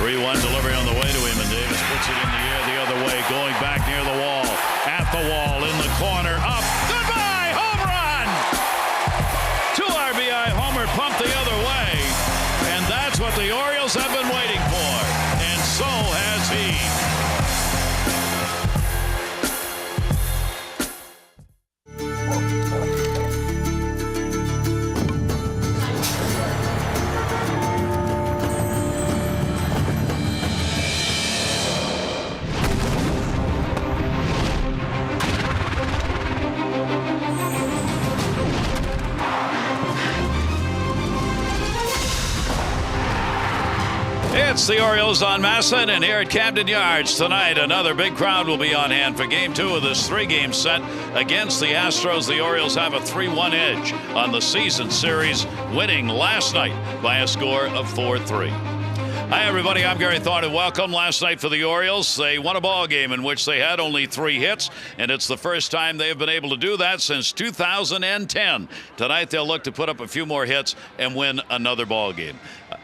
3-1 delivery on the way to him, and Davis puts it in the air the other way, going back near the wall, at the wall, in the corner, up, goodbye, home run! 2 RBI homer pumped the other way, and that's what the Orioles have been waiting for, and so has he. It's the Orioles on MASN, and here at Camden Yards tonight, another big crowd will be on hand for Game 2 of this 3-game set against the Astros. The Orioles have a 3-1 edge on the season series, winning last night by a score of 4-3. Hi, everybody. I'm Gary Thorne, and welcome. Last night for the Orioles, they won a ball game in which they had only 3 hits, and it's the first time they've been able to do that since 2010. Tonight, they'll look to put up a few more hits and win another ball game.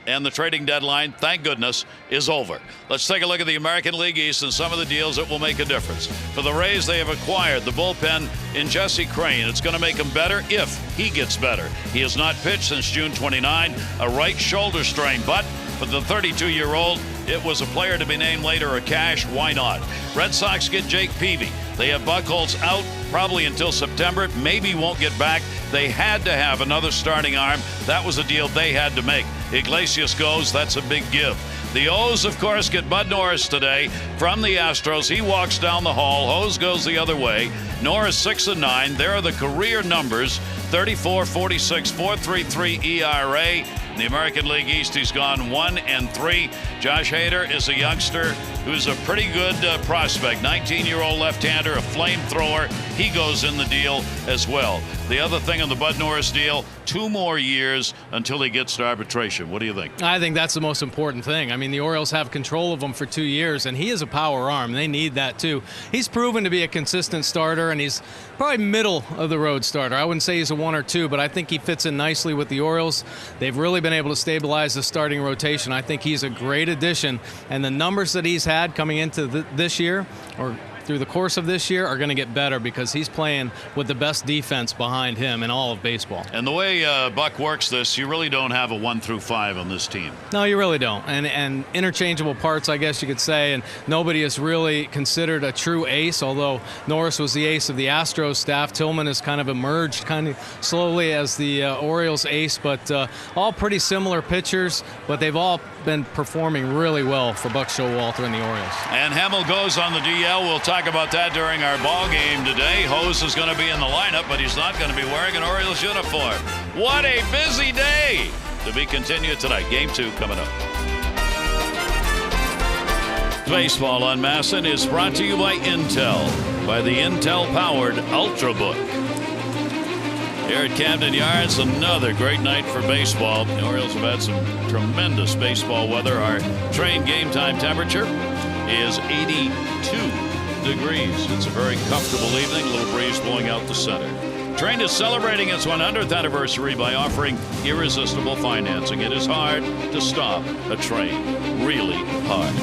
And the trading deadline, thank goodness, is over. Let's take a look at the American League East and some of the deals that will make a difference. For the Rays, they have acquired the bullpen in Jesse Crain. It's going to make him better if he gets better. He has not pitched since June 29, a right shoulder strain, but for the 32-year-old, it was a player to be named later, a cash. Why not? Red Sox get Jake Peavy. They have Buchholz out probably until September. Maybe won't get back. They had to have another starting arm. That was a deal they had to make. Iglesias goes. That's a big give. The O's, of course, get Bud Norris today from the Astros. He walks down the hall. Hose goes the other way. Norris 6-9. There are the career numbers: 34, 46, 4.33 ERA. In the American League East, he's gone 1-3. Josh Hader is a youngster who's a pretty good prospect. 19-year-old left-hander, a flamethrower. He goes in the deal as well. The other thing on the Bud Norris deal, 2 more years until he gets to arbitration. What do you think? I think that's the most important thing. I mean, the Orioles have control of him for 2 years, and he is a power arm. They need that, too. He's proven to be a consistent starter, and he's probably middle-of-the-road starter. I wouldn't say he's a 1 or 2, but I think he fits in nicely with the Orioles. They've really been able to stabilize the starting rotation. I think he's a great addition, and the numbers that he's had coming into this year, or through the course of this year, are going to get better because he's playing with the best defense behind him in all of baseball. And the way Buck works this, you really don't have a 1 through 5 on this team. No, you really don't. And interchangeable parts, I guess you could say, and nobody is really considered a true ace, although Norris was the ace of the Astros staff. Tillman has kind of emerged kind of slowly as the Orioles ace, but all pretty similar pitchers, but they've all been performing really well for Buck Showalter and the Orioles. And Hemmel goes on the DL. We'll talk about that during our ball game today. Hose is going to be in the lineup, but he's not going to be wearing an Orioles uniform. What a busy day! To be continued tonight. Game 2 coming up. Baseball on MASN is brought to you by Intel, by the Intel-powered Ultrabook. Here at Camden Yards, another great night for baseball. The Orioles have had some tremendous baseball weather. Our train game time temperature is 82 degrees. It's a very comfortable evening, a little breeze blowing out the center. Train is celebrating its 100th anniversary by offering irresistible financing. It is hard to stop a train, really hard.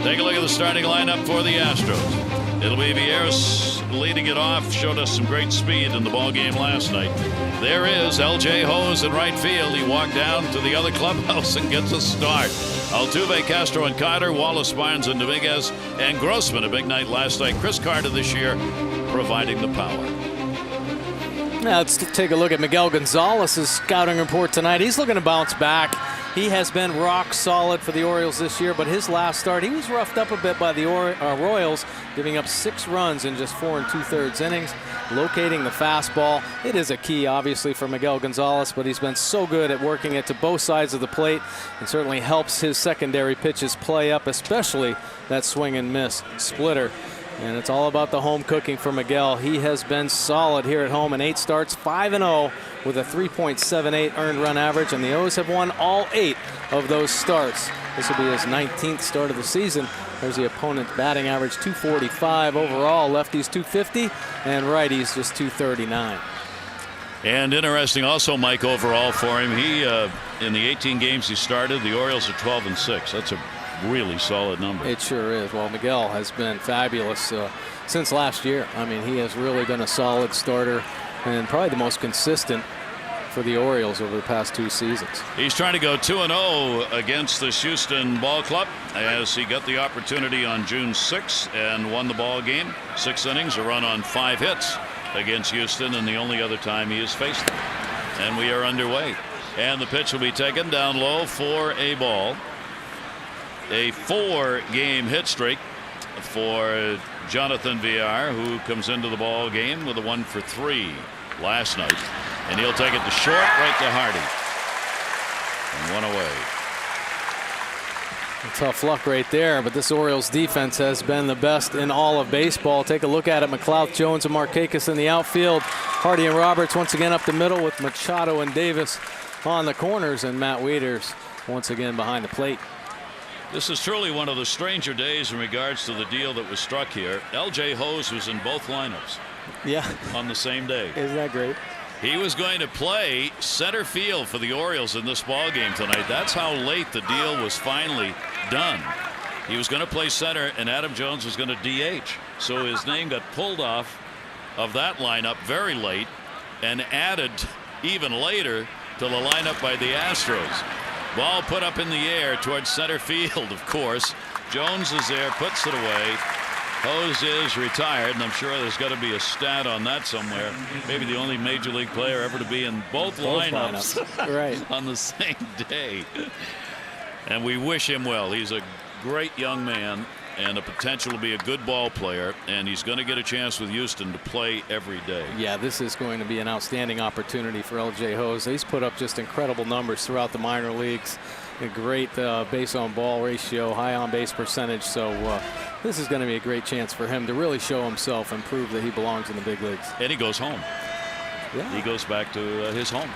Take a look at the starting lineup for the Astros. It'll be Vieras leading it off. Showed us some great speed in the ball game last night. There is L.J. Hose in right field. He walked down to the other clubhouse and gets a start. Altuve, Castro, and Carter, Wallace, Barnes, and Dominguez, and Grossman. A big night last night. Chris Carter this year providing the power. Now let's take a look at Miguel Gonzalez's scouting report tonight. He's looking to bounce back. He has been rock solid for the Orioles this year, but his last start, he was roughed up a bit by the Royals, giving up 6 runs in just 4 2/3 innings, locating the fastball. It is a key, obviously, for Miguel Gonzalez, but he's been so good at working it to both sides of the plate, and certainly helps his secondary pitches play up, especially that swing and miss splitter. And it's all about the home cooking for Miguel. He has been solid here at home in 8 starts, 5-0 with a 3.78 earned run average, and the O's have won all 8 of those starts. This will be his 19th start of the season. There's the opponent batting average, 245 overall, lefties 250, and righties just 239. And interesting also, Mike, overall for him, he in the 18 games he started, the Orioles are 12-6. That's a really solid number. It sure is. Well, Miguel has been fabulous since last year. I mean, he has really been a solid starter and probably the most consistent for the Orioles over the past 2 seasons. He's trying to go 2-0 against this Houston ball club as he got the opportunity on June 6th and won the ball game. 6 innings, a run on 5 hits against Houston, and the only other time he has faced them. And we are underway. And the pitch will be taken down low for a ball. A 4-game hit streak for Jonathan Villar, who comes into the ball game with a 1 for 3 last night. And he'll take it to short, right to Hardy. And 1 away. Tough luck right there, but this Orioles defense has been the best in all of baseball. Take a look at it. McLeod, Jones, and Markakis in the outfield. Hardy and Roberts once again up the middle with Machado and Davis on the corners, and Matt Wieters once again behind the plate. This is truly one of the stranger days in regards to the deal that was struck here. L.J. Hose was in both lineups. Yeah. On the same day. Isn't that great? He was going to play center field for the Orioles in this ball game tonight. That's how late the deal was finally done. He was going to play center, and Adam Jones was going to DH. So his name got pulled off of that lineup very late and added even later to the lineup by the Astros. Ball put up in the air towards center field, of course. Jones is there, puts it away. Hose is retired, and I'm sure there's got to be a stat on that somewhere. Maybe the only major league player ever to be in both lineups. Right. On the same day. And we wish him well. He's a great young man and a potential to be a good ball player, and he's going to get a chance with Houston to play every day. Yeah, this is going to be an outstanding opportunity for L.J. Hose. He's put up just incredible numbers throughout the minor leagues. A great base on ball ratio, high on base percentage. So this is going to be a great chance for him to really show himself and prove that he belongs in the big leagues. And he goes home. Yeah. He goes back to his home.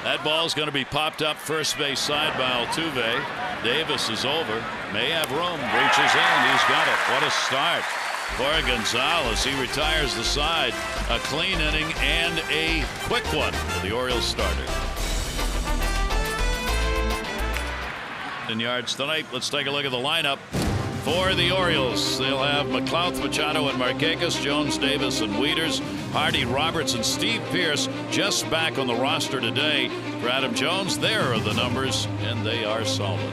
That ball is going to be popped up first base side by Altuve. Davis is over. May have room. Reaches in. He's got it. What a start for Gonzalez. He retires the side. A clean inning and a quick one for the Orioles starter. In yards tonight, let's take a look at the lineup for the Orioles. They'll have McLeod, Machado, and Markakis, Jones, Davis, and Wieters, Hardy, Roberts, and Steve Pearce just back on the roster today. For Adam Jones, there are the numbers, and they are solid.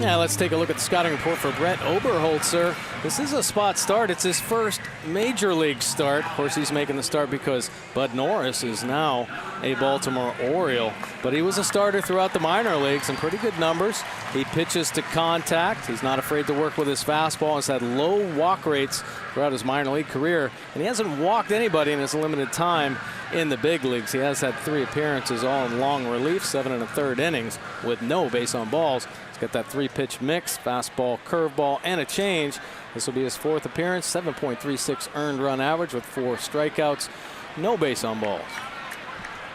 Yeah, let's take a look at the scouting report for Brett Oberholtzer. This is a spot start. It's his first major league start. Of course, he's making the start because Bud Norris is now a Baltimore Oriole. But he was a starter throughout the minor leagues and pretty good numbers. He pitches to contact. He's not afraid to work with his fastball. He's had low walk rates throughout his minor league career. And he hasn't walked anybody in his limited time in the big leagues. He has had 3 appearances, all in long relief, 7 1/3 innings with no base on balls. He's got that 3-pitch mix, fastball, curveball, and a change. This will be his 4th appearance, 7.36 earned run average with 4 strikeouts, no base on balls.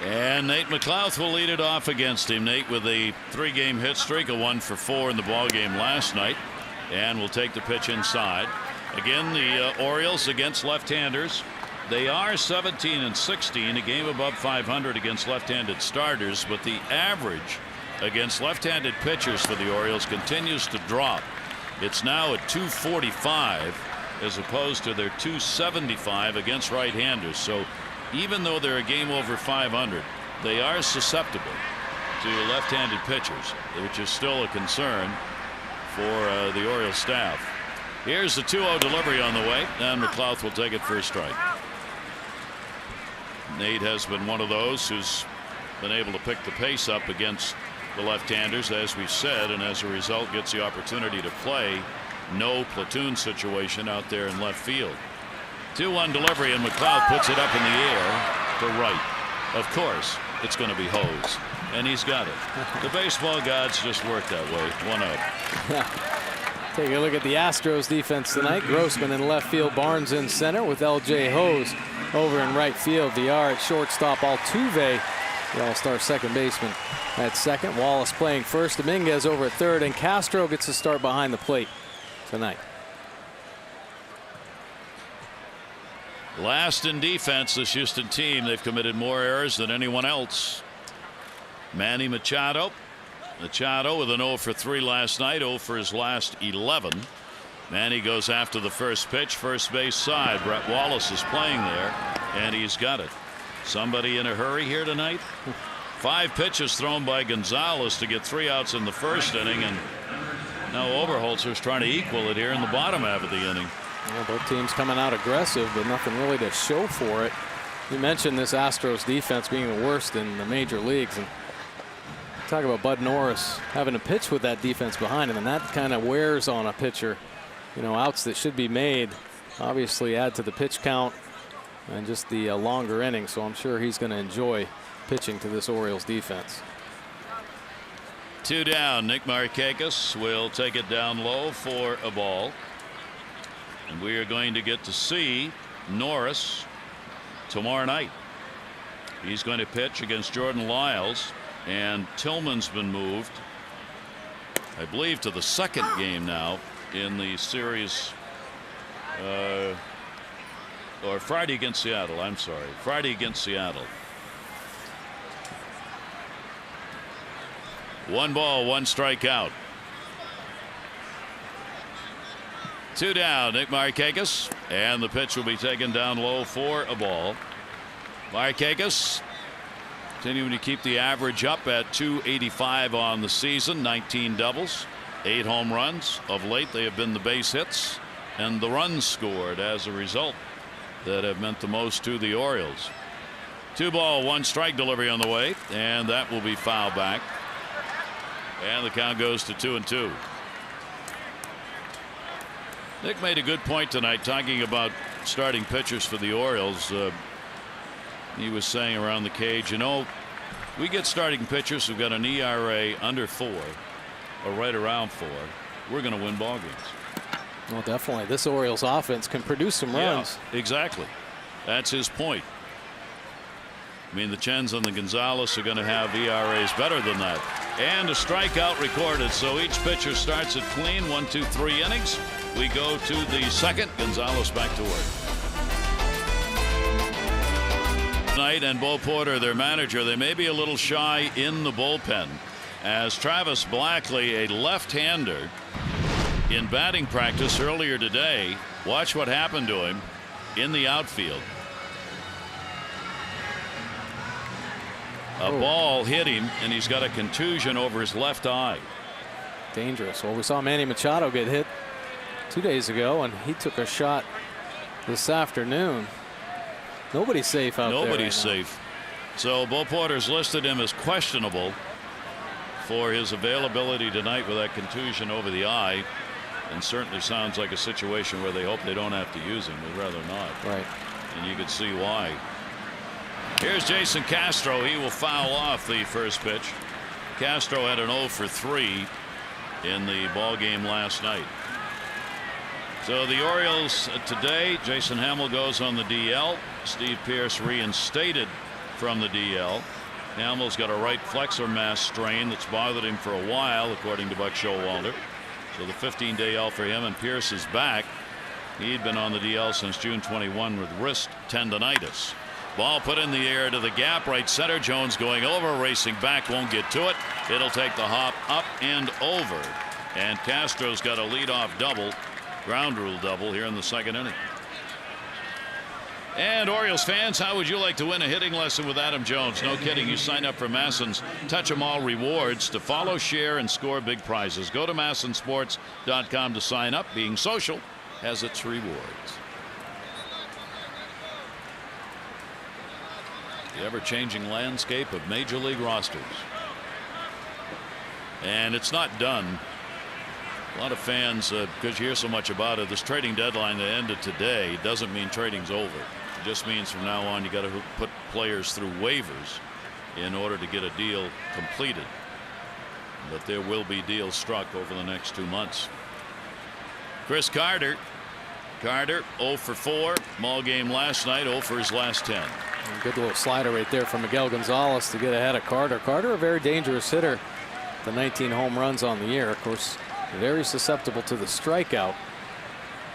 And Nate McLeod will lead it off against him. Nate with a 3-game hit streak, a 1 for 4 in the ball game last night, and will take the pitch inside. Again, the Orioles against left-handers. They are 17-16, a game above 500 against left-handed starters, but the average against left-handed pitchers for the Orioles continues to drop. It's now at 245 as opposed to their 275 against right-handers. So even though they're a game over 500, they are susceptible to left-handed pitchers, which is still a concern for the Orioles staff. Here's the 2-0 delivery on the way, and McLeod will take it for a strike. Nate has been one of those who's been able to pick the pace up against the left-handers, as we said, and as a result gets the opportunity to play no platoon situation out there in left field. 2-1 delivery, and McLeod puts it up in the air to right. Of course, it's going to be Hose, and he's got it. The baseball gods just work that way. 1-0. Take a look at the Astros defense tonight. Grossman in left field, Barnes in center with L.J. Hose over in right field. Villar at shortstop, Altuve, the all-star second baseman, at second. Wallace playing first, Dominguez over at third, and Castro gets to start behind the plate tonight. Last in defense, this Houston team. They've committed more errors than anyone else. Manny Machado. Machado with an 0 for 3 last night, 0 for his last 11. Manny goes after the first pitch, first base side. Brett Wallace is playing there, and he's got it. Somebody in a hurry here tonight? 5 pitches thrown by Gonzalez to get 3 outs in the first inning, and now Oberholtzer is trying to equal it here in the bottom half of the inning. Well, both teams coming out aggressive, but nothing really to show for it. You mentioned this Astros defense being the worst in the major leagues, and talk about Bud Norris having to pitch with that defense behind him, and that kind of wears on a pitcher. You know, outs that should be made obviously add to the pitch count and just the longer inning, so I'm sure he's going to enjoy pitching to this Orioles defense. 2 down. Nick Markakis will take it down low for a ball. And we are going to get to see Norris tomorrow night. He's going to pitch against Jordan Lyles, and Tillman's been moved, I believe, to the second game now in the series, or Friday against Seattle. I'm sorry, Friday against Seattle. 1 ball, 1 strikeout. 2 down. Nick Markakis, and the pitch will be taken down low for a ball. Markakis continuing to keep the average up at 285 on the season. 19 doubles, 8 home runs. Of late they have been the base hits and the runs scored as a result that have meant the most to the Orioles. 2 ball, 1 strike delivery on the way, and that will be fouled back, and the count goes to 2-2. Nick made a good point tonight talking about starting pitchers for the Orioles. He was saying around the cage, you know, we get starting pitchers who've got an ERA under 4 or right around 4. We're going to win ball games. Well, definitely. This Orioles offense can produce some runs. Yeah, exactly. That's his point. I mean, the Chens and the Gonzalez are going to have ERAs better than that. And a strikeout recorded. So each pitcher starts it clean. 1, 2, 3 innings. We go to the second. Gonzalez back to work. Tonight, and Bo Porter, their manager, they may be a little shy in the bullpen, as Travis Blackley, a left-hander, in batting practice earlier today, watch what happened to him in the outfield. A ball hit him, and he's got a contusion over his left eye. Dangerous. Well, we saw Manny Machado get hit 2 days ago, and he took a shot this afternoon. Nobody's safe out there. Nobody's safe. So Bo Porter's listed him as questionable for his availability tonight with that contusion over the eye, and certainly sounds like a situation where they hope they don't have to use him. They'd rather not. Right. And you could see why. Here's Jason Castro. He will foul off the first pitch. Castro had an 0 for 3 in the ball game last night. So the Orioles today, Jason Hamill goes on the DL. Steve Pearce reinstated from the DL. Hamill's got a right flexor mass strain that's bothered him for a while, according to Buck Showalter. So the 15-day L for him, and Pearce is back. He'd been on the DL since June 21 with wrist tendonitis. Ball put in the air to the gap, right center. Jones going over, racing back, won't get to it. It'll take the hop up and over. And Castro's got a leadoff double, ground rule double here in the second inning. And Orioles fans, how would you like to win a hitting lesson with Adam Jones? No kidding. You sign up for MASN's Touch 'em All rewards to follow, share, and score big prizes. Go to MASNsports.com to sign up. Being social has its rewards. The ever-changing landscape of major league rosters. And it's not done. A lot of fans, because you hear so much about it, this trading deadline that ended today doesn't mean trading's over. It just means from now on you got to put players through waivers in order to get a deal completed. But there will be deals struck over the next 2 months. Chris Carter 0 for 4. Ball game last night, 0 for his last 10. Good little slider right there from Miguel Gonzalez to get ahead of Carter. Carter, a very dangerous hitter. The 19 home runs on the year. Of course, very susceptible to the strikeout.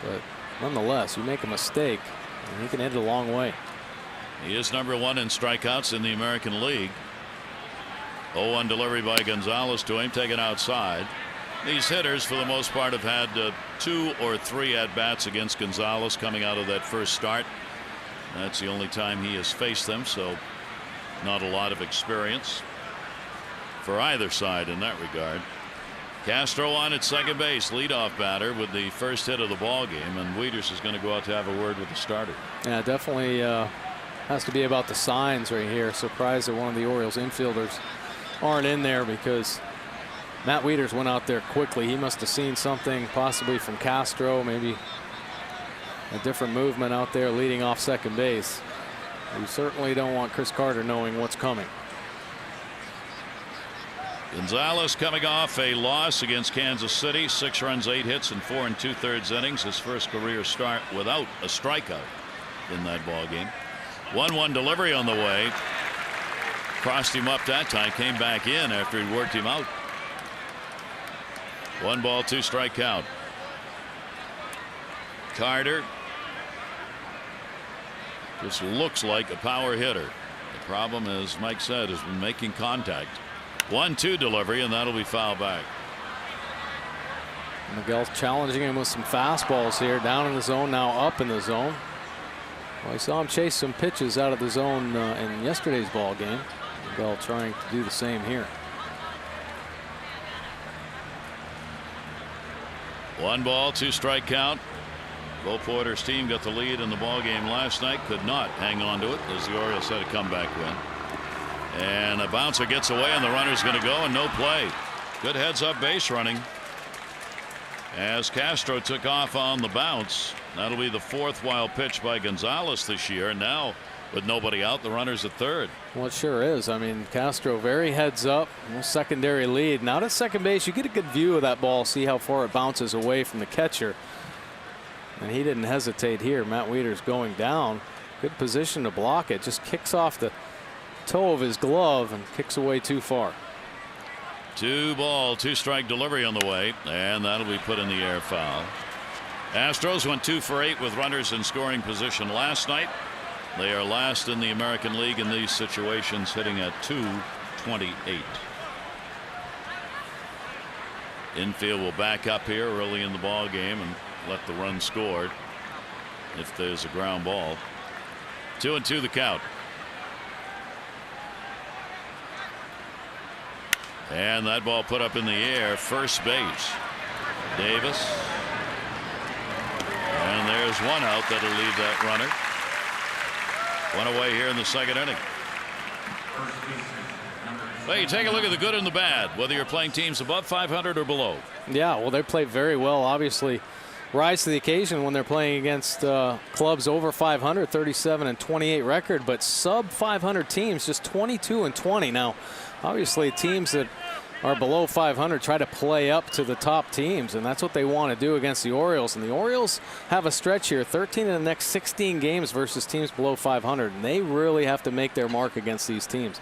But nonetheless, you make a mistake, And he can hit it a long way. He is #1 in strikeouts in the American League. 0-1 delivery by Gonzalez to him, taken outside. These hitters, for the most part, have had 2 or 3 at-bats against Gonzalez coming out of that first start. That's the only time he has faced them, so not a lot of experience for either side in that regard. Castro on at second base, leadoff batter with the first hit of the ball game, and Wieters is going to go out to have a word with the starter. Yeah, definitely has to be about the signs right here. Surprised that one of the Orioles infielders aren't in there, because Matt Wieters went out there quickly. He must have seen something possibly from Castro, maybe a different movement out there leading off second base. You certainly don't want Chris Carter knowing what's coming. Gonzalez coming off a loss against Kansas City, 6 runs, 8 hits in 4 2/3 innings. His first career start without a strikeout in that ball game. 1-1 delivery on the way. Crossed him up that time, came back in after he worked him out. 1 ball, 2 strike count. Carter just looks like a power hitter. The problem, as Mike said, is making contact. 1-2 delivery, and that'll be foul back. Miguel's challenging him with some fastballs here, down in the zone, now up in the zone. Well, I saw him chase some pitches out of the zone in yesterday's ball game. Miguel trying to do the same here. 1 ball, 2 strike count. Bo Porter's team got the lead in the ball game last night, could not hang on to it as the Orioles had a comeback win. And a bouncer gets away, and the runner's going to go, and no play. Good heads-up base running as Castro took off on the bounce. That'll be the 4th wild pitch by Gonzalez this year. And now, with nobody out, the runner's at third. Well, it sure is. I mean, Castro very heads up, no secondary lead. Now to second base, you get a good view of that ball, see how far it bounces away from the catcher. And he didn't hesitate here. Matt Wieters going down. Good position to block it. Just kicks off the toe of his glove and kicks away too far. 2 ball, 2 strike delivery on the way, and that'll be put in the air, foul. Astros went 2 for 8 with runners in scoring position last night. They are last in the American League in these situations, hitting at .228. Infield will back up here early in the ball game and let the run scored if there's a ground ball. 2-2 the count. And that ball put up in the air, first base. Davis. And there's 1 out that'll leave that runner. 1 away here in the second inning. Well, you take a look at the good and the bad, whether you're playing teams above 500 or below. Yeah, well, they play very well. Obviously, rise to the occasion when they're playing against clubs over 500, 37-28 record, but sub 500 teams just 22-20. Now, obviously, teams that are below 500 try to play up to the top teams, and that's what they want to do against the Orioles. And the Orioles have a stretch here, 13 in the next 16 games versus teams below 500, and they really have to make their mark against these teams.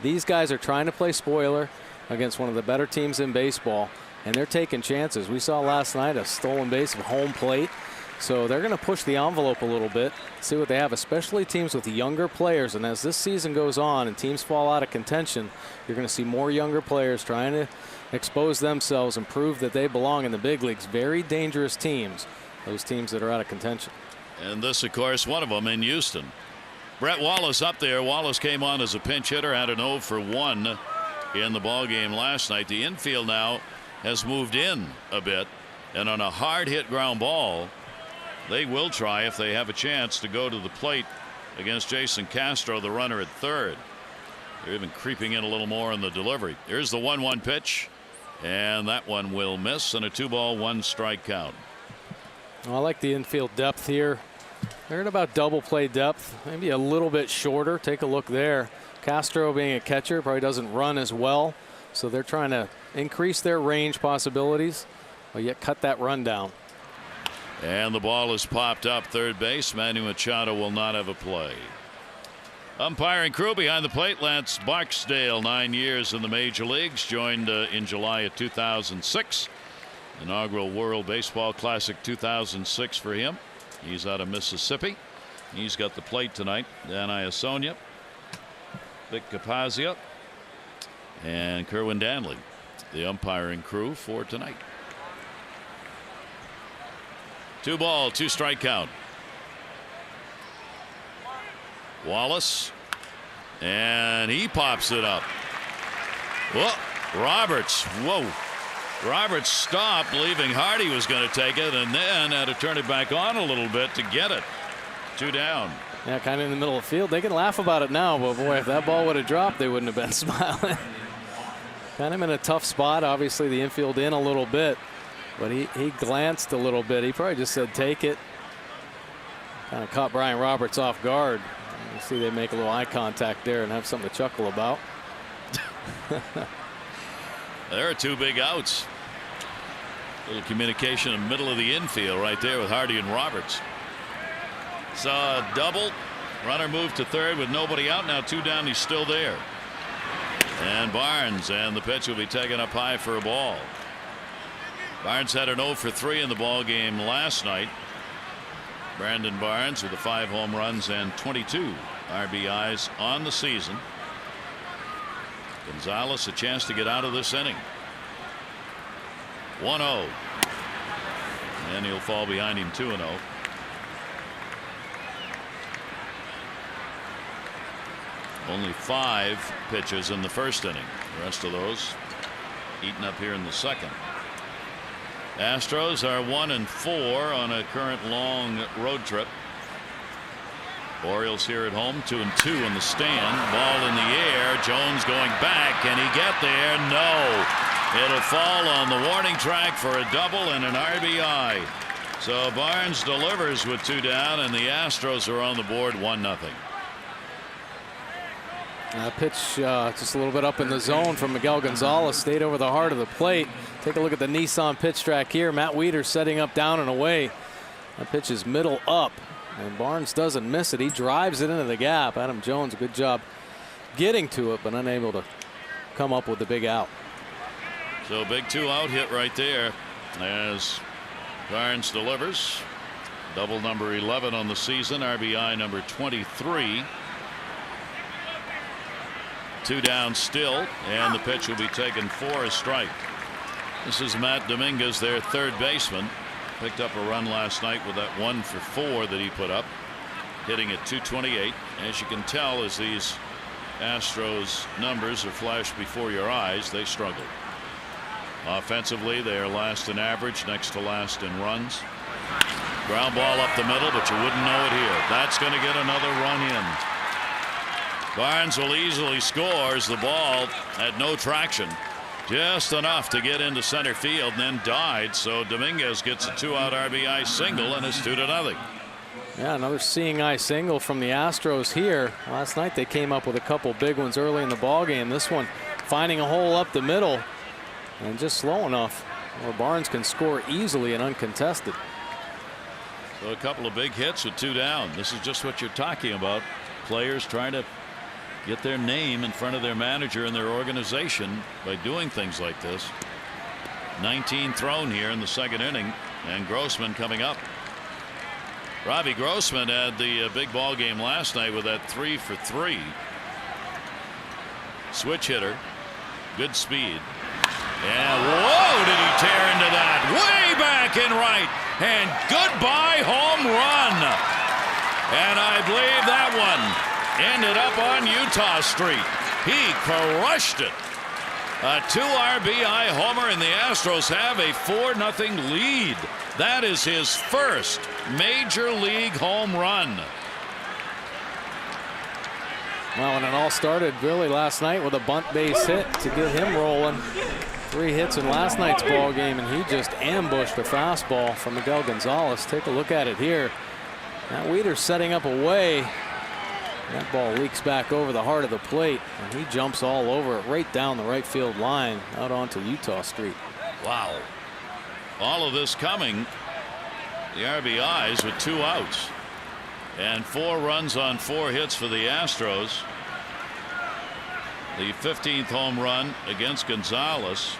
These guys are trying to play spoiler against one of the better teams in baseball, and they're taking chances. We saw last night a stolen base of home plate. So they're going to push the envelope a little bit, see what they have, especially teams with younger players. And as this season goes on and teams fall out of contention, you're going to see more younger players trying to expose themselves and prove that they belong in the big leagues. Very dangerous teams, those teams that are out of contention. And this, of course, one of them in Houston. Brett Wallace up there. Wallace came on as a pinch hitter, had an 0 for 1 in the ball game last night. The infield now has moved in a bit, and on a hard hit ground ball, they will try, if they have a chance, to go to the plate against Jason Castro, the runner at third. They're even creeping in a little more in the delivery. Here's the 1-1 pitch, and that one will miss, and a 2 ball, 1 strike count. Well, I like the infield depth here. They're at about double play depth, maybe a little bit shorter. Take a look there. Castro, being a catcher, probably doesn't run as well, so they're trying to increase their range possibilities, but yet cut that run down. And the ball is popped up third base. Manny Machado will not have a play. Umpiring crew behind the plate, Lance Barksdale, 9 years in the major leagues, joined in July of 2006. Inaugural World Baseball Classic 2006 for him. He's out of Mississippi. He's got the plate tonight. Then Iasonia, Vic Capazia, and Kerwin Danley, the umpiring crew for tonight. 2 ball, 2 strike count. Wallace, and he pops it up. Whoa, Roberts. Whoa. Roberts stopped, believing Hardy was going to take it, and then had to turn it back on a little bit to get it. 2 down. Yeah, kind of in the middle of the field. They can laugh about it now, but boy, if that ball would have dropped, they wouldn't have been smiling. Kind of in a tough spot. Obviously, the infield in a little bit, but he glanced a little bit. He probably just said, take it. Kind of caught Brian Roberts off guard. You see they make a little eye contact there and have something to chuckle about. There are 2 big outs. Little communication in the middle of the infield right there with Hardy and Roberts. Saw a double. Runner moved to third with nobody out. Now 2 down. He's still there. And Barnes, and the pitch will be taken up high for a ball. Barnes had an 0 for 3 in the ball game last night. Brandon Barnes with the 5 home runs and 22 RBIs on the season. Gonzalez a chance to get out of this inning. 1-0. And he'll fall behind him 2-0. Only 5 pitches in the first inning. The rest of those eaten up here in the second. Astros are 1-4 on a current long road trip. Orioles here at home 2-2 in the stand. Ball in the air. Jones going back. Can he get there? No. It'll fall on the warning track for a double and an RBI. So Barnes delivers with 2 down, and the Astros are on the board 1-0. Pitch just a little bit up in the zone from Miguel Gonzalez. Stayed over the heart of the plate. Take a look at the Nissan pitch track here. Matt Weeder setting up down and away. That pitch is middle up, and Barnes doesn't miss it. He drives it into the gap. Adam Jones, a good job getting to it, but unable to come up with the big out. So big 2-out hit right there as Barnes delivers. Double number 11 on the season. RBI number 23. 2 down still, and the pitch will be taken for a strike. This is Matt Dominguez, their third baseman. Picked up a run last night with that 1 for 4 that he put up, hitting at .228. As you can tell, as these Astros numbers are flashed before your eyes, they struggle. Offensively, they are last in average, next to last in runs. Ground ball up the middle, but you wouldn't know it here. That's going to get another run in. Barnes will easily score as the ball had no traction, just enough to get into center field, and then died. So Dominguez gets a 2-out RBI single, and it's 2-0. Yeah, another seeing eye single from the Astros here. Last night they came up with a couple big ones early in the ball game. This one finding a hole up the middle and just slow enough where Barnes can score easily and uncontested. So a couple of big hits with 2 down. This is just what you're talking about. Players trying to get their name in front of their manager and their organization by doing things like this. 19 thrown here in the second inning, and Grossman coming up. Robbie Grossman had the big ball game last night with that 3 for 3. Switch hitter, good speed. And whoa, did he tear into that? Way back in right, and goodbye home run. And I believe that one ended up on Utah Street. He crushed it. A 2 RBI homer, and the Astros have a 4-0 lead. That is his first major league home run. Well, and it all started really last night with a bunt base hit to get him rolling. 3 hits in last night's ball game, and he just ambushed a fastball from Miguel Gonzalez. Take a look at it here. Now Weeder's setting up away. That ball leaks back over the heart of the plate, and he jumps all over it right down the right field line out onto Utah Street. Wow. All of this coming, the RBIs with 2 outs and 4 runs on 4 hits for the Astros. The 15th home run against Gonzalez,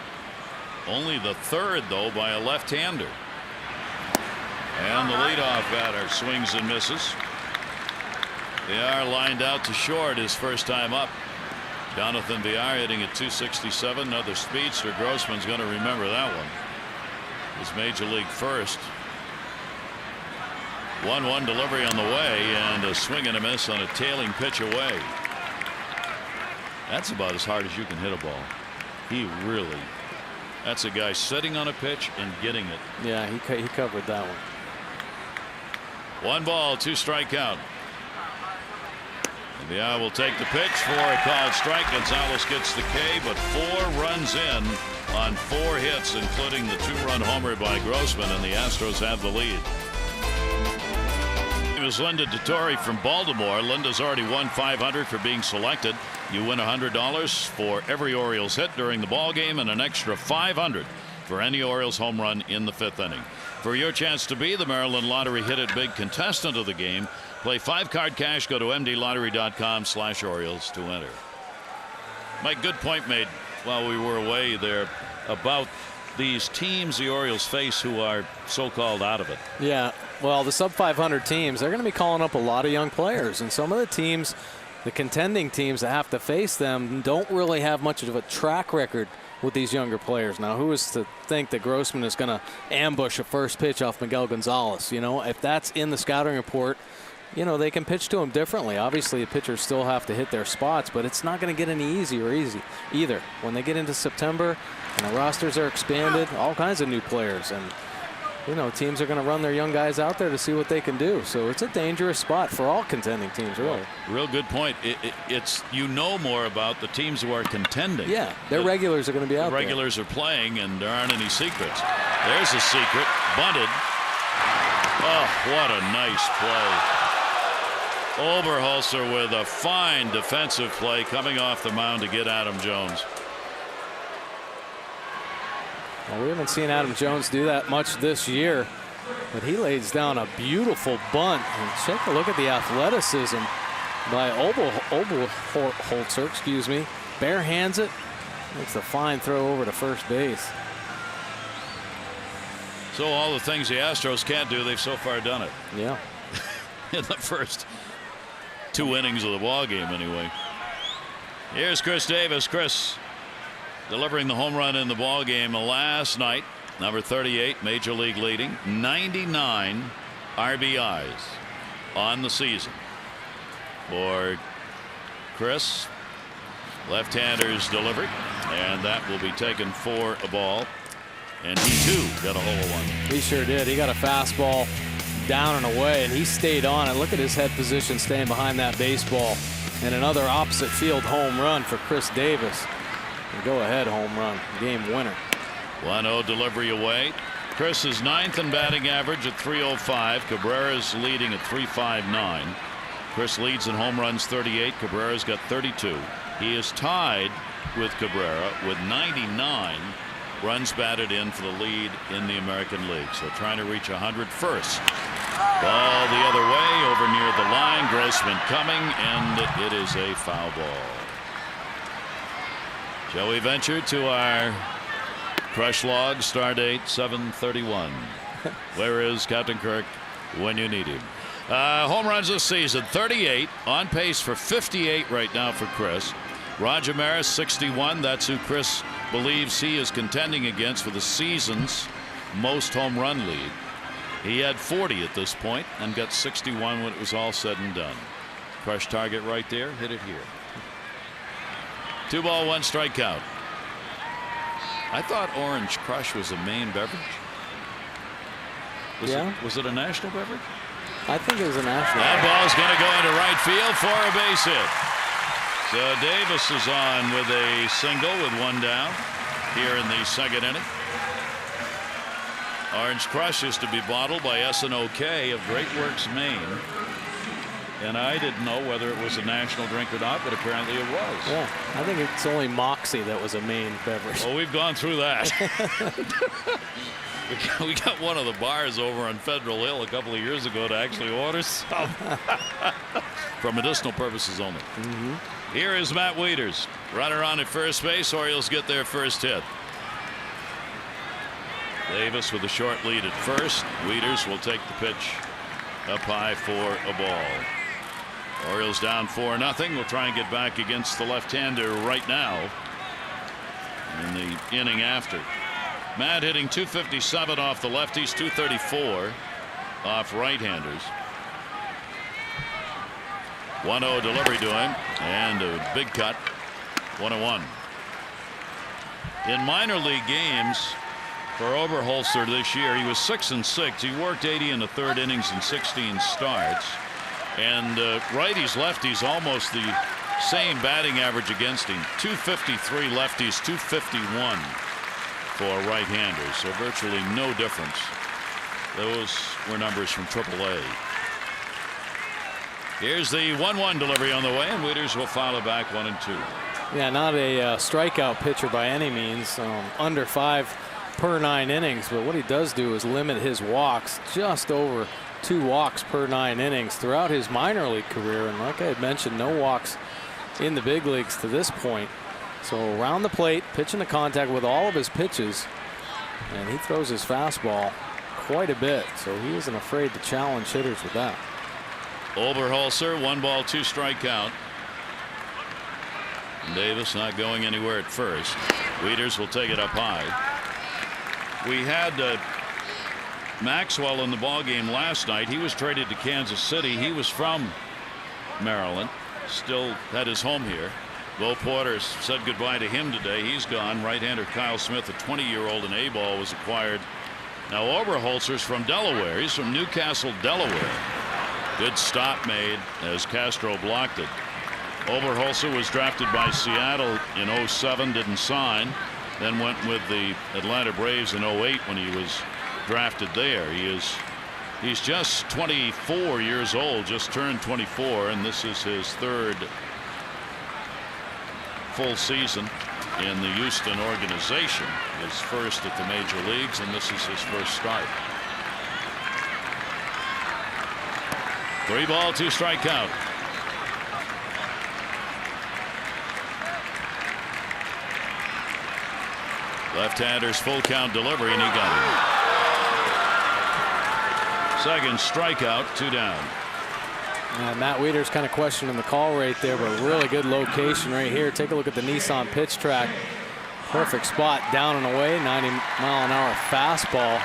only the 3rd though by a left-hander. And the leadoff batter swings and misses. They are lined out to short his first time up. Jonathan Villar hitting at 267. Another speedster. Grossman's going to remember that one. His major league first. 1-1 delivery on the way, and a swing and a miss on a tailing pitch away. That's about as hard as you can hit a ball. He really. That's a guy sitting on a pitch and getting it. Yeah, he covered that one. 1 ball, 2 strike count. And the Eye will take the pitch for a called strike. Gonzalez gets the K, but 4 runs in on 4 hits, including the 2-run homer by Grossman, and the Astros have the lead. It was Linda Dettori from Baltimore. Linda's already won $500 for being selected. You win $100 for every Orioles hit during the ball game, and an extra $500 for any Orioles home run in the 5th inning. For your chance to be the Maryland Lottery Hit It Big contestant of the game, play 5-card cash. Go to mdlottery.com/Orioles to enter. Mike, good point made while we were away there about these teams the Orioles face who are so-called out of it. Yeah, well, the sub-500 teams, they're going to be calling up a lot of young players, and some of the teams, the contending teams that have to face them, don't really have much of a track record with these younger players. Now, who is to think that Grossman is going to ambush a first pitch off Miguel Gonzalez? You know, if that's in the scouting report, you know, they can pitch to him differently. Obviously, the pitchers still have to hit their spots, but it's not going to get any easier either. When they get into September and the rosters are expanded, all kinds of new players, and you know, teams are going to run their young guys out there to see what they can do. So it's a dangerous spot for all contending teams, really. Real good point. It's, you know, more about the teams who are contending. Yeah, their regulars are going to be out there. Regulars are playing, and there aren't any secrets. There's a secret. Bunted. Oh, what a nice play. Oberholtzer with a fine defensive play coming off the mound to get Adam Jones. Well, we haven't seen Adam Jones do that much this year, but he lays down a beautiful bunt. And take a look at the athleticism by Oberholtzer, excuse me. Bare hands it. Makes a fine throw over to first base. So all the things the Astros can't do, they've so far done it. Yeah. In the first 2 innings of the ball game, anyway. Here's Chris Davis. Chris delivering the home run in the ball game last night. Number 38, major league leading, 99 RBIs on the season for Chris. Left-handers delivered, and that will be taken for a ball. And he too got a hole in one. He sure did. He got a fastball down and away, and he stayed on it. Look at his head position staying behind that baseball. And another opposite field home run for Chris Davis. Go ahead home run, game winner. 1-0 delivery away. Chris is 9th in batting average at 305. Cabrera's leading at 359. Chris leads in home runs 38. Cabrera's got 32. He is tied with Cabrera with 99 runs batted in for the lead in the American League. So trying to reach 100 first. Ball the other way over near the line. Grossman coming, and it is a foul ball. Shall we venture to our crush log? Star date 7/31. Where is Captain Kirk when you need him? Home runs this season 38, on pace for 58 right now for Chris. Roger Maris 61. That's who Chris believes he is contending against for the season's most home run lead. He had 40 at this point and got 61 when it was all said and done. Crush target right there. Hit it here. 2 ball, 1 strike count. I thought Orange Crush was a Maine beverage. Was it a national beverage? I think it was a national. That ball's going to go into right field for a base hit. So Davis is on with a single with 1 down here in the 2nd inning. Orange Crush is to be bottled by SNOK of Great Works, Maine. And I didn't know whether it was a national drink or not, but apparently it was. Yeah, I think it's only Moxie that was a Maine beverage. Well, we've gone through that. We got one of the bars over on Federal Hill a couple of years ago to actually order some. For medicinal purposes only. Here is Matt Wieters. Runner on at first base. Orioles get their first hit. Davis with a short lead at first. Wieters will take the pitch up high for a ball. Orioles down 4-0. We'll try and get back against the left-hander right now in the inning after. Matt hitting .257 off the lefties, .234 off right-handers. 1-0 delivery to him, and a big cut. 1-1. In minor league games for Oberholtzer this year, he was 6-6. He worked 80 in the third innings in 16 starts. And righties, lefties, almost the same batting average against him. .253 lefties, .251 for right-handers. So virtually no difference. Those were numbers from AAA. Here's the 1-1 delivery on the way, and Wieters will follow back 1-2. Yeah, not a strikeout pitcher by any means. Under 5 per 9 innings, but what he does do is limit his walks, just over 2 walks per 9 innings throughout his minor league career. And like I had mentioned, no walks in the big leagues to this point. So around the plate, pitching the contact with all of his pitches, and he throws his fastball quite a bit, so he isn't afraid to challenge hitters with that. Oberholtzer, 1 ball, 2 strike count. Davis not going anywhere at first. Wieters will take it up high. We had Maxwell in the ball game last night. He was traded to Kansas City. He was from Maryland, still had his home here. Bo Porter said goodbye to him today. He's gone. Right-hander Kyle Smith, a 20-year-old in A-ball, was acquired. Now Oberholtzer's from Delaware. He's from Newcastle, Delaware. Good stop made as Castro blocked it. Oberholtzer was drafted by Seattle in 07, didn't sign, then went with the Atlanta Braves in 08 when he was drafted there. He's just 24 years old, just turned 24, and this is his 3rd full season in the Houston organization. His first at the major leagues, and this is his first start. 3 ball, 2 strike count. Left-hander's full count delivery, and he got it. Second strikeout, 2 down. Matt Wieters kind of questioning the call right there, but really good location right here. Take a look at the Nissan pitch track. Perfect spot, down and away, 90-mile-an-hour fastball.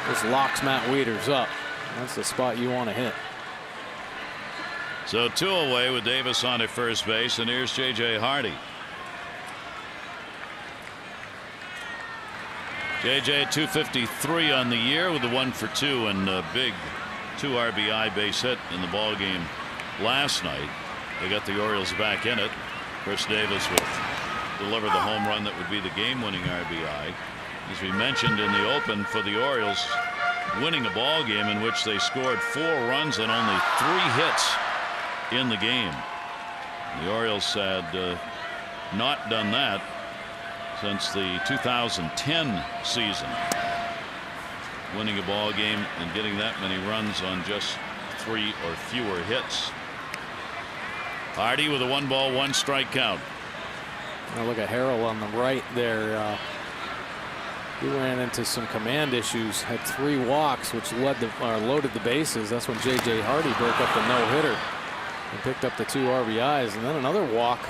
This locks Matt Wieters up. That's the spot you want to hit. So 2 away with Davis on at first base, and here's J.J. Hardy. J.J. 253 on the year with a 1 for 2 and a big 2 RBI base hit in the ball game last night. They got the Orioles back in it. Chris Davis will deliver the home run that would be the game-winning RBI. As we mentioned in the open, for the Orioles, winning a ball game in which they scored 4 runs and only 3 hits in the game. The Orioles had not done that since the 2010 season, winning a ball game and getting that many runs on just 3 or fewer hits. Hardy with a 1 ball, 1 strike count. Now look at Harrell on the right there. He ran into some command issues, had 3 walks, which loaded the bases. That's when J.J. Hardy broke up the no-hitter and picked up the 2 RBIs, and then another walk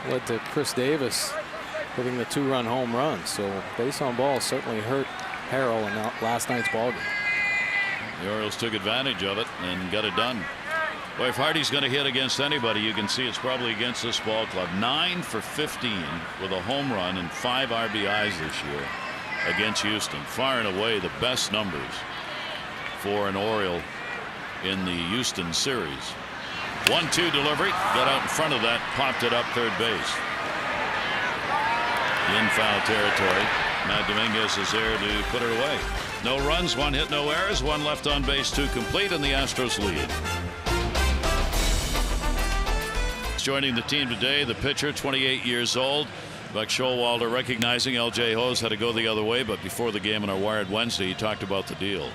led to Chris Davis hitting the 2-run home run. So base on ball certainly hurt Harrell in last night's ballgame. The Orioles took advantage of it and got it done. Boy, if Hardy's going to hit against anybody, you can see it's probably against this ball club. 9 for 15 with a home run and 5 RBIs this year against Houston. Far and away the best numbers for an Oriole in the Houston series. 1-2 delivery, got out in front of that, popped it up third base. In foul territory. Matt Dominguez is there to put it away. No runs, 1 hit, no errors, 1 left on base, 2 complete, and the Astros lead. Joining the team today, the pitcher, 28 years old, Buck Showalter, recognizing L.J. Hose had to go the other way, but before the game on our Wired Wednesday, he talked about the deal.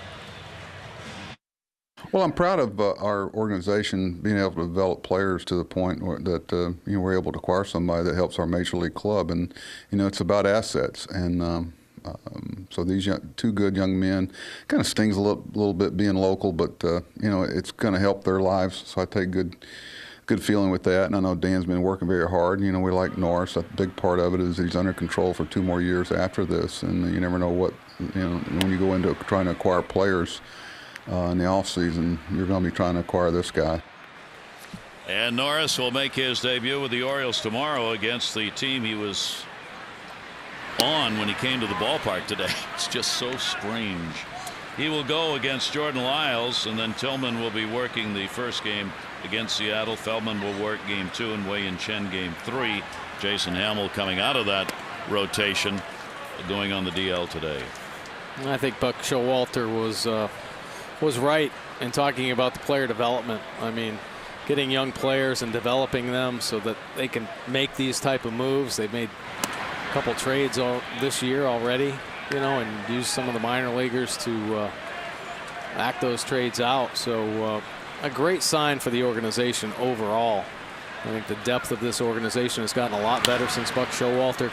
Well, I'm proud of our organization being able to develop players to the point that we're able to acquire somebody that helps our major league club, and it's about assets. And So these two good young men, kind of stings a little bit being local, but it's going to help their lives. So I take good feeling with that. And I know Dan's been working very hard. We like Norris. A big part of it is he's under control for 2 more years after this, and you never know what when you go into trying to acquire players in the off season, you're going to be trying to acquire this guy. And Norris will make his debut with the Orioles tomorrow against the team he was on when he came to the ballpark today. It's just so strange. He will go against Jordan Lyles, and then Tillman will be working the first game against Seattle. Feldman will work game 2 and Wei and Chen game 3. Jason Hamill coming out of that rotation, going on the DL today. I think Buck Showalter was right in talking about the player development. I mean, getting young players and developing them so that they can make these type of moves. They've made a couple trades this year already, and use some of the minor leaguers to act those trades out. So a great sign for the organization overall. I think the depth of this organization has gotten a lot better since Buck Showalter,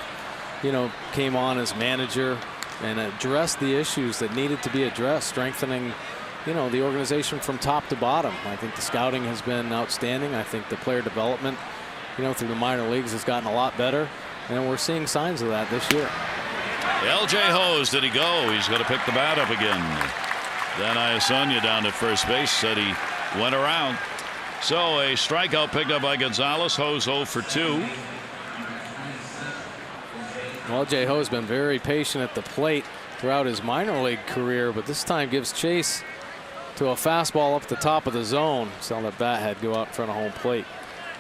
came on as manager and addressed the issues that needed to be addressed, strengthening the organization from top to bottom. I think the scouting has been outstanding. I think the player development, through the minor leagues has gotten a lot better, and we're seeing signs of that this year. L.J. Hose, did he go? He's going to pick the bat up again. Then Iasonia down at first base said he went around. So a strikeout picked up by Gonzalez. Hose 0 for 2. Well, L.J. Hose has been very patient at the plate throughout his minor league career, but this time gives chase to a fastball up the top of the zone. Saw that bat head go out in front of home plate.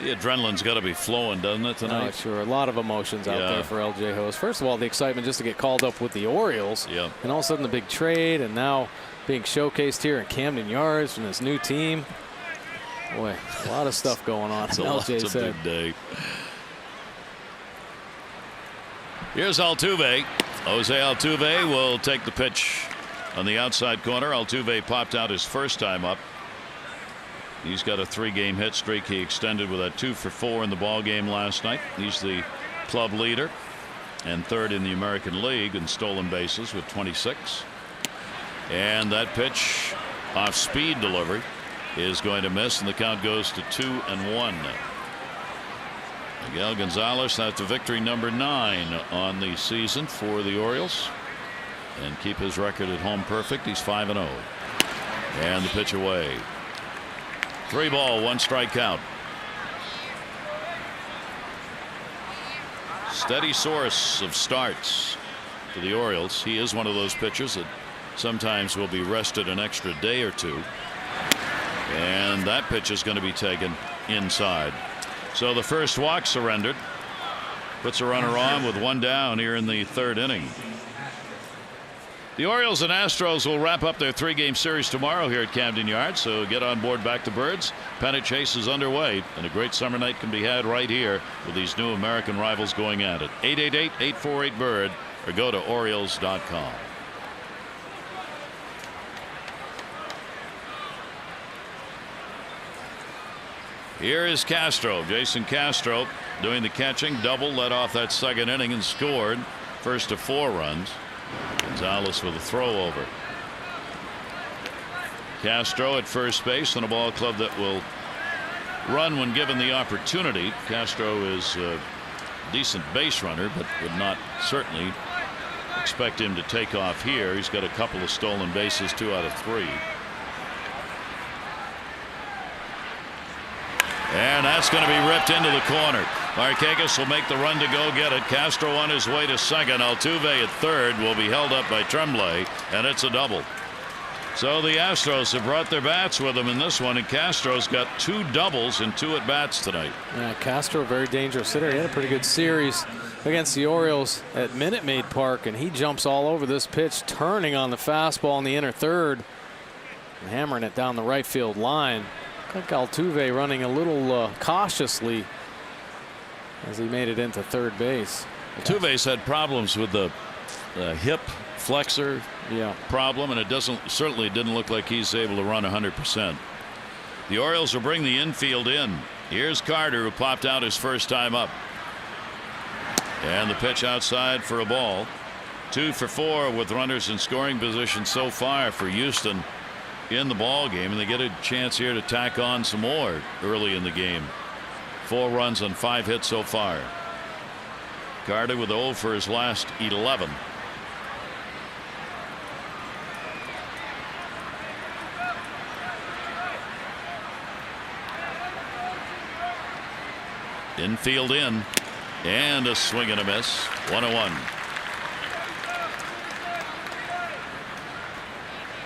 The adrenaline's got to be flowing, doesn't it, tonight? Oh, sure. A lot of emotions out there for L.J. Hose. First of all, the excitement just to get called up with the Orioles. Yeah. And all of a sudden the big trade, and now being showcased here in Camden Yards from his new team. Boy, a lot of stuff going on. It's a big day. Here's Altuve. Jose Altuve will take the pitch on the outside corner. Altuve popped out his first time up. He's got a 3-game hit streak he extended with a 2 for 4 in the ball game last night. He's the club leader and 3rd in the American League in stolen bases with 26. And that pitch off speed delivery is going to miss, and the count goes to 2-1. Miguel Gonzalez, that's victory number 9 on the season for the Orioles, and keep his record at home perfect. He's 5-0. And the pitch away. 3 ball, 1 strike count. Steady source of starts for the Orioles. He is one of those pitchers that sometimes will be rested an extra day or 2. And that pitch is going to be taken inside. So the first walk surrendered. Puts a runner on with 1 down here in the 3rd inning. The Orioles and Astros will wrap up their 3-game series tomorrow here at Camden Yards. So get on board back to Birds. Pennant chase is underway, and a great summer night can be had right here with these new American rivals going at it. 888-848-BIRD or go to Orioles.com. Here is Castro. Jason Castro doing the catching. Double, led off that 2nd inning and scored. First of 4 runs. Gonzalez with a throw over. Castro at first base, and a ball club that will run when given the opportunity. Castro is a decent base runner, but would not certainly expect him to take off here. He's got a couple of stolen bases, 2 out of 3. And that's going to be ripped into the corner. Markakis will make the run to go get it. Castro on his way to 2nd. Altuve at 3rd will be held up by Tremblay, and it's a double. So the Astros have brought their bats with them in this one, and Castro's got 2 doubles and 2 at bats tonight. Yeah, Castro, a very dangerous hitter. He had a pretty good series against the Orioles at Minute Maid Park, and he jumps all over this pitch, turning on the fastball in the inner 3rd and hammering it down the right field line. I think Altuve running a little cautiously as he made it into 3rd base. Altuve's had problems with the hip flexor problem, and it certainly didn't look like he's able to run 100%. The Orioles will bring the infield in. Here's Carter, who popped out his first time up. And the pitch outside for a ball. 2 for 4 with runners in scoring position so far for Houston in the ball game, and they get a chance here to tack on some more early in the game. 4 runs on 5 hits so far. Carter with 0 for his last 11. Infield in, and a swing and a miss. 1-1.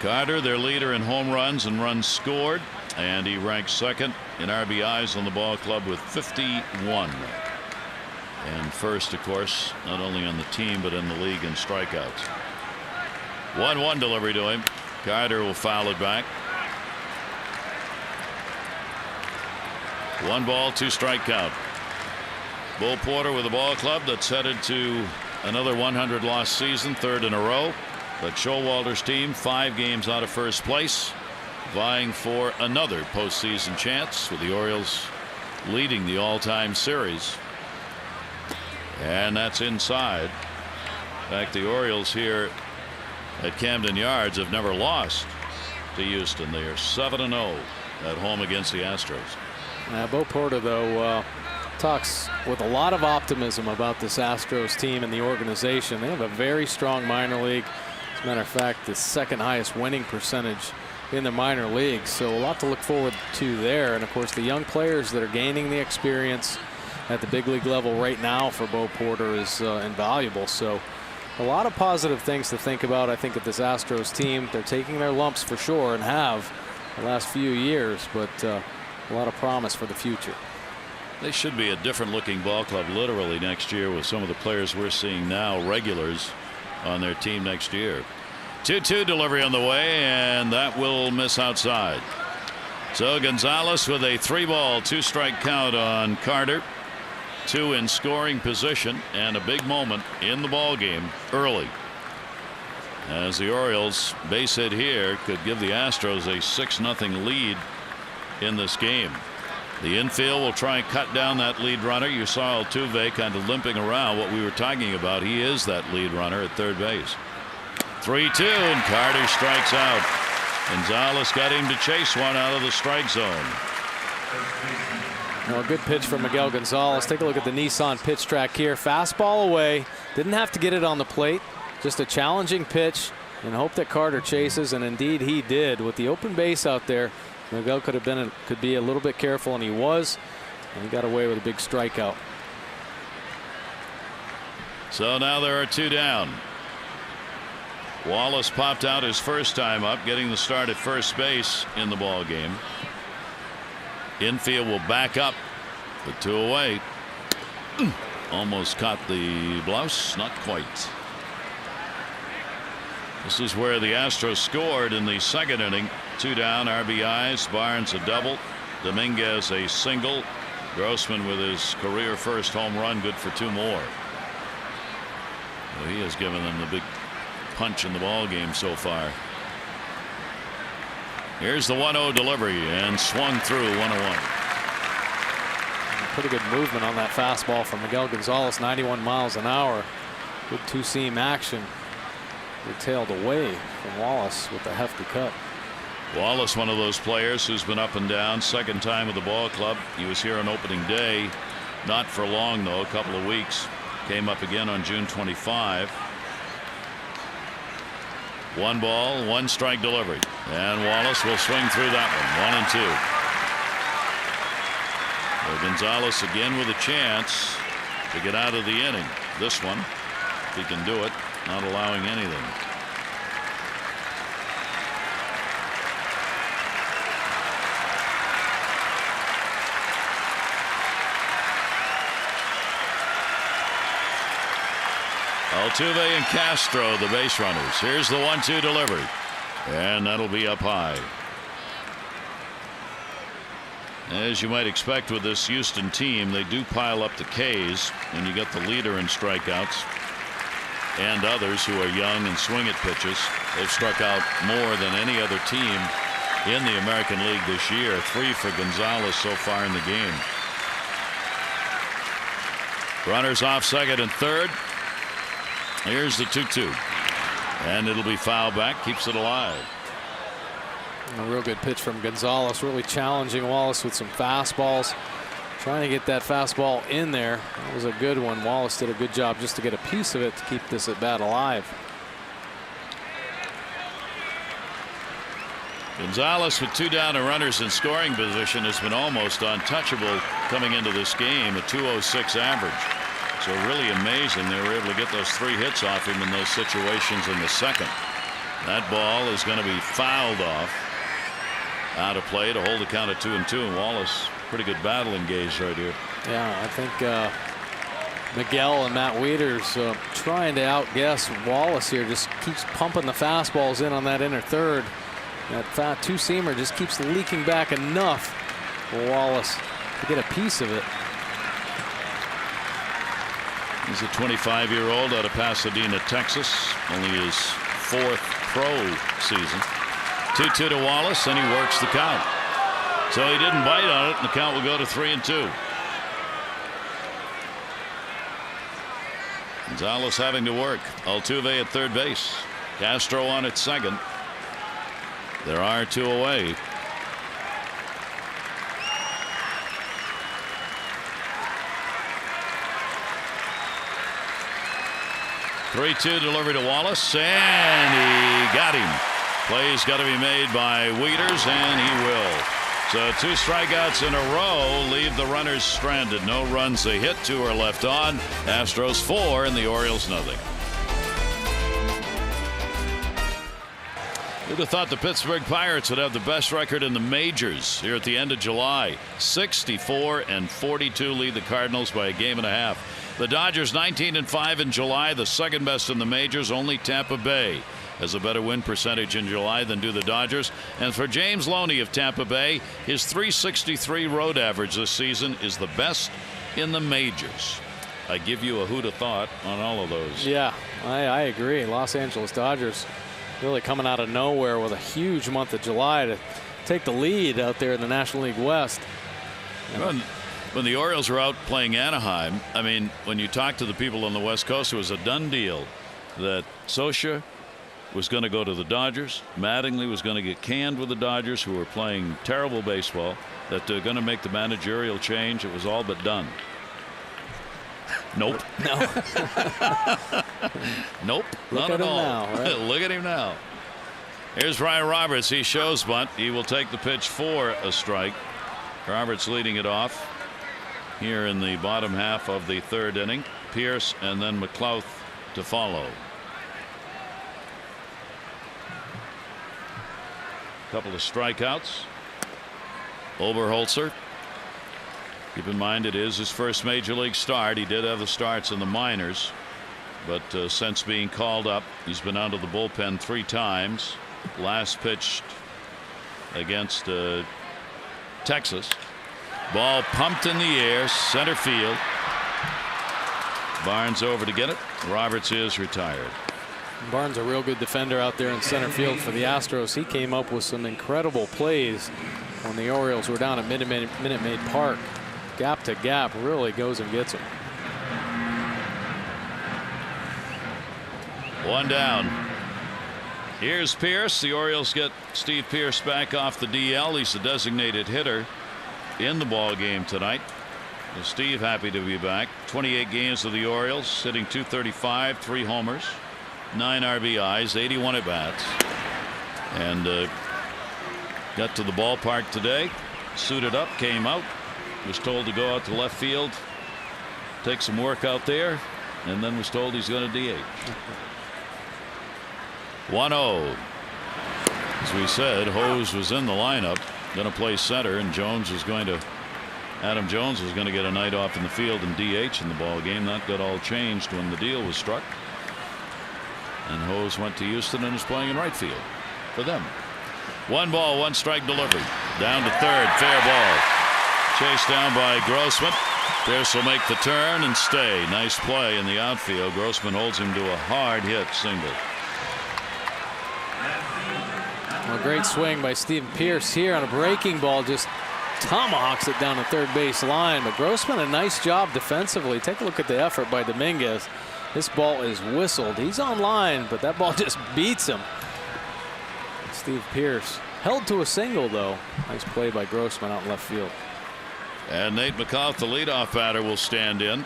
Carter, their leader in home runs and runs scored, and he ranks second in RBIs on the ball club with 51. And first, of course, not only on the team but in the league in strikeouts. 1-1 delivery to him. Carter will foul it back. 1 ball, 2 strike count. Bo Porter with the ball club that's headed to another 100 loss season, 3rd in a row. But Showalter's team 5 games out of first place, vying for another postseason chance, with the Orioles leading the all-time series. And that's inside. In fact, the Orioles here at Camden Yards have never lost to Houston. They are 7-0 at home against the Astros. Bo Porter, though, talks with a lot of optimism about this Astros team and the organization. They have a very strong minor league. As a matter of fact, the 2nd highest winning percentage in the minor league. So a lot to look forward to there. And of course, the young players that are gaining the experience at the big league level right now for Bo Porter is invaluable. So a lot of positive things to think about, I think, at this Astros team. They're taking their lumps for sure and have the last few years, but a lot of promise for the future. They should be a different looking ball club literally next year with some of the players we're seeing now, regulars on their team next year. 2-2 delivery on the way, and that will miss outside. So Gonzalez with a 3-ball, 2-strike count on Carter. 2 in scoring position, and a big moment in the ball game early, as the Orioles base hit here could give the Astros a 6-0 lead in this game. The infield will try and cut down that lead runner. You saw Altuve kind of limping around. What we were talking about, he is that lead runner at third base. 3-2, and Carter strikes out. Gonzalez got him to chase one out of the strike zone. A good pitch from Miguel Gonzalez. Take a look at the Nissan pitch track here. Fastball away. Didn't have to get it on the plate. Just a challenging pitch, and hope that Carter chases, and indeed he did. With the open base out there, Miguel could be a little bit careful, and he was, and he got away with a big strikeout. So now there are 2 down. Wallace popped out his first time up, getting the start at first base in the ball game. Infield will back up, but 2 away. Almost caught the blouse, not quite. This is where the Astros scored in the 2nd inning. 2 down, RBIs, Barnes a double, Dominguez a single, Grossman with his career first home run, good for 2 more. Well, he has given them the big punch in the ball game so far. Here's the 1-0 delivery, and swung through. 1-1. Pretty good movement on that fastball from Miguel Gonzalez, 91 miles an hour. Good 2-seam action. They tailed away from Wallace with a hefty cut. Wallace, one of those players who's been up and down. 2nd time with the ball club. He was here on opening day, not for long though, a couple of weeks. Came up again on June 25. 1 ball, 1 strike delivery, and Wallace will swing through that one. 1-2. Well, Gonzalez again with a chance to get out of the inning. This one, if he can do it, not allowing anything. Altuve and Castro, the base runners. Here's the 1-2 delivery, and that'll be up high. As you might expect with this Houston team, they do pile up the Ks, and you get the leader in strikeouts and others who are young and swing at pitches. They've struck out more than any other team in the American League this year. 3 for Gonzalez so far in the game. Runners off 2nd and 3rd. Here's the 2-2. And it'll be foul back. Keeps it alive. A real good pitch from Gonzalez. Really challenging Wallace with some fastballs. Trying to get that fastball in there. That was a good one. Wallace did a good job just to get a piece of it to keep this at bat alive. Gonzalez with 2 down and runners in scoring position has been almost untouchable coming into this game. A .206 average. So really amazing they were able to get those 3 hits off him in those situations in the second. That ball is going to be fouled off. Out of play to hold the count at 2-2. And Wallace, pretty good battle engaged right here. Yeah, I think Miguel and Matt Wieters trying to outguess Wallace here. Just keeps pumping the fastballs in on that inner third. That two-seamer just keeps leaking back enough for Wallace to get a piece of it. He's a 25-year-old out of Pasadena, Texas. Only his 4th pro season. 2-2 to Wallace, and he works the count. So he didn't bite on it, and the count will go to 3-2. Gonzalez having to work. Altuve at third base. Castro on at second. There are 2 away. Three-2 delivery to Wallace, and he got him. Play's got to be made by Wieters, and he will. So 2 strikeouts in a row leave the runners stranded. No runs they hit. 2 are left on. Astros 4 and the Orioles nothing. Who'd have thought the Pittsburgh Pirates would have the best record in the majors here at the end of July? 64-42 lead the Cardinals by a game and a half. The Dodgers 19-5 in July, the second best in the majors. Only Tampa Bay has a better win percentage in July than do the Dodgers. And for James Loney of Tampa Bay, his .363 road average this season is the best in the majors. I give you a who'd have thought on all of those. Yeah, I agree. Los Angeles Dodgers really coming out of nowhere with a huge month of July to take the lead out there in the National League West. When the Orioles were out playing Anaheim, I mean, when you talk to the people on the West Coast, it was a done deal that Socia was going to go to the Dodgers. Mattingly was going to get canned with the Dodgers, who were playing terrible baseball, that they're going to make the managerial change. It was all but done. Nope. No. Nope. Look Not at at him all. now, right? Look at him now. Here's Ryan Roberts. He shows bunt. He will take the pitch for a strike. Roberts leading it off here in the bottom half of the 3rd inning. Pierce and then McLouth to follow. Couple of strikeouts. Oberholtzer. Keep in mind it is his first major league start. He did have the starts in the minors, but since being called up, he's been out of the bullpen 3 times. Last pitched against Texas. Ball pumped in the air, center field. Barnes over to get it. Roberts is retired. Barnes a real good defender out there in center field for the Astros. He came up with some incredible plays when the Orioles were down at Minute Maid Park. Gap to gap, really goes and gets him. 1 down. Here's Pierce. The Orioles get Steve Pierce back off the DL. He's the designated hitter in the ball game tonight. So Steve happy to be back. 28 games of the Orioles, hitting .235, 3 homers, 9 RBIs, 81 at bats, and got to the ballpark today, suited up, came out, was told to go out to left field, take some work out there, and then was told he's going to DH. 1-0. As we said, Hose was in the lineup, going to play center, and Adam Jones was going to get a night off in the field and DH in the ball game. That got all changed when the deal was struck. And Hose went to Houston and is playing in right field for them. 1 ball, 1 strike delivery. Down to third, fair ball. Chased down by Grossman. Pierce will make the turn and stay. Nice play in the outfield. Grossman holds him to a hard hit single. Well, a great swing by Stephen Pierce here on a breaking ball. Just tomahawks it down the third base line. But Grossman, a nice job defensively. Take a look at the effort by Dominguez. This ball is whistled. He's on line, but that ball just beats him. Steve Pearce held to a single, though. Nice play by Grossman out in left field. And Nate McLouth, the leadoff batter, will stand in.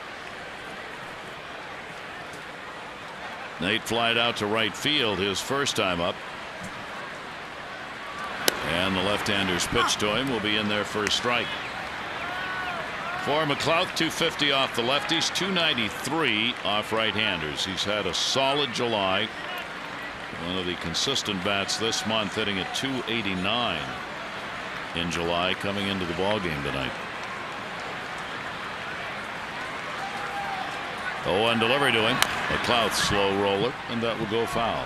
Nate flied out to right field his first time up. And the left-hander's pitch to him will be in there for a strike. For McLouth, 250 off the lefties, 293 off right-handers. He's had a solid July. One of the consistent bats this month, hitting at 289 in July, coming into the ballgame tonight. 0-1 delivery to him. McLouth slow roller, and that will go foul.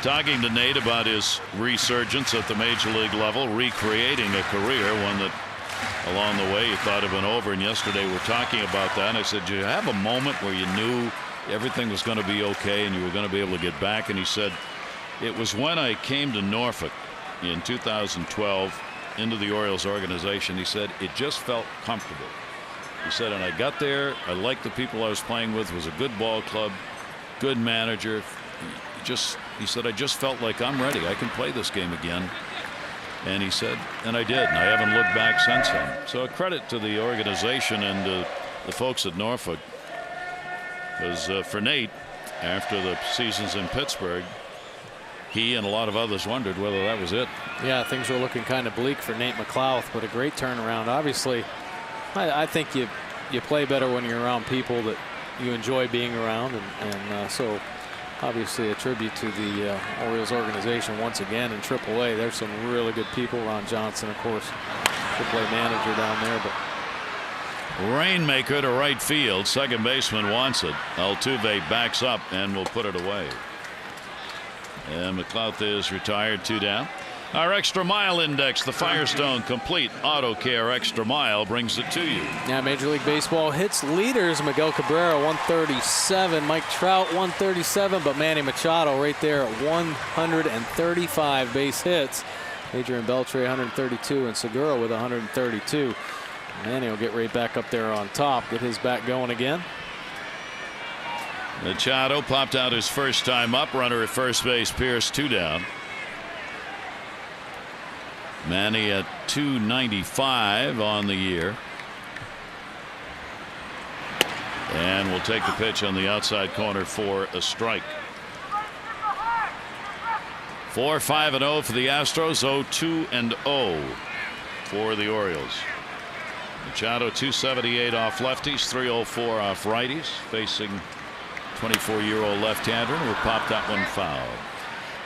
Talking to Nate about his resurgence at the major league level, recreating a career, one that along the way you thought had been over, and yesterday we're talking about that, and I said, did you have a moment where you knew everything was going to be okay and you were going to be able to get back? And he said, it was when I came to Norfolk in 2012 into the Orioles organization. He said it just felt comfortable. He said, and I got there, I liked the people I was playing with, it was a good ball club, good manager. He said, I just felt like I'm ready. I can play this game again. And he said, and I did, and I haven't looked back since then. So a credit to the organization and the folks at Norfolk. Because for Nate, after the seasons in Pittsburgh, he and a lot of others wondered whether that was it. Yeah, things were looking kind of bleak for Nate McLouth, but a great turnaround. Obviously, I think you play better when you're around people that you enjoy being around, and so obviously a tribute to the Orioles organization once again in AAA. There's some really good people. Ron Johnson, of course, AAA manager down there. But Rainmaker to right field. Second baseman wants it. Altuve backs up and will put it away. And McLouth is retired, 2 down. Our Extra Mile Index, the Firestone Complete Auto Care Extra Mile, brings it to you. Yeah, Major League Baseball hits leaders. Miguel Cabrera, 137. Mike Trout, 137. But Manny Machado right there at 135 base hits. Adrian Beltre, 132. And Segura with 132. Manny will get right back up there on top. Get his bat going again. Machado popped out his first time up. Runner at first base, Pierce, 2 down. Manny at 295 on the year. And will take the pitch on the outside corner for a strike. 4-5-0 for the Astros. 0-2-0 for the Orioles. Machado 278 off lefties, 304 off righties, facing 24-year-old left-hander who popped that one foul.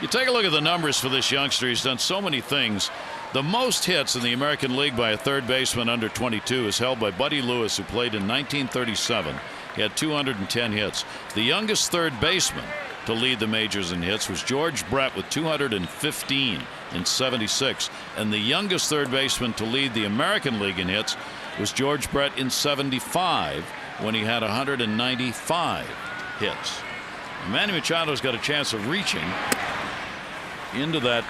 You take a look at the numbers for this youngster. He's done so many things. The most hits in the American League by a third baseman under 22 is held by Buddy Lewis, who played in 1937. He had 210 hits. The youngest third baseman to lead the majors in hits was George Brett with 215 in 76. And the youngest third baseman to lead the American League in hits was George Brett in 75, when he had 195 hits. And Manny Machado's got a chance of reaching into that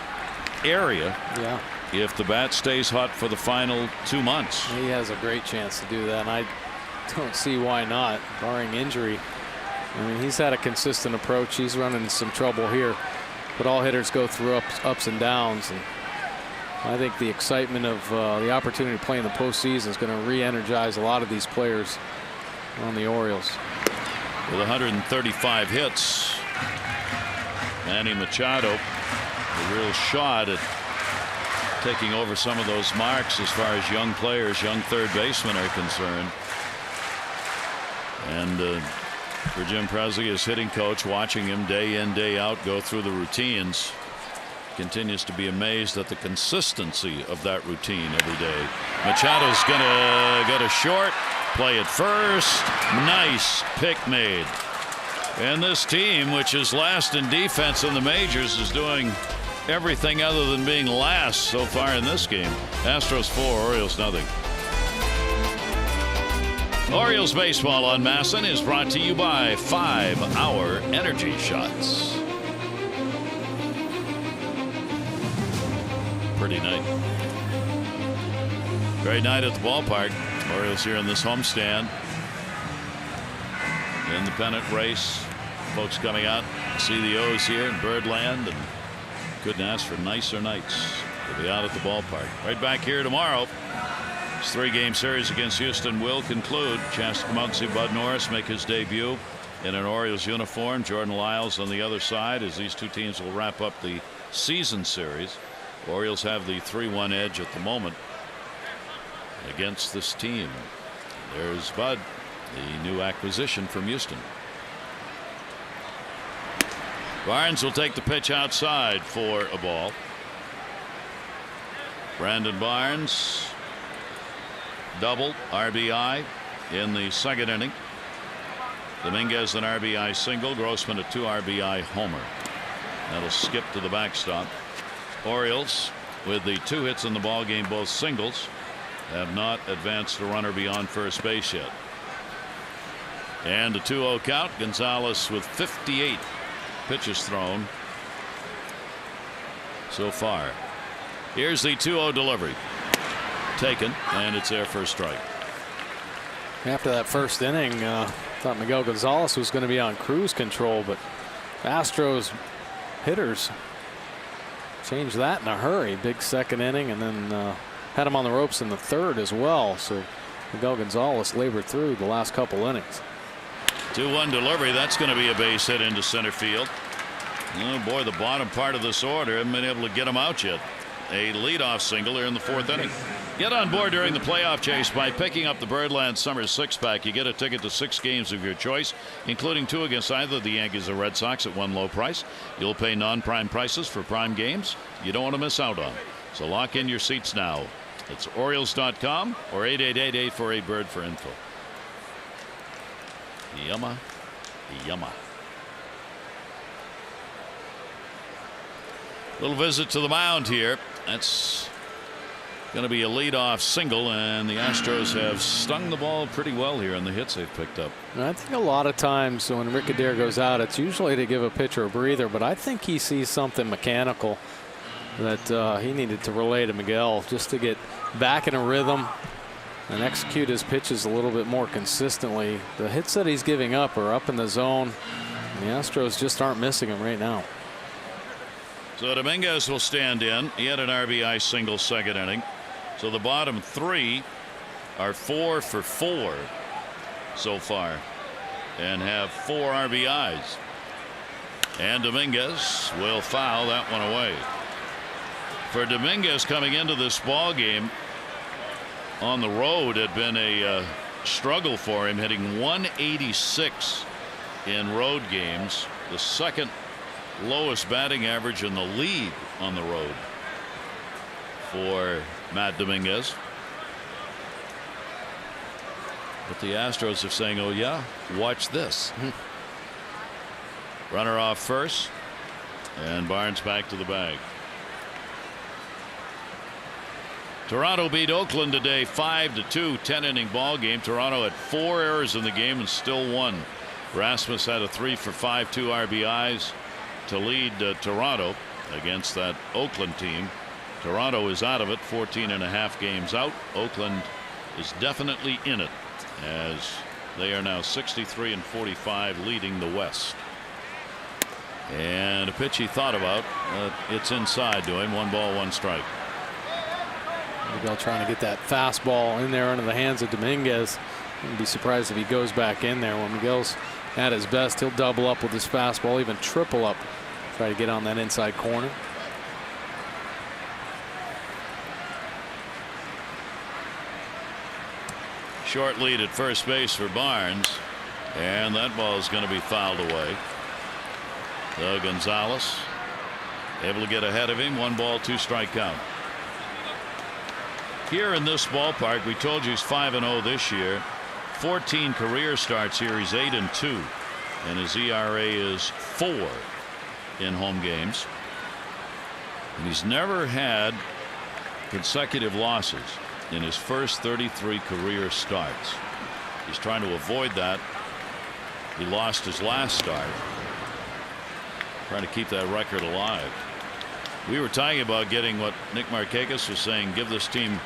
area. Yeah. If the bat stays hot for the final 2 months. He has a great chance to do that, and I don't see why not, barring injury. I mean, he's had a consistent approach. He's running some trouble here, but all hitters go through ups and downs, and I think the excitement of the opportunity to play in the postseason is going to re-energize a lot of these players on the Orioles. With 135 hits, Manny Machado, a real shot at taking over some of those marks as far as young players, young third basemen are concerned. And for Jim Presley, his hitting coach, watching him day in, day out go through the routines, continues to be amazed at the consistency of that routine every day. Machado's gonna go to short, play at first. Nice pick made. And this team, which is last in defense in the majors, is doing everything other than being last so far in this game. Astros 4, Orioles nothing. Orioles baseball on MASN is brought to you by 5-Hour Energy Shots. Pretty night. Great night at the ballpark. Orioles here in this homestand. in the pennant race. Folks coming out see the O's here in Birdland, and couldn't ask for nicer nights to be out at the ballpark. Right back here tomorrow. This 3-game series against Houston will conclude. Chance to come out and see Bud Norris make his debut in an Orioles uniform. Jordan Lyles on the other side, as these two teams will wrap up the season series. Orioles have the 3-1 edge at the moment against this team. There's Bud, the new acquisition from Houston. Barnes will take the pitch outside for a ball. Brandon Barnes, double RBI in the second inning. Dominguez an RBI single. Grossman a 2 RBI homer. That'll skip to the backstop. Orioles, with the 2 hits in the ball game, both singles, have not advanced a runner beyond first base yet. And a 2-0 count. Gonzalez with 58 pitches thrown so far. Here's the 2-0 delivery. Taken, and it's there for a strike. After that first inning, thought Miguel Gonzalez was going to be on cruise control, but Astros hitters changed that in a hurry. Big second inning, and then had him on the ropes in the third as well. So Miguel Gonzalez labored through the last couple innings. 2-1 delivery. That's going to be a base hit into center field. Oh boy, the bottom part of this order haven't been able to get him out yet. A leadoff single here in the 4th inning. Get on board during the playoff chase by picking up the Birdland Summer 6-pack. You get a ticket to 6 games of your choice, including 2 against either the Yankees or Red Sox at one low price. You'll pay non-prime prices for prime games you don't want to miss out on. So lock in your seats now. It's Orioles.com or 888-848-BIRD for info. Yumma. Little visit to the mound here. That's going to be a leadoff single, and the Astros have stung the ball pretty well here in the hits they've picked up. I think a lot of times when Rick Adair goes out, it's usually to give a pitcher a breather, but I think he sees something mechanical that he needed to relay to Miguel just to get back in a rhythm and execute his pitches a little bit more consistently. The hits that he's giving up are up in the zone. The Astros just aren't missing him right now. So Dominguez will stand in. He had an RBI single second inning. So the bottom 3 are 4 for 4 so far and have 4 RBIs. And Dominguez will foul that one away. For Dominguez, coming into this ball game on the road, had been a struggle for him, hitting 186 in road games, the second lowest batting average in the league on the road for Matt Dominguez. But the Astros are saying, oh yeah, watch this. Runner off first, and Barnes back to the bag. Toronto beat Oakland today 5-2, 10-inning ball game. Toronto had 4 errors in the game and still won. Rasmus had a 3 for 5, 2 RBIs to lead Toronto against that Oakland team. Toronto is out of it, 14.5 games out. Oakland is definitely in it, as they are now 63-45, leading the West. And a pitch he thought about, it's inside to him. 1 ball, 1 strike. Miguel trying to get that fastball in there under the hands of Dominguez. Wouldn't be surprised if he goes back in there. When Miguel's at his best, he'll double up with his fastball, even triple up, try to get on that inside corner. Short lead at first base for Barnes, and that ball is going to be fouled away. So Gonzalez able to get ahead of him. 1 ball, 2 strike count. Here in this ballpark, we told you he's 5-0 this year. 14 career starts here. He's 8-2, and his ERA is 4 in home games. And he's never had consecutive losses in his first 33 career starts. He's trying to avoid that. He lost his last start, trying to keep that record alive. We were talking about getting what Nick Markakis was saying, give this team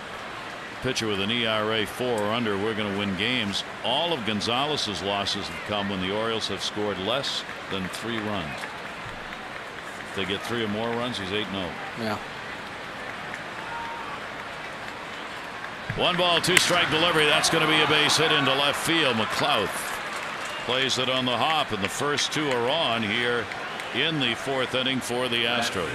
pitcher with an ERA 4 or under, we're going to win games. All of Gonzalez's losses have come when the Orioles have scored less than 3 runs. If they get 3 or more runs, he's 8-0. Yeah. 1 ball, 2 strike delivery. That's going to be a base hit into left field. McLeod plays it on the hop, and the first 2 are on here in the 4th inning for the Astros.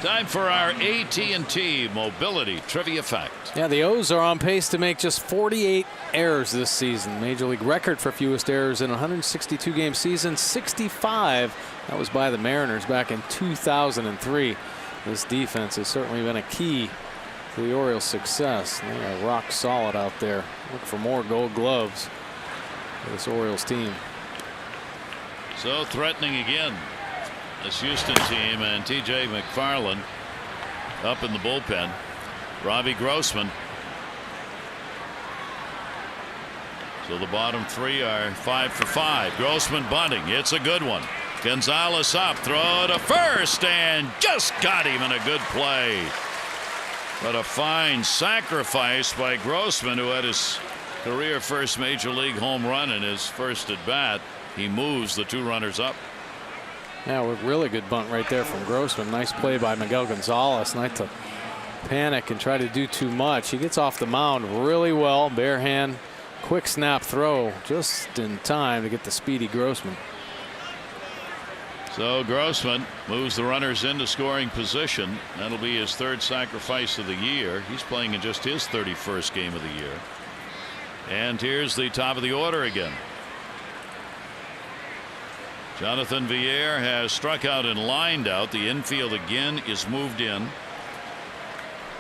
Time for our AT&T Mobility Trivia Fact. Yeah, the O's are on pace to make just 48 errors this season. Major League record for fewest errors in a 162-game season, 65. That was by the Mariners back in 2003. This defense has certainly been a key to the Orioles' success. They are rock solid out there. Look for more Gold Gloves for this Orioles team. So threatening again, this Houston team, and T.J. McFarland up in the bullpen. Robbie Grossman. So the bottom 3 are 5 for 5. Grossman bunting. It's a good one. Gonzalez up, throw to first, and just got him in a good play. But a fine sacrifice by Grossman, who had his career first major league home run in his first at bat. He moves the 2 runners up. Yeah, a really good bunt right there from Grossman. Nice play by Miguel Gonzalez. Not to panic and try to do too much. He gets off the mound really well. Bare hand, quick snap throw just in time to get the speedy Grossman. So Grossman moves the runners into scoring position. That'll be his 3rd sacrifice of the year. He's playing in just his 31st game of the year. And here's the top of the order again. Jonathan Villar has struck out and lined out. The infield again is moved in.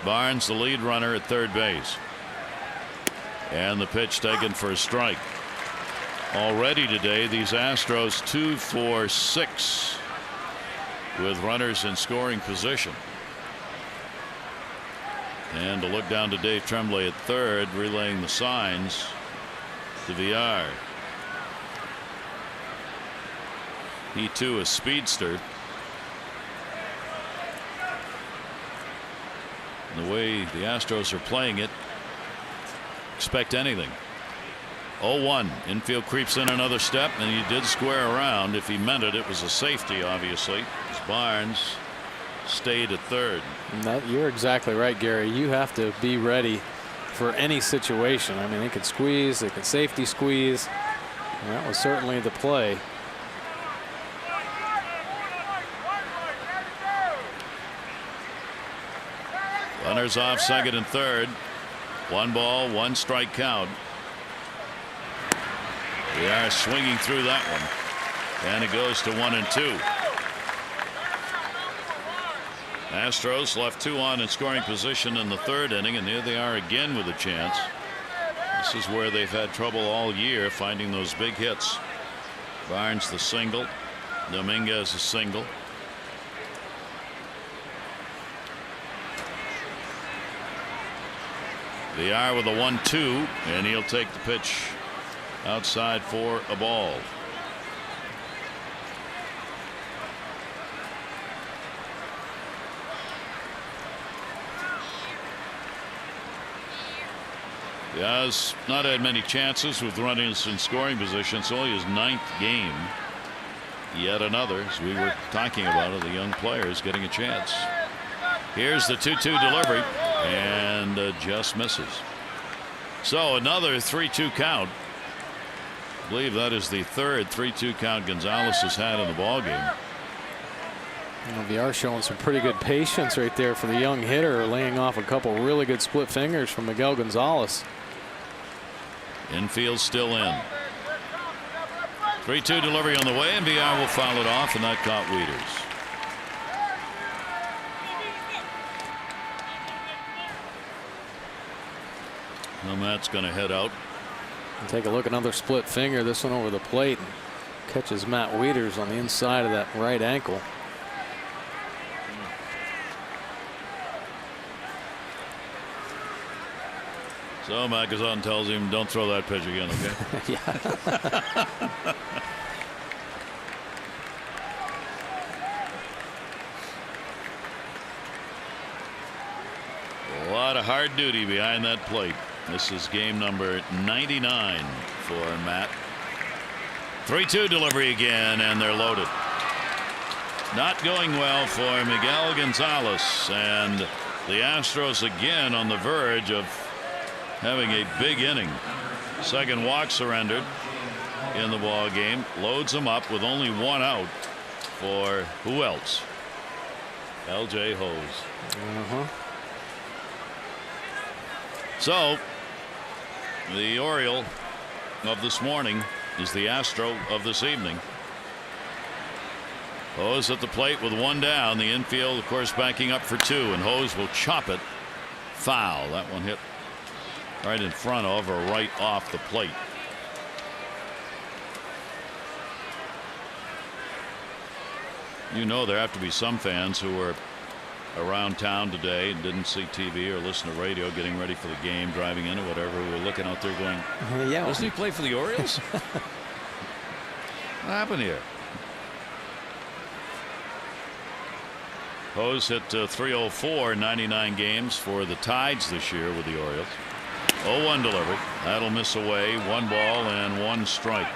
Barnes, the lead runner, at 3rd base. And the pitch taken for a strike. Already today, these Astros 2 for 6 with runners in scoring position. And to look down to Dave Tremblay at 3rd, relaying the signs to Villar. He too a speedster. And the way the Astros are playing it, expect anything. 0-1. Infield creeps in another step, and he did square around. If he meant it, it was a safety, obviously, as Barnes stayed at 3rd. You're exactly right, Gary. You have to be ready for any situation. I mean, they can squeeze, they can safety squeeze. And that was certainly the play. Runners off 2nd and 3rd. 1 ball, 1 strike count. We are swinging through that one, and it goes to 1 and 2. Astros left 2 on in scoring position in the 3rd inning, and here they are again with a chance. This is where they've had trouble all year, finding those big hits. Barnes the single, Dominguez a single. Villar with a 1-2, and he'll take the pitch outside for a ball. He has not had many chances with runners in scoring position. It's only his 9th game. Yet another, as we were talking about it, the young players getting a chance. Here's the 2-2 delivery, and just misses. So another 3-2 count. I believe that is the 3rd 3-2 count Gonzalez has had in the ball game. Villar showing some pretty good patience right there for the young hitter, laying off a couple really good split fingers from Miguel Gonzalez. Infield still in. 3-2 delivery on the way, and Villar will foul it off, and that caught Wieters. Well, Matt's going to head out. And take a look, another split finger, this one over the plate, and catches Matt Wieters on the inside of that right ankle. So Matt goes out and tells him, don't throw that pitch again, okay? Yeah. A lot of hard duty behind that plate. This is game number 99 for Matt. 3-2 delivery again, and they're loaded. Not going well for Miguel Gonzalez, and the Astros again on the verge of having a big inning. Second walk surrendered in the ball game. Loads them up with only one out for who else? L.J. Hose. So the Oriole of this morning is the Astro of this evening. Hose at the plate with one down. The infield, of course, backing up for two, and Hose will chop it foul. That one hit right in front of or right off the plate. You know, there have to be some fans who were around town today and didn't see TV or listen to radio, getting ready for the game, driving in or whatever, who were looking out there going, yeah, doesn't he play for the Orioles? What happened here? Hose hit .304 99 games for the Tides this year with the Orioles. 0-1 delivery. That'll miss away. 1 ball and 1 strike.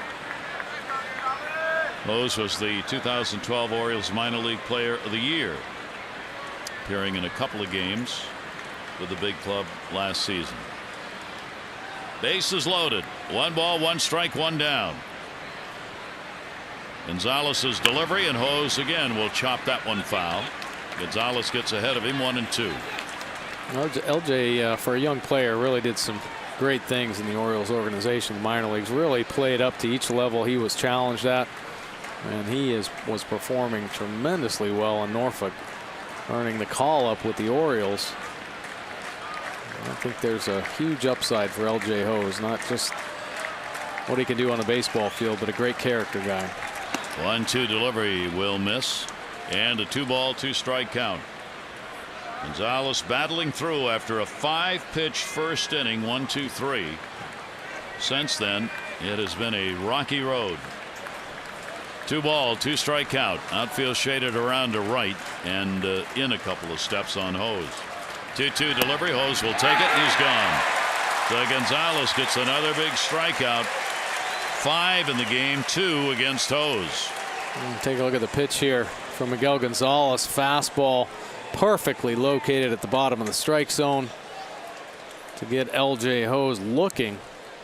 Hose was the 2012 Orioles minor league player of the year, appearing in a couple of games with the big club last season. Bases loaded. 1 ball, 1 strike, 1 down. Gonzalez's delivery, and Hose again will chop that one foul. Gonzalez gets ahead of him, 1-2. LJ, for a young player, really did some great things in the Orioles organization. The minor leagues really played up to each level he was challenged at, and he was performing tremendously well in Norfolk, earning the call up with the Orioles. I think there's a huge upside for LJ Hose, not just what he can do on the baseball field, but a great character guy. 1-2 delivery will miss, and a 2-ball 2-strike count. Gonzalez battling through after a 5-pitch first inning, 1-2-3. Since then, it has been a rocky road. 2-ball 2-strike count. Outfield shaded around to right and in a couple of steps on Hose. 2-2 delivery. Hose will take it. He's gone. So Gonzalez gets another big strikeout. 5 in the game, 2 against Hose. Take a look at the pitch here from Miguel Gonzalez. Fastball perfectly located at the bottom of the strike zone to get LJ Hose looking.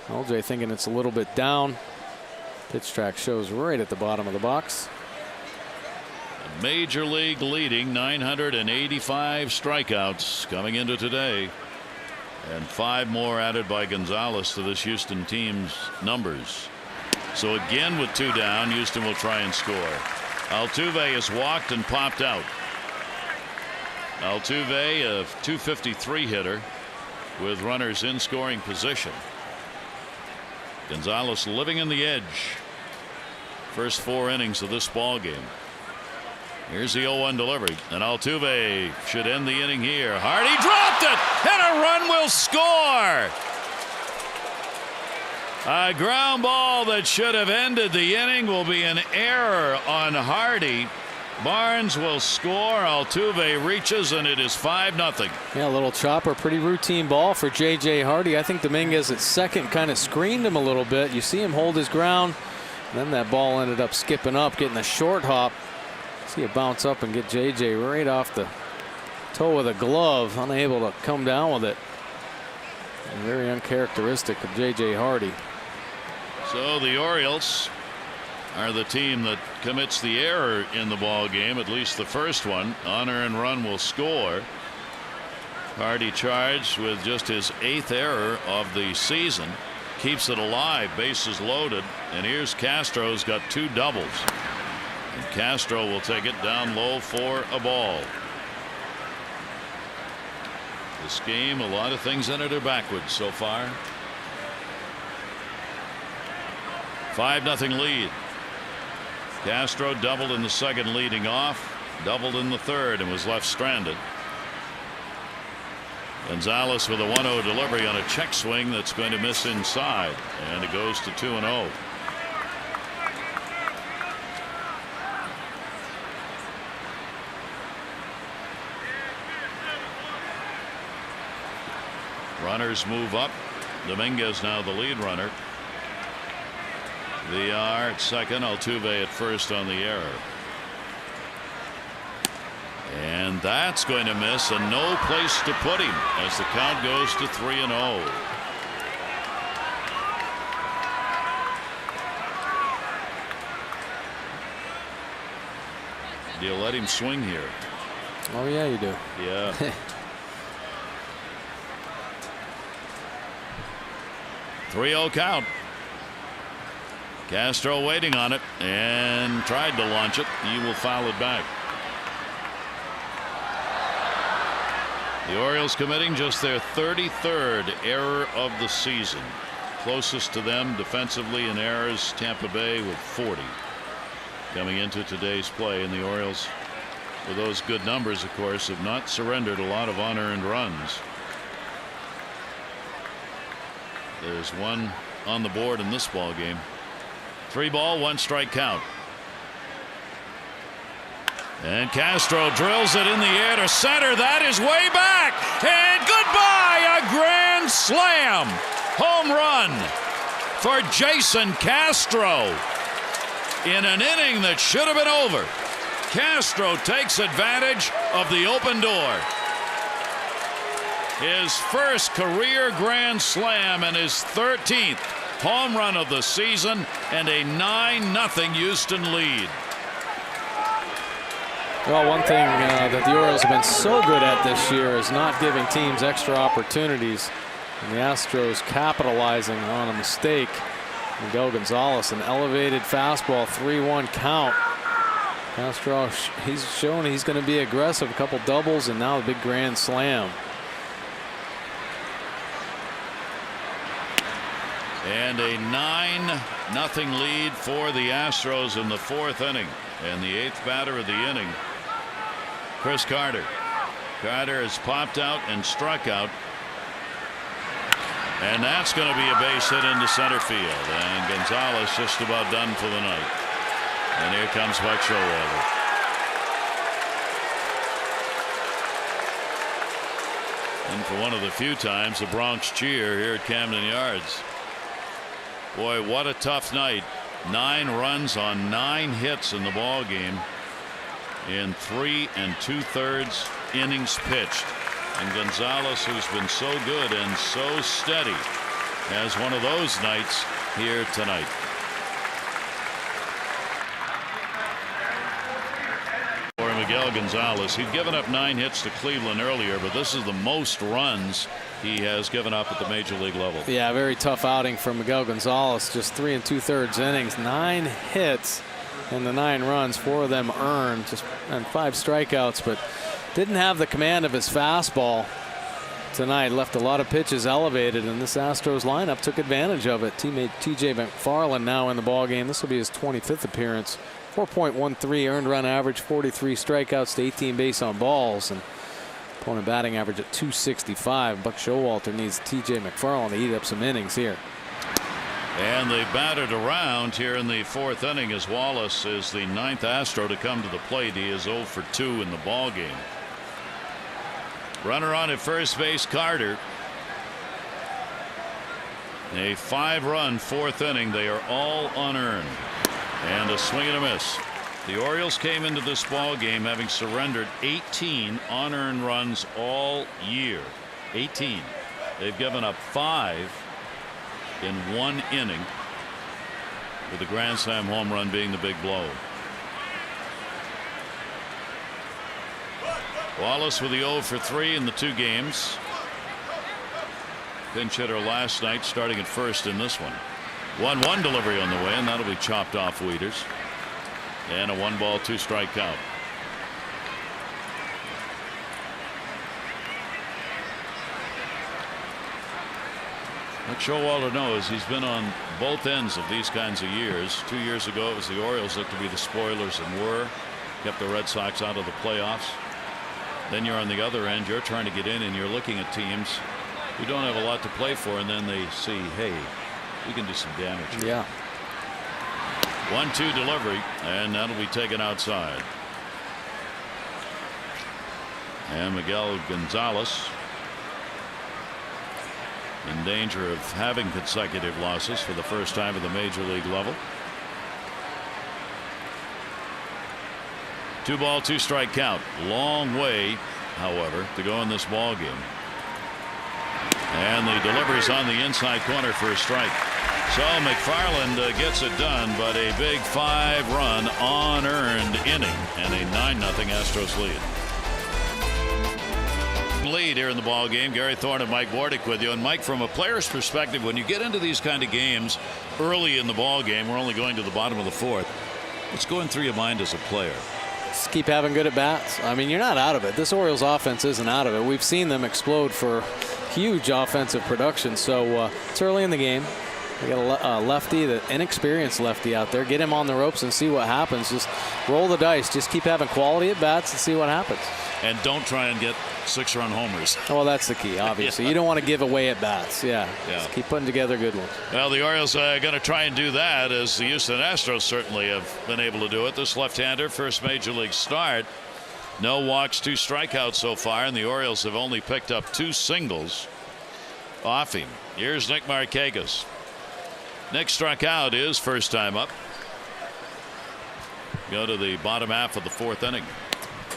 LJ thinking it's a little bit down. Pitch track shows right at the bottom of the box. A major league leading 985 strikeouts coming into today, and 5 more added by Gonzalez to this Houston team's numbers. So again, with 2 down, Houston will try and score. Altuve is walked and popped out. Altuve, a .253 hitter with runners in scoring position. Gonzalez living in the edge. First 4 innings of this ball game. Here's the 0-1 delivery, and Altuve should end the inning here. Hardy dropped it, and a run will score. A ground ball that should have ended the inning will be an error on Hardy. Barnes will score. Altuve reaches, and it is 5-0. Yeah, a little chopper, pretty routine ball for J.J. Hardy. I think Dominguez at second kind of screened him a little bit. You see him hold his ground, and then that ball ended up skipping up, getting a short hop. See it bounce up and get J.J. right off the toe of the glove, unable to come down with it. And very uncharacteristic of J.J. Hardy. So the Orioles are the team that commits the error in the ball game, at least the first one. Honor and run will score. Hardy charged with just his 8th error of the season. Keeps it alive, bases loaded, and here's Castro's got 2 doubles. And Castro will take it down low for a ball. This game, a lot of things in it are backwards so far. 5-0 lead. Castro doubled in the second leading off, doubled in the third, and was left stranded. Gonzalez with a 1-0 delivery on a check swing that's going to miss inside, and it goes to 2-0. Runners move up. Dominguez now the lead runner. Villar at second. Altuve at first on the error. And that's going to miss, and no place to put him as the count goes to 3-0. Do you let him swing here? Oh, yeah, you do. Yeah. Three-0 count. Castro waiting on it and tried to launch it. He will foul it back. The Orioles committing just their 33rd error of the season. Closest to them defensively in errors, Tampa Bay with 40 coming into today's play. And the Orioles, with those good numbers, of course, have not surrendered a lot of unearned runs. There's one on the board in this ball game. 3-ball, 1-strike count. And Castro drills it in the air to center. That is way back. And goodbye. A grand slam. Home run for Jason Castro. In an inning that should have been over. Castro takes advantage of the open door. His first career grand slam and his 13th home run of the season, and a 9-0 Houston lead. Well, one thing that the Orioles have been so good at this year is not giving teams extra opportunities. And the Astros capitalizing on a mistake. Miguel Gonzalez, an elevated fastball, 3-1 count. Castro, he's shown he's going to be aggressive. A couple doubles and now a big grand slam. And a 9-0 lead for the Astros in the 4th inning. And the 8th batter of the inning, Chris Carter. Carter has popped out and struck out. And that's going to be a base hit into center field. And Gonzalez just about done for the night. And here comes Buck Showalter. And for one of the few times, the Bronx cheer here at Camden Yards. Boy, what a tough night. 9 runs on 9 hits in the ball game in 3 2/3 innings pitched. And Gonzalez, who's been so good and so steady, has one of those nights here tonight. For Miguel Gonzalez, he'd given up 9 hits to Cleveland earlier, but this is the most runs he has given up at the major league level. Yeah, very tough outing for Miguel Gonzalez. Just 3 2/3 innings, 9 hits, and the 9 runs, 4 of them earned, and 5 strikeouts, but didn't have the command of his fastball tonight. Left a lot of pitches elevated, and this Astros lineup took advantage of it. Teammate TJ McFarland now in the ball game. This will be his 25th appearance. 4.13 earned run average, 43 strikeouts to 18 base on balls, and opponent batting average at 265. Buck Showalter needs TJ McFarland to eat up some innings here. And they batted around here in the 4th inning as Wallace is the 9th Astro to come to the plate. He is 0 for 2 in the ball game. Runner on at first base, Carter. A 5-run 4th inning. They are all unearned. And a swing and a miss. The Orioles came into this ball game having surrendered 18 unearned runs all year. 18. They've given up 5 in 1 inning, with the grand slam home run being the big blow. Wallace with the 0 for 3 in the 2 games. Pinch hitter last night, starting at first in this one. 1-1 delivery on the way, and that'll be chopped off Wieters. And a 1-ball 2-strike count. What Showalter knows, he's been on both ends of these kinds of years. 2 years ago, it was the Orioles looked to be the spoilers and were. Kept the Red Sox out of the playoffs. Then you're on the other end. You're trying to get in, and you're looking at teams who don't have a lot to play for, and then they see, hey, we can do some damage. Yeah. 1-2 delivery, and that'll be taken outside. And Miguel Gonzalez in danger of having consecutive losses for the first time at the major league level. 2-ball, 2-strike count. Long way, however, to go in this ball game. And the delivery's on the inside corner for a strike. So McFarland gets it done, but a big 5-run unearned inning and a 9-0 Astros lead here in the ball game. Gary Thorne and Mike Wardick with you. And Mike, from a player's perspective, when you get into these kind of games early in the ball game, we're only going to the bottom of the 4th. What's going through your mind as a player? Just keep having good at bats. I mean, you're not out of it. This Orioles offense isn't out of it. We've seen them explode for huge offensive production. So it's early in the game. We got a lefty, the inexperienced lefty out there. Get him on the ropes and see what happens. Just roll the dice. Just keep having quality at bats and see what happens. And don't try and get 6-run homers. Well, that's the key, obviously. You don't want to give away at bats. Yeah. Just keep putting together good ones. Well, the Orioles are going to try and do that, as the Houston Astros certainly have been able to do it. This left-hander, first major league start. No walks, 2 strikeouts so far, and the Orioles have only picked up 2 singles off him. Here's Nick Markakis. Nick struck out his first time up. Go to the bottom half of the 4th inning.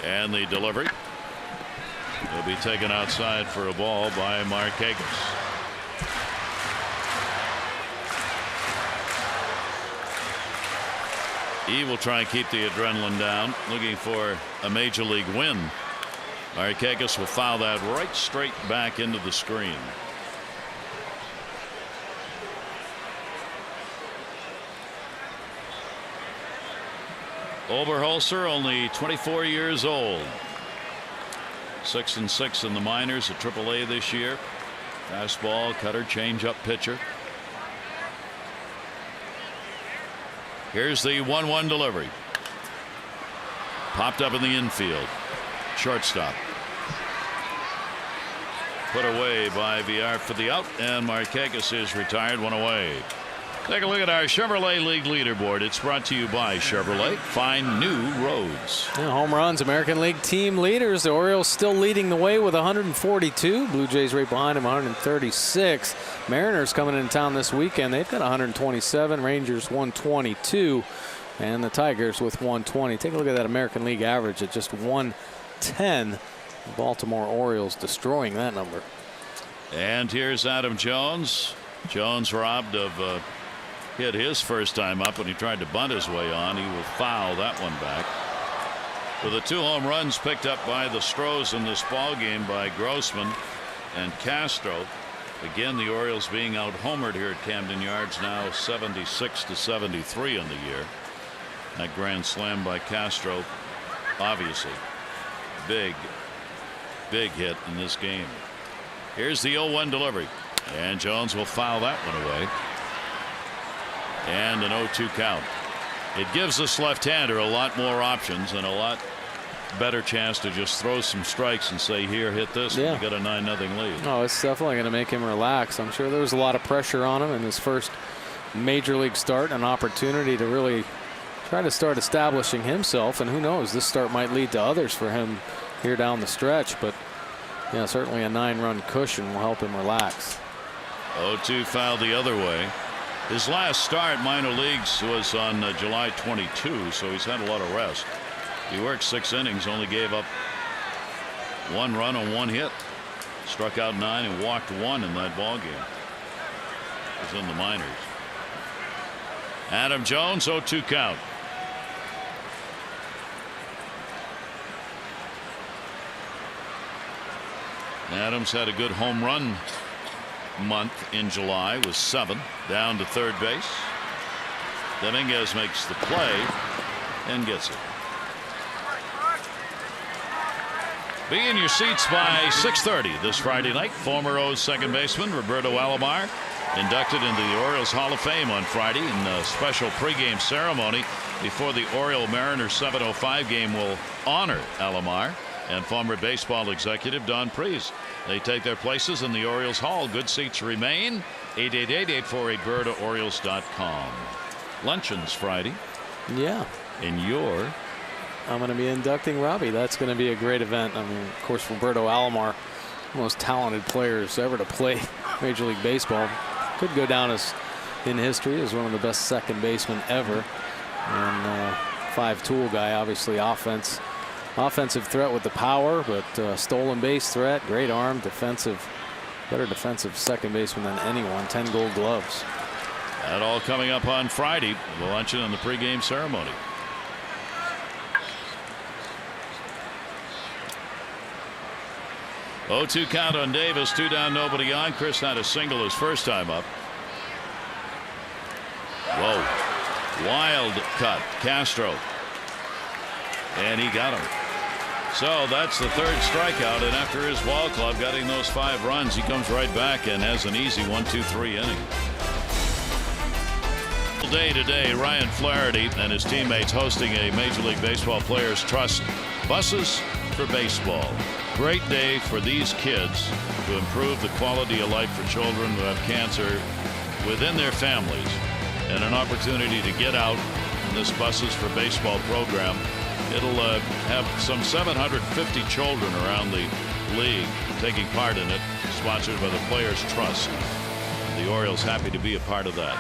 And the delivery will be taken outside for a ball by Markakis. He will try and keep the adrenaline down, looking for a major league win. Markakis will foul that right straight back into the screen. Oberholtzer, only 24 years old. 6-6 in the minors at AAA this year. Fastball, cutter, changeup pitcher. Here's the 1-1 delivery. Popped up in the infield. Shortstop. Put away by Villar for the out, and Markakis is retired, 1 away. Take a look at our Chevrolet League leaderboard. It's brought to you by Chevrolet. Find new roads. Home runs, American League team leaders. The Orioles still leading the way with 142. Blue Jays right behind them, 136. Mariners coming into town this weekend. They've got 127. Rangers 122. And the Tigers with 120. Take a look at that American League average at just 110. The Baltimore Orioles destroying that number. And here's Adam Jones. Jones robbed of hit his first time up when he tried to bunt his way on. He will foul that one back. With the 2 home runs picked up by the Stros in this ball game by Grossman and Castro. Again, the Orioles being out homered here at Camden Yards, now 76-73 in the year. That grand slam by Castro, obviously big hit in this game. Here's the 0-1 delivery, and Jones will foul that one away. And an 0-2 count. It gives this left-hander a lot more options and a lot better chance to just throw some strikes and say, here, hit this, and you got a 9-0 lead. Oh, it's definitely going to make him relax. I'm sure there was a lot of pressure on him in his first major league start, an opportunity to really try to start establishing himself, and who knows, this start might lead to others for him here down the stretch. But yeah, certainly a 9-run cushion will help him relax. 0-2 foul the other way. His last start minor leagues was on July 22, so he's had a lot of rest. He worked 6 innings, only gave up 1 run on 1 hit, struck out 9 and walked 1 in that ball game. It was in the minors. Adam Jones, 0-2 count. Adams had a good home run month in July, was 7, down to third base. Dominguez makes the play and gets it. Be in your seats by 6:30 this Friday night. Former O's second baseman Roberto Alomar inducted into the Orioles Hall of Fame on Friday in a special pregame ceremony before the Oriole-Mariners 7:05 game will honor Alomar and former baseball executive Don Priest. They take their places in the Orioles Hall. Good seats remain. 888-848-BIRD to Orioles.com. Luncheon's Friday. Yeah. And I'm going to be inducting Robbie. That's going to be a great event. I mean, of course, Roberto Alomar, one of the most talented players ever to play Major League Baseball. Could go down as in history as one of the best second basemen ever. And 5-tool guy, obviously offensive threat with the power, but stolen base threat, great arm, better defensive second baseman than anyone. 10 Gold Gloves. That all coming up on Friday, the luncheon and the pregame ceremony. Oh, 2 count on Davis, 2 down, nobody on. Chris had a single his first time up. Whoa, wild cut, Castro, and he got him. So that's the 3rd strikeout, and after his ball club getting those 5 runs, he comes right back and has an easy 1-2-3 inning. Day today, Ryan Flaherty and his teammates hosting a Major League Baseball Players Trust Buses for Baseball. Great day for these kids to improve the quality of life for children who have cancer within their families, and an opportunity to get out in this Buses for Baseball program. It'll have some 750 children around the league taking part in it, sponsored by the Players Trust. The Orioles happy to be a part of that.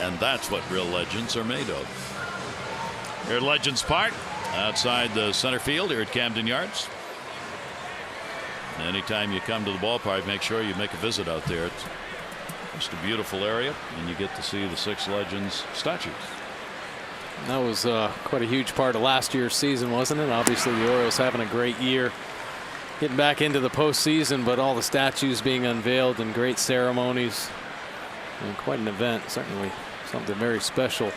And that's what real legends are made of. Here at Legends Park, outside the center field here at Camden Yards. Anytime you come to the ballpark, make sure you make a visit out there. It's just a beautiful area, and you get to see the 6 legends statues. That was quite a huge part of last year's season, wasn't it? Obviously, the Orioles having a great year, getting back into the postseason, but all the statues being unveiled and great ceremonies, and quite an event. Certainly something very special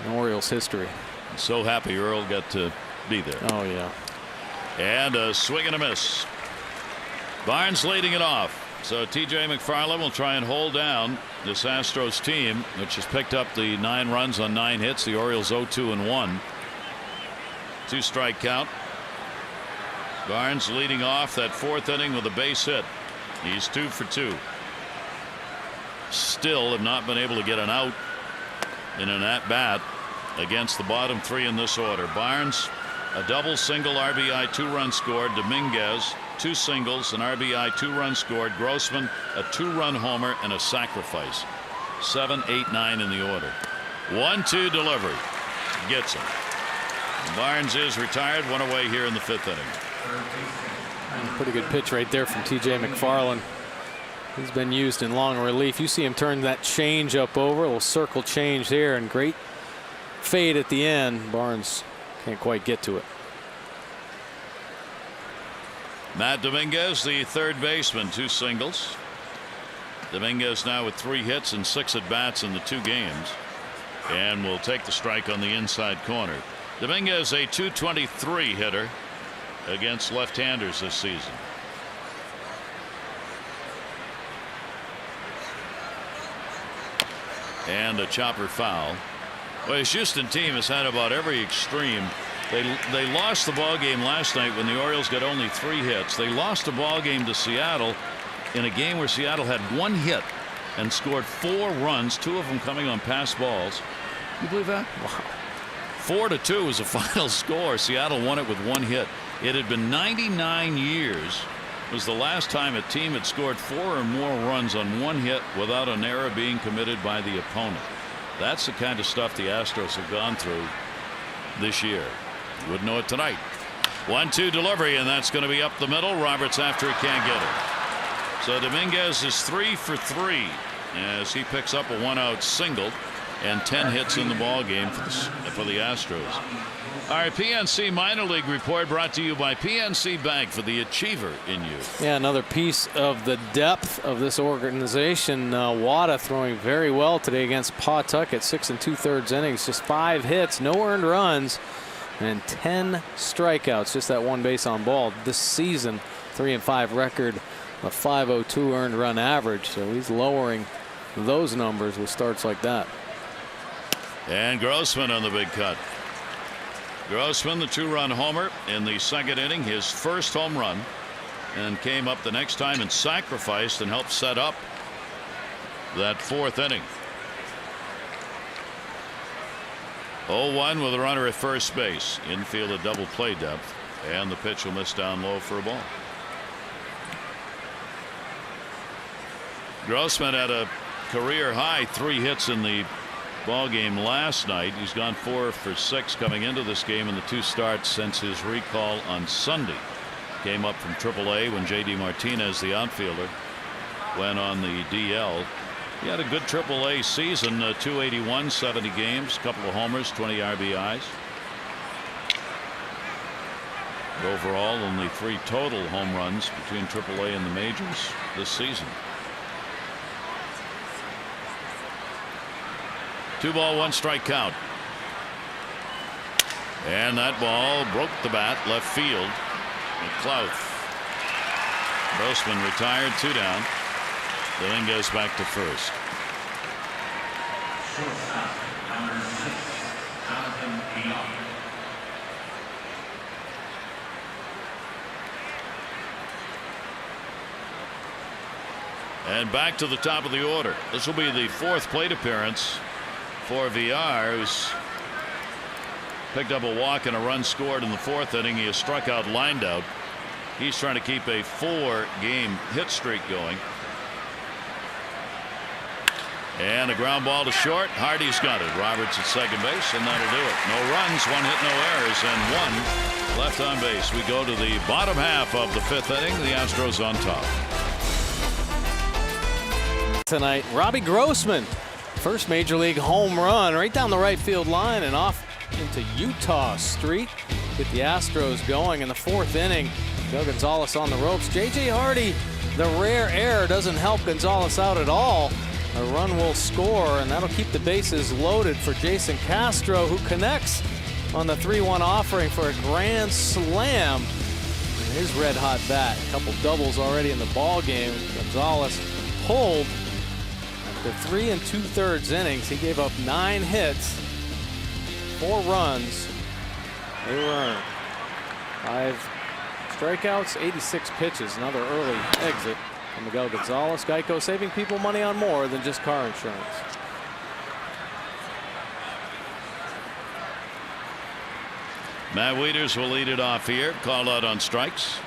in Orioles history. I'm so happy Earl got to be there. Oh yeah. And a swing and a miss. Barnes leading it off. So T.J. McFarland will try and hold down this Astros team, which has picked up the 9 runs on 9 hits. The Orioles 0-2-1. 2-strike count. Barnes leading off that 4th inning with a base hit. He's 2 for 2. Still have not been able to get an out in an at-bat against the bottom 3 in this order. Barnes, a double, single, RBI, 2-run scored. Dominguez, 2 singles, an RBI, 2-run scored. Grossman, a 2-run homer and a sacrifice. 7, 8, 9 in the order. 1-2 delivery. Gets him. Barnes is retired. 1 away here in the 5th inning. Pretty good pitch right there from T.J. McFarland. He's been used in long relief. You see him turn that change up over, a little circle change there, and great fade at the end. Barnes can't quite get to it. Matt Dominguez, the 3rd baseman, 2 singles. Dominguez now with 3 hits and 6 at bats in the 2 games, and will take the strike on the inside corner. Dominguez, a .223 hitter against left-handers this season. And a chopper foul. Well, his Houston team has had about every extreme. They lost the ball game last night when the Orioles got only 3 hits. They lost a ball game to Seattle in a game where Seattle had 1 hit and scored 4 runs, 2 of them coming on pass balls. You believe that? Wow. 4-2 was the final score. Seattle won it with 1 hit. It had been 99 years was the last time a team had scored 4 or more runs on 1 hit without an error being committed by the opponent. That's the kind of stuff the Astros have gone through this year. You wouldn't know it tonight. 1-2 delivery, and that's going to be up the middle. Roberts after it, can't get it. So Dominguez is 3 for 3 as he picks up a 1-out single and 10 hits in the ball game for the Astros. All right, PNC minor league report brought to you by PNC Bank, for the achiever in you. Yeah, another piece of the depth of this organization. Wada throwing very well today against Pawtucket. 6 2/3 innings, just 5 hits, no earned runs, and 10 strikeouts. Just that 1 base on ball. This season, 3-5 record, a .502 earned run average. So he's lowering those numbers with starts like that. And Grossman on the big cut. Grossman, the 2-run homer in the 2nd inning, his first home run, and came up the next time and sacrificed and helped set up that 4th inning. 0-1 with a runner at first base. Infield a double play depth, and the pitch will miss down low for a ball. Grossman had a career high 3 hits in the ball game last night. He's gone 4 for 6 coming into this game in the 2 starts since his recall on Sunday. Came up from AAA when J.D. Martinez, the outfielder, went on the DL. He had a good AAA season, 281, 70 games, couple of homers, 20 RBIs. Overall, only 3 total home runs between AAA and the majors this season. 2 ball, 1 strike count. And that ball broke the bat left field. McLouth. Grossman retired, 2 down. Dominguez back to first. And back to the top of the order. This will be the 4th plate appearance for VR, who's picked up a walk and a run scored in the 4th inning. He has struck out, lined out. He's trying to keep a 4-game hit streak going. And a ground ball to short. Hardy's got it. Roberts at second base, and that'll do it. No runs, 1 hit, no errors, and 1 left on base. We go to the bottom half of the 5th inning. The Astros on top. Tonight, Robbie Grossman, first major league home run right down the right field line and off into Utah Street. Get the Astros going in the 4th inning. Joe Gonzalez on the ropes. J.J. Hardy, the rare error doesn't help Gonzalez out at all. A run will score, and that'll keep the bases loaded for Jason Castro, who connects on the 3-1 offering for a grand slam. And his red-hot bat. A couple doubles already in the ball game. Gonzalez pulled after 3 2/3 innings. He gave up 9 hits, 4 runs. They were earned. 5 strikeouts, 86 pitches. Another early exit from Miguel Gonzalez. Geico, saving people money on more than just car insurance. Matt Wieters will lead it off here. Called out on strikes.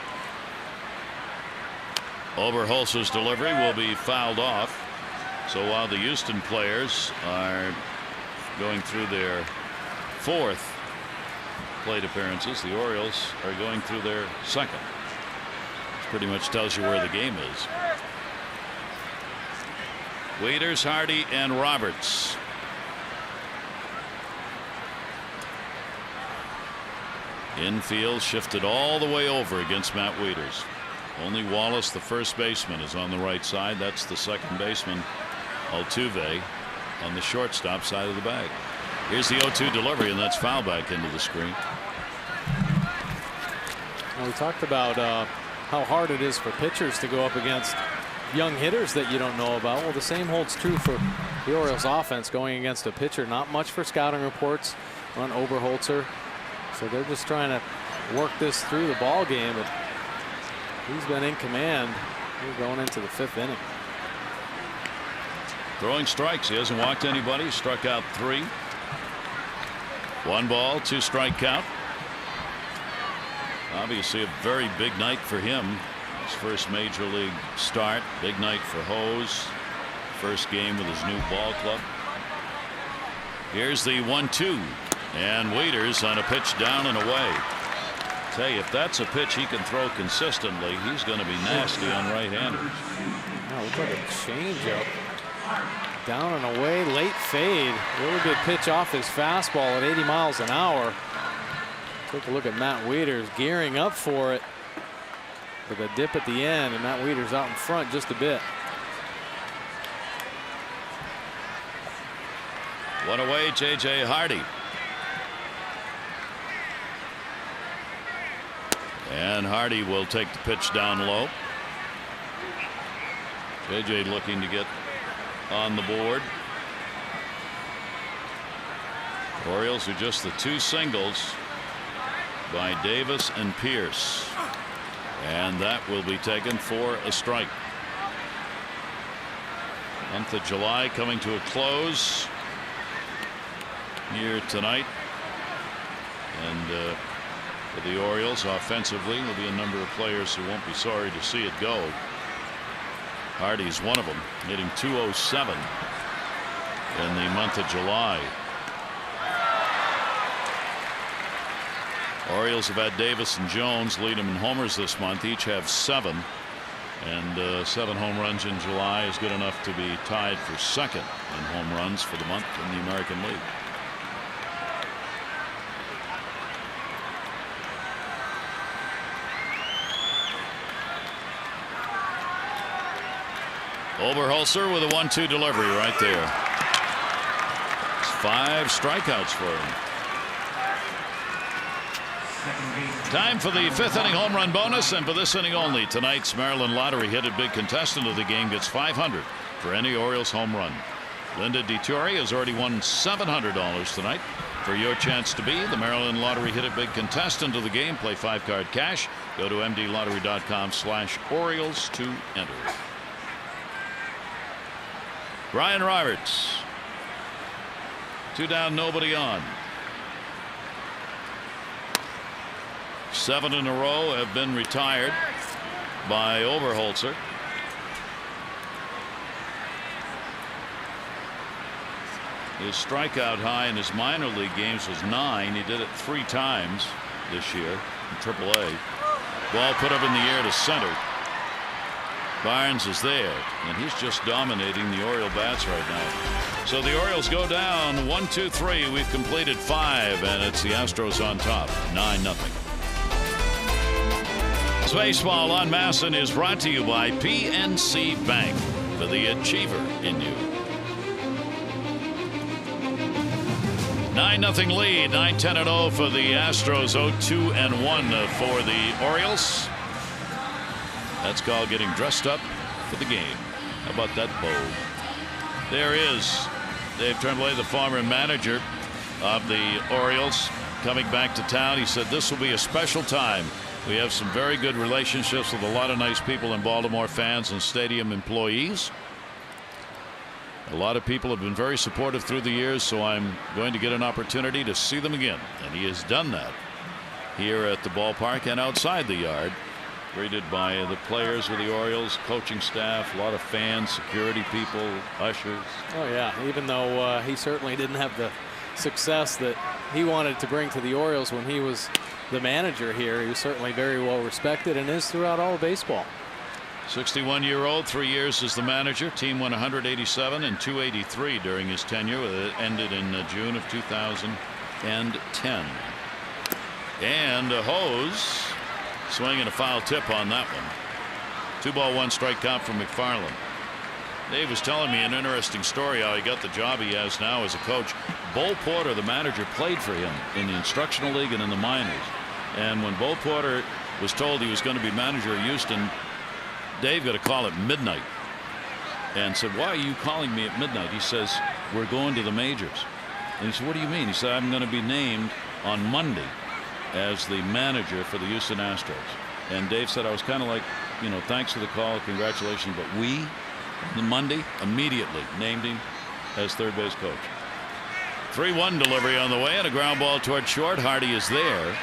Oberholtzer's delivery will be fouled off. So while the Houston players are going through their 4th plate appearances, the Orioles are going through their 2nd. Which pretty much tells you where the game is. Wieters, Hardy, and Roberts. Infield shifted all the way over against Matt Wieters. Only Wallace, the first baseman, is on the right side. That's the second baseman, Altuve, on the shortstop side of the bag. Here's the 0-2 delivery, and that's foul back into the screen. Well, we talked about how hard it is for pitchers to go up against young hitters that you don't know about. Well, the same holds true for the Orioles offense going against a pitcher. Not much for scouting reports on Oberholtzer. So they're just trying to work this through the ball game. But he's been in command. We're going into the 5th inning. Throwing strikes. He hasn't walked anybody. Struck out 3. 1 ball, 2 strike count. Obviously a very big night for him. His first major league start. Big night for Hose. First game with his new ball club. Here's the 1-2. And Wieters on a pitch down and away. Tell you, if that's a pitch he can throw consistently, he's going to be nasty on right-handers. Oh, looks like a changeup. Down and away, late fade. Really good pitch off his fastball at 80 miles an hour. Take a look at Matt Wieters gearing up for it with a dip at the end, and Matt Wieters out in front just a bit. 1 away, J.J. Hardy. And Hardy will take the pitch down low. J.J. looking to get on the board. Orioles are just the 2 singles by Davis and Pierce. And that will be taken for a strike. Month of July coming to a close here tonight. And for the Orioles offensively, there'll be a number of players who won't be sorry to see it go. Hardy's one of them, hitting .207 in the month of July. Orioles have had Davis and Jones lead them in homers this month. Each have 7. And 7 home runs in July is good enough to be tied for second in home runs for the month in the American League. Oberholtzer with a 1-2 delivery right there. It's 5 strikeouts for him. Time for the 5th inning home run bonus, and for this inning only, tonight's Maryland Lottery hitted big contestant of the game gets $500 for any Orioles home run. Linda DeTore has already won $700 tonight. For your chance to be the Maryland Lottery hitted big contestant of the game, play 5-card cash. Go to mdlottery.com/Orioles to enter. Brian Roberts. 2 down, nobody on. 7 in a row have been retired by Oberholtzer. His strikeout high in his minor league games was 9. He did it 3 times this year in AAA. Ball put up in the air to center. Barnes is there, and he's just dominating the Oriole bats right now. So the Orioles go down 1-2-3. We've completed 5, and it's the Astros on top, 9-0. Baseball on MASN is brought to you by PNC Bank, for the achiever in you. 9-0 lead, 9-10-0 for the Astros, 0-2-1 for the Orioles. That's called getting dressed up for the game. How about that bow? There is Dave Tremblay, the former manager of the Orioles, coming back to town. He said this will be a special time. We have some very good relationships with a lot of nice people in Baltimore, fans and stadium employees. A lot of people have been very supportive through the years, so I'm going to get an opportunity to see them again. And he has done that here at the ballpark and outside the yard. Greeted by the players of the Orioles, coaching staff, a lot of fans, security people, ushers. Oh, yeah, even though he certainly didn't have the success that he wanted to bring to the Orioles when he was the manager here, he was certainly very well respected and is throughout all of baseball. 61-year-old, 3 years as the manager. Team won 187 and 283 during his tenure. It ended in June of 2010. And a hose. Swinging a foul tip on that one. 2-ball, 1 strike count from McFarland. Dave was telling me an interesting story how he got the job he has now as a coach. Bo Porter, the manager, played for him in the instructional league and in the minors. And when Bo Porter was told he was going to be manager of Houston, Dave got a call at midnight and said, "Why are you calling me at midnight?" He says, "We're going to the majors." And he said, "What do you mean?" He said, "I'm going to be named on Monday as the manager for the Houston Astros." And Dave said, "I was kind of like, you know, thanks for the call, congratulations, but we, the Monday, immediately named him as third base coach." 3-1 delivery on the way and a ground ball toward short. Hardy is there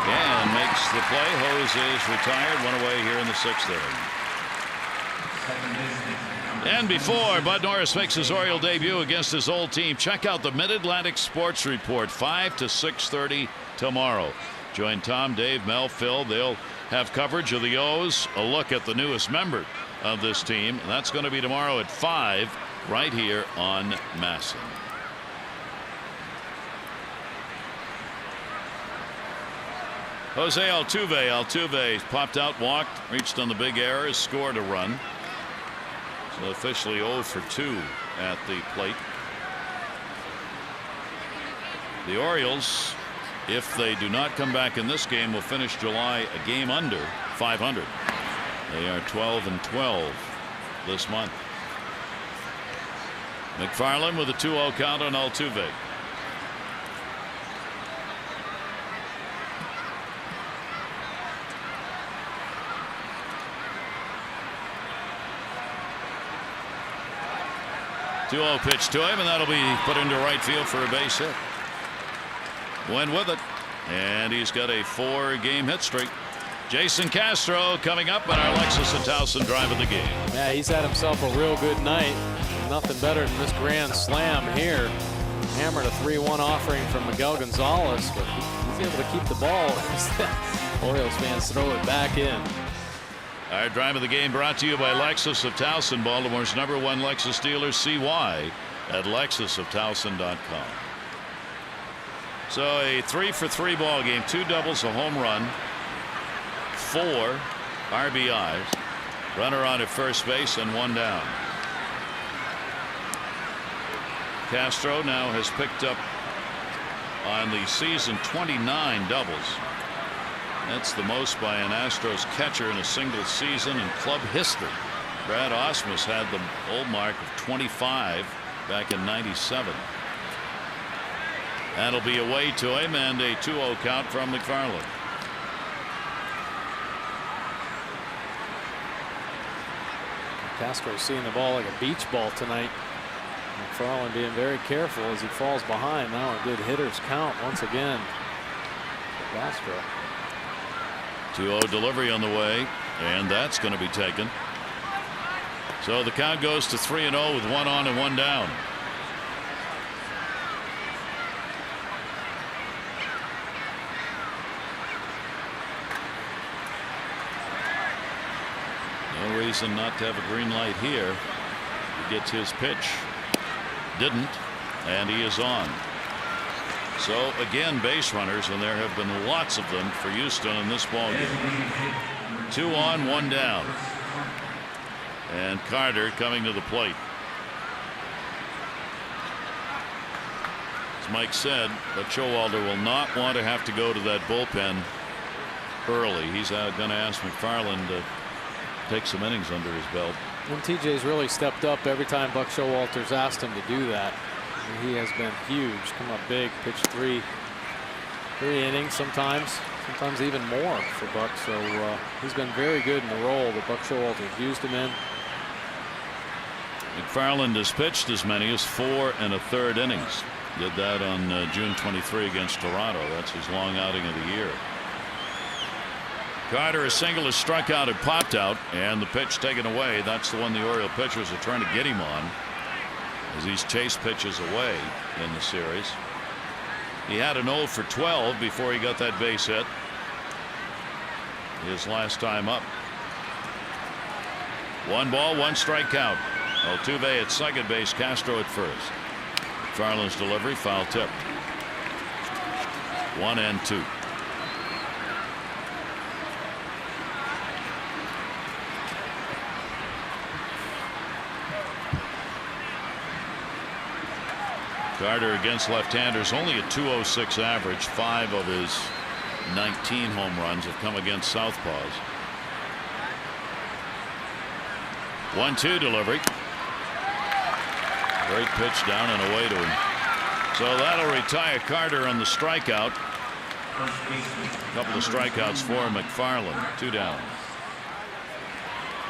and makes the play. Hose is retired, 1 away here in the 6th inning. And before Bud Norris makes his Oriole debut against his old team, check out the Mid-Atlantic Sports Report, 5 to 6:30 tomorrow. Join Tom, Dave, Mel, Phil. They'll have coverage of the O's, a look at the newest member of this team. And that's going to be tomorrow at 5 right here on MASN. Jose Altuve popped out, walked, reached on the big error, scored a run. So officially 0 for 2 at the plate. The Orioles, if they do not come back in this game, will finish July a game under 500. They are 12-12 this month. McFarland with a 2-0 count on Altuve. .2-0 pitch to him, and that'll be put into right field for a base hit. Went with it, and he's got a 4-game hit streak. Jason Castro coming up on our Lexus and Towson drive of the game. Yeah, he's had himself a real good night. Nothing better than this grand slam here. Hammered a 3-1 offering from Miguel Gonzalez, but he's able to keep the ball. Orioles fans throw it back in. Our drive of the game brought to you by Lexus of Towson, Baltimore's #1 Lexus dealer. CY at lexusoftowson.com. So a 3-for-3 ball game, 2 doubles, a home run, 4 RBIs, runner on at first base, and 1 down. Castro now has picked up on the season 29 doubles. That's the most by an Astros catcher in a single season in club history. Brad Osmus had the old mark of 25 back in '97. That'll be away to him, and a 2-0 count from McFarland. Castro seeing the ball like a beach ball tonight. McFarland being very careful as he falls behind. Now a good hitter's count once again for Castro. 2-0 delivery on the way, and that's going to be taken. So the count goes to 3-0 with 1 on and 1 down. No reason not to have a green light here. He gets his pitch. Didn't, and he is on. So again, base runners, and there have been lots of them for Houston in this ball game. 2 on, 1 down. And Carter coming to the plate. As Mike said, but Showalter will not want to have to go to that bullpen early. He's going to ask McFarland to take some innings under his belt. And TJ's really stepped up every time Buck Showalter's asked him to do that. He has been huge. Come up big, pitched three innings, sometimes even more for Buck. So he's been very good in the role that Buck Showalter's used him in. McFarland has pitched as many as 4 1/3 innings. Did that on June 23 against Toronto. That's his long outing of the year. Carter, a single, is struck out and popped out, and the pitch taken away. That's the one the Oriole pitchers are trying to get him on, as he's chased pitches away in the series. He had an 0 for 12 before he got that base hit his last time up. 1 ball, 1 strike count. Altuve at second base, Castro at first. McFarland's delivery, foul tip. 1-2. Carter against left-handers, only a .206 average. 5 of his 19 home runs have come against southpaws. 1-2 delivery. Great pitch down and away to him. So that'll retire Carter on the strikeout. A couple of strikeouts for McFarland. 2 down.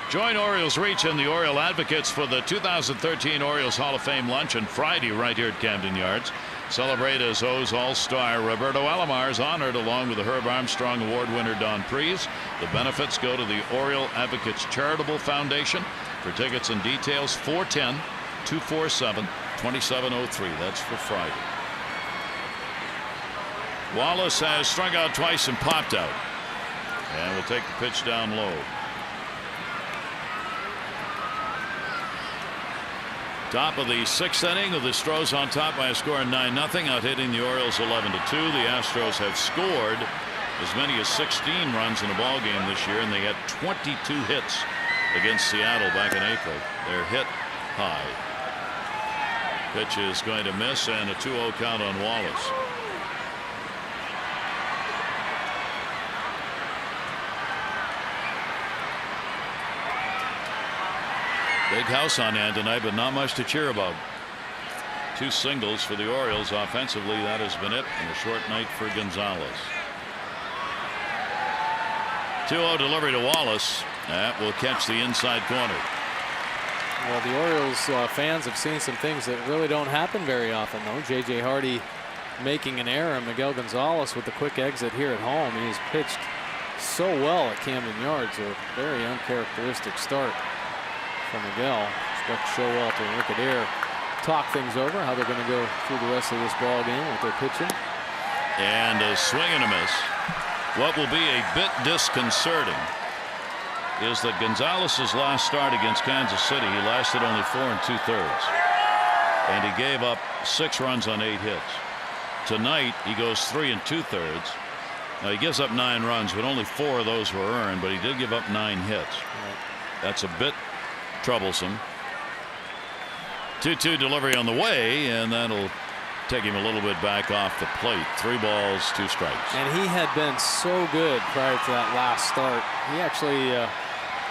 Join Orioles Reach and the Oriole Advocates for the 2013 Orioles Hall of Fame luncheon Friday right here at Camden Yards. Celebrate as O's All-Star Roberto Alomar is honored along with the Herb Armstrong Award winner Don Preece. The benefits go to the Oriole Advocates Charitable Foundation. For tickets and details, 410-247-2703. That's for Friday. Wallace has struck out twice and popped out, and will take the pitch down low. Top of the 6th inning with the Astros on top by a score of 9-0, out hitting the Orioles 11-2. The Astros have scored as many as 16 runs in a ball game this year, and they had 22 hits against Seattle back in April. They're hit high. Pitch is going to miss, and a 2-0 count on Wallace. Big house on hand tonight, but not much to cheer about. 2 singles for the Orioles. Offensively, that has been it, and a short night for Gonzalez. 2-0 delivery to Wallace. That will catch the inside corner. Well, the Orioles fans have seen some things that really don't happen very often, though. J.J. Hardy making an error. Miguel Gonzalez with the quick exit here at home. He's pitched so well at Camden Yards. A very uncharacteristic start for Miguel. Expect Showalter and Rick Adair talk things over, how they're going to go through the rest of this ball game with their pitching. And a swing and a miss. What will be a bit disconcerting is that Gonzalez's last start against Kansas City, he lasted only 4 2/3, and he gave up 6 runs on 8 hits. Tonight he goes 3 2/3. Now he gives up 9 runs, but only 4 of those were earned, but he did give up 9 hits. That's a bit troublesome. 2-2 delivery on the way, and that'll take him a little bit back off the plate. 3 balls, 2 strikes. And he had been so good prior to that last start. He actually,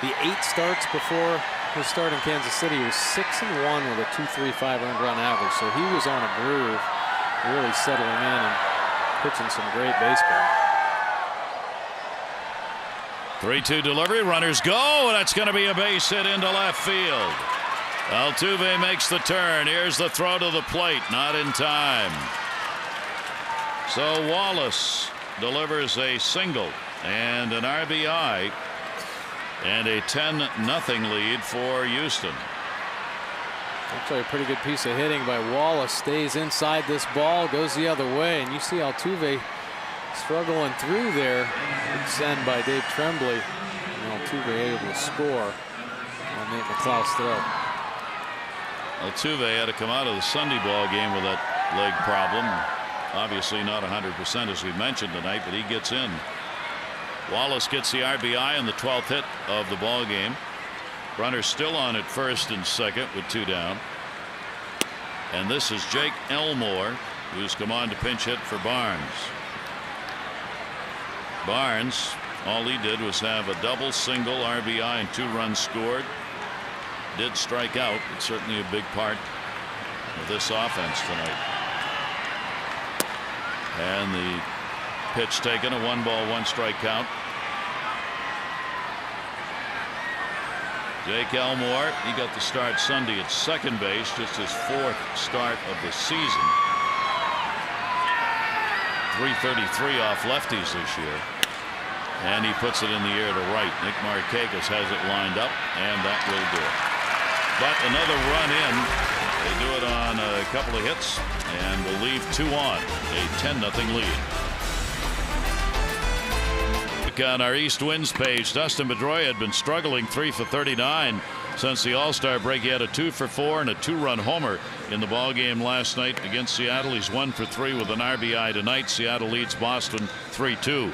the 8 starts before his start in Kansas City, he was 6-1 with a 2.35 earned run average. So he was on a groove, really settling in and pitching some great baseball. 3-2 delivery, runners go. That's going to be a base hit into left field. Altuve makes the turn. Here's the throw to the plate, not in time. So Wallace delivers a single and an RBI, and a 10-0 lead for Houston. Actually, a pretty good piece of hitting by Wallace. Stays inside this ball, goes the other way, and you see Altuve struggling through there. Good send by Dave Tremblay. And Altuve able to score on Nate McLeod's throw. Altuve had to come out of the Sunday ball game with that leg problem. Obviously not 100% as we mentioned tonight, but he gets in. Wallace gets the RBI on the 12th hit of the ball game. Runner still on at first and second with 2 down. And this is Jake Elmore, who's come on to pinch hit for Barnes. Barnes, all he did was have a double, single, RBI, and 2 runs scored. Did strike out, but certainly a big part of this offense tonight. And the pitch taken, a 1-ball-1-strike count. Jake Elmore, he got the start Sunday at second base, just his 4th start of the season. 333 off lefties this year. And he puts it in the air to right. Nick Markakis has it lined up, and that will do it. But another run in. They do it on a couple of hits and will leave 2 on. A 10-0 lead. On our East Winds page, Dustin Pedroia had been struggling 3 for 39 since the All-Star break. He had a 2 for 4 and a 2-run homer in the ball game last night against Seattle. He's 1 for 3 with an RBI tonight. Seattle leads Boston 3-2.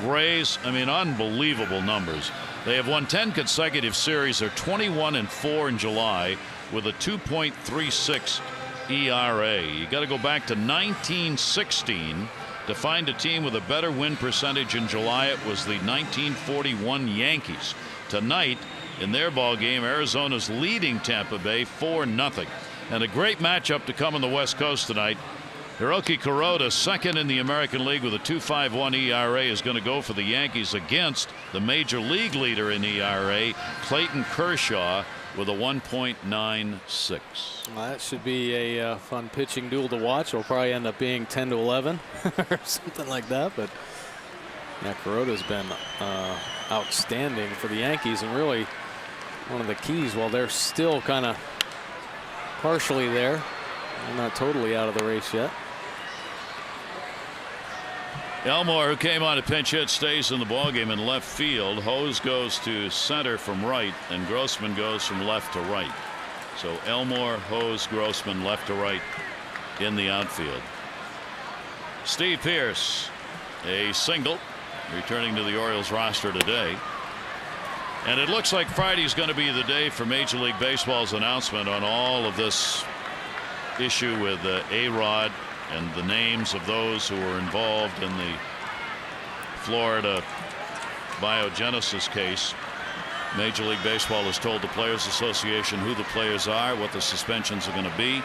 Rays, I mean, unbelievable numbers. They have won 10 consecutive series. They're 21-4 in July with a 2.36 ERA. You got to go back to 1916 to find a team with a better win percentage in July. It was the 1941 Yankees. Tonight in their ball game, Arizona's leading Tampa Bay 4-0. And a great matchup to come on the West Coast tonight. Hiroki Kuroda, second in the American League with a 2.51 ERA, is going to go for the Yankees against the major league leader in ERA, Clayton Kershaw, with a 1.96. Well, that should be a fun pitching duel to watch. It'll probably end up being 10-11 or something like that. But yeah, Kuroda's been outstanding for the Yankees, and really one of the keys while they're still kind of partially there. They're not totally out of the race yet. Elmore, who came on a pinch hit, stays in the ballgame in left field. Hose goes to center from right, and Grossman goes from left to right. So Elmore, Hose, Grossman, left to right in the outfield. Steve Pearce, a single, returning to the Orioles roster today. And it looks like Friday's going to be the day for Major League Baseball's announcement on all of this issue with A-Rod and the names of those who were involved in the Florida biogenesis case. Major League Baseball has told the Players Association who the players are, what the suspensions are going to be.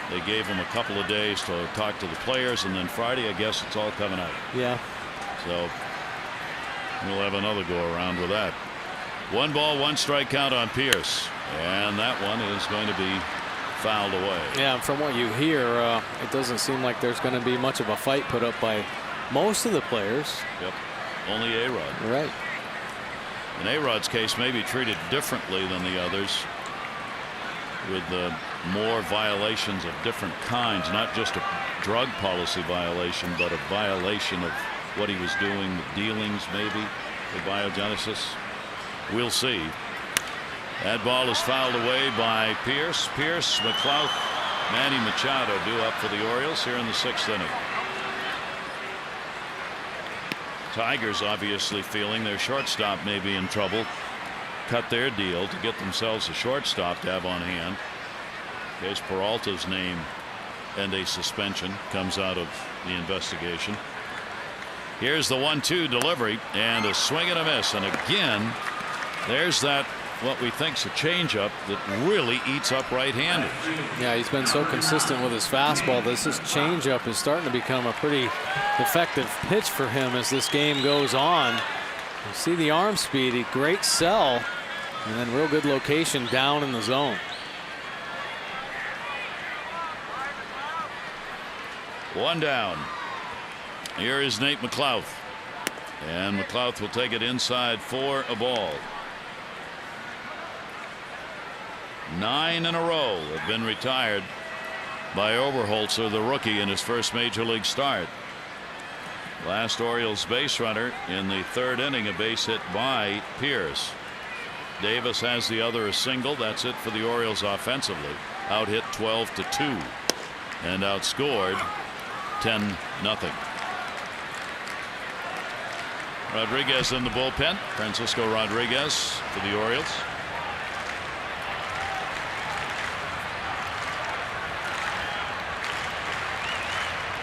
They gave them a couple of days to talk to the players, and then Friday, I guess it's all coming out. Yeah. So we'll have another go around with that. 1-ball-1-strike count on Pierce, and that one is going to be fouled away. Yeah, from what you hear, it doesn't seem like there's going to be much of a fight put up by most of the players. Yep. only A-Rod. Right. In A-Rod's case, may be treated differently than the others, with more violations of different kinds, not just a drug policy violation, but a violation of what he was doing, the dealings, maybe, the biogenesis. We'll see. That ball is fouled away by Pierce. Pierce, McLeod, Manny Machado due up for the Orioles here in the 6th inning. Tigers obviously feeling their shortstop may be in trouble. Cut their deal to get themselves a shortstop to have on hand in case Peralta's name and a suspension comes out of the investigation. Here's the 1-2 delivery and a swing and a miss, and again there's that what we think's a changeup that really eats up right-handers. Yeah, he's been so consistent with his fastball. This changeup is starting to become a pretty effective pitch for him as this game goes on. You see the arm speed, a great sell, and then real good location down in the zone. One down. Here is Nate McLeod, and McLeod will take it inside for a ball. 9 in a row have been retired by Oberholtzer, the rookie, in his first major league start. Last Orioles base runner in the 3rd inning, a base hit by Pierce. Davis has the other, a single. That's it for the Orioles offensively. Out hit 12-2 and outscored 10-0. Rodriguez in the bullpen. Francisco Rodriguez for the Orioles.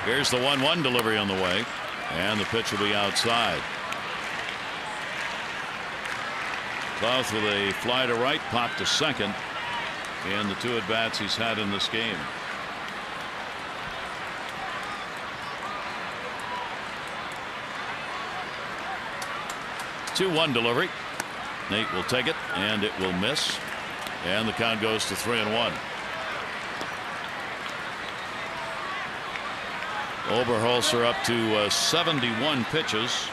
Here's the 1-1 delivery on the way, and the pitch will be outside. Clouth with a fly to right, pop to second in the 2 at-bats he's had in this game. The 2-1 delivery. Nate will take it, and it will miss, and the count goes to 3-1. Oberholtzer up to 71 pitches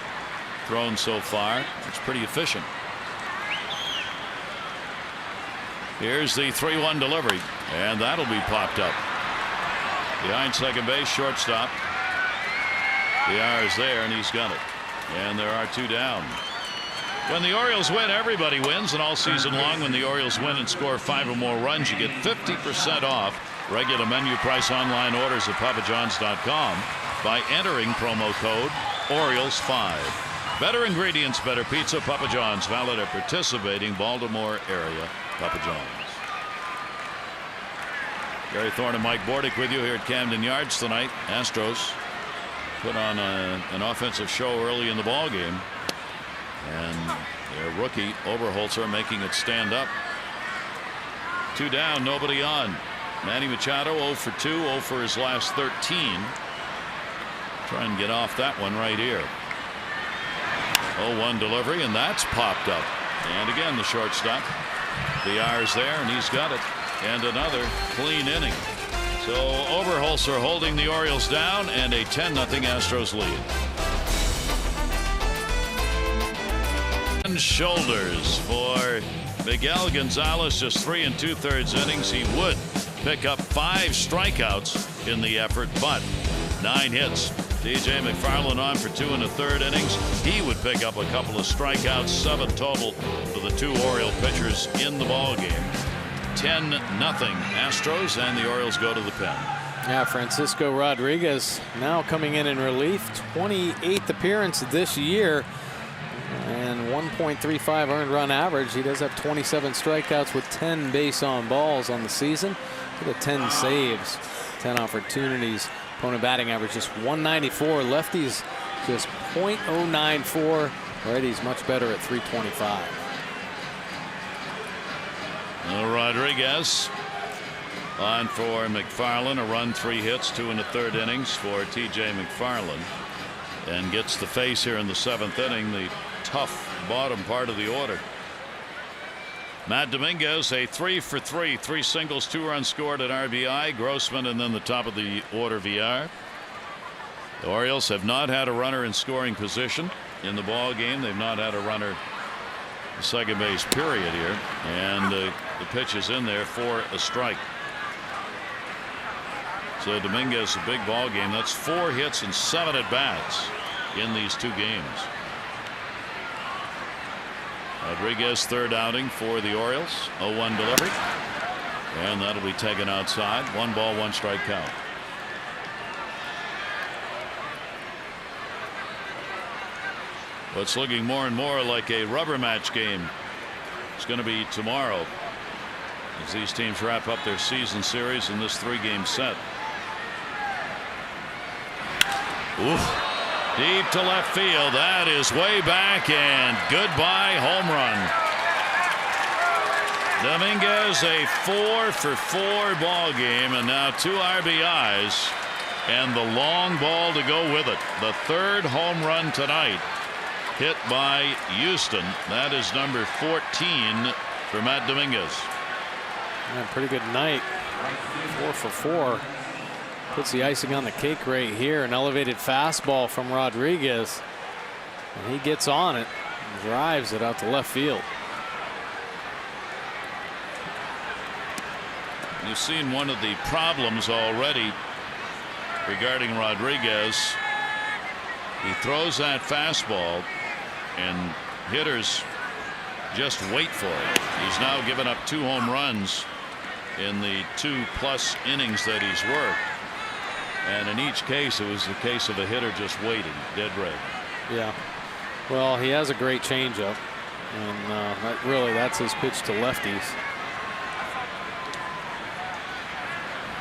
thrown so far. It's pretty efficient. Here's the 3-1 delivery, and that'll be popped up behind second base. Shortstop. The is there, and he's got it, and there are 2 down. When the Orioles win, everybody wins, and all season long when the Orioles win and score 5 or more runs, you get 50% off regular menu price online orders at papajohns.com by entering promo code Orioles5. Better ingredients, better pizza. Papa John's, valid at participating Baltimore area Papa John's. Gary Thorne and Mike Bordick with you here at Camden Yards tonight. Astros put on an offensive show early in the ball game, and their rookie Oberholtzer making it stand up. 2 down, nobody on. Manny Machado 0 for 2, 0 for his last 13. Try and get off that one right here. 0-1 delivery, and that's popped up. And again, the shortstop. The is there, and he's got it. And another clean inning. So Oberholtzer holding the Orioles down, and a 10-0 Astros lead. And shoulders for Miguel Gonzalez, just 3 2/3 innings. He would pick up 5 strikeouts in the effort, but 9 hits. DJ McFarland on for 2 1/3 innings. He would pick up a couple of strikeouts, 7 total for the 2 Oriole pitchers in the ball game. 10-0 Astros, and the Orioles go to the pen. Yeah, Francisco Rodriguez now coming in relief. 28th appearance this year, and 1.35 earned run average. He does have 27 strikeouts with 10 base on balls on the season. Look at 10 saves, 10 opportunities. Opponent batting average just 194. Lefties just .094. Righties much better at 325. Rodriguez on for McFarland. A run, 3 hits, 2 1/3 innings for TJ McFarland, and gets the face here in the 7th inning, the tough bottom part of the order. Matt Dominguez, a 3 for 3, 3 singles, 2 runs scored at RBI. Grossman, and then the top of the order VR. The Orioles have not had a runner in scoring position in the ball game. They've not had a runner second base period here, and the pitch is in there for a strike. So Dominguez, a big ball game. That's 4 hits and 7 at bats in these 2 games. Rodriguez, third outing for the Orioles. 0-1 delivery, and that'll be taken outside. 1 ball, 1 strike count. It's looking more and more like a rubber match game. It's going to be tomorrow as these teams wrap up their season series in this 3-game set. Oof. Deep to left field. That is way back, and goodbye home run. Dominguez, a 4-for-4 ball game, and now 2 RBIs and the long ball to go with it. The 3rd home run tonight, hit by Houston. That is number 14 for Matt Dominguez. Yeah, pretty good night. 4 for 4. Puts the icing on the cake right here. An elevated fastball from Rodriguez, and he gets on it and drives it out to left field. You've seen one of the problems already regarding Rodriguez. He throws that fastball, and hitters just wait for it. He's now given up 2 home runs in the 2+ innings that he's worked, and in each case it was the case of a hitter just waiting, dead red. Yeah, well, he has a great changeup, and that's his pitch to lefties.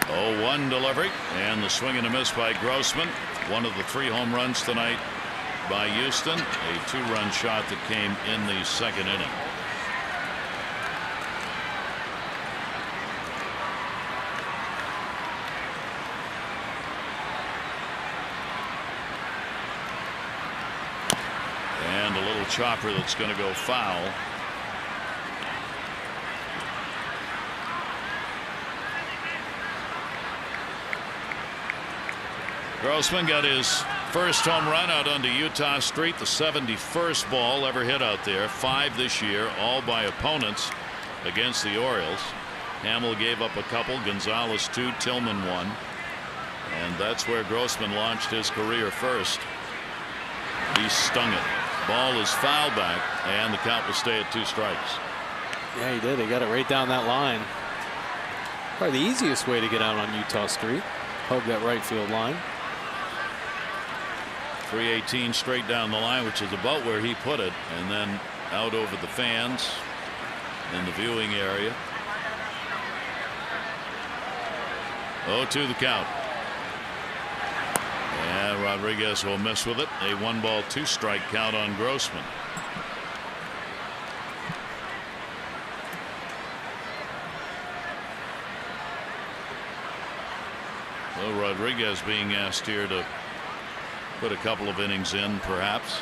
0-1 delivery, and the swing and a miss by Grossman. One of the 3 home runs tonight by Houston, a 2-run shot that came in the 2nd inning. And a little chopper that's going to go foul. Grossman got his first home run out onto Utah Street, the 71st ball ever hit out there. 5 this year, all by opponents against the Orioles. Hamill gave up a couple, Gonzalez 2, Tillman 1, and that's where Grossman launched his career first. He stung it. Ball is foul back, and the count will stay at 2 strikes. Yeah, he did. He got it right down that line. Probably the easiest way to get out on Utah Street. Hug that right field line. 318 straight down the line, which is about where he put it, and then out over the fans in the viewing area. 0-2 the count. And Rodriguez will miss with it. A 1-ball 2-strike count on Grossman. Well, Rodriguez being asked here to put a couple of innings in, perhaps.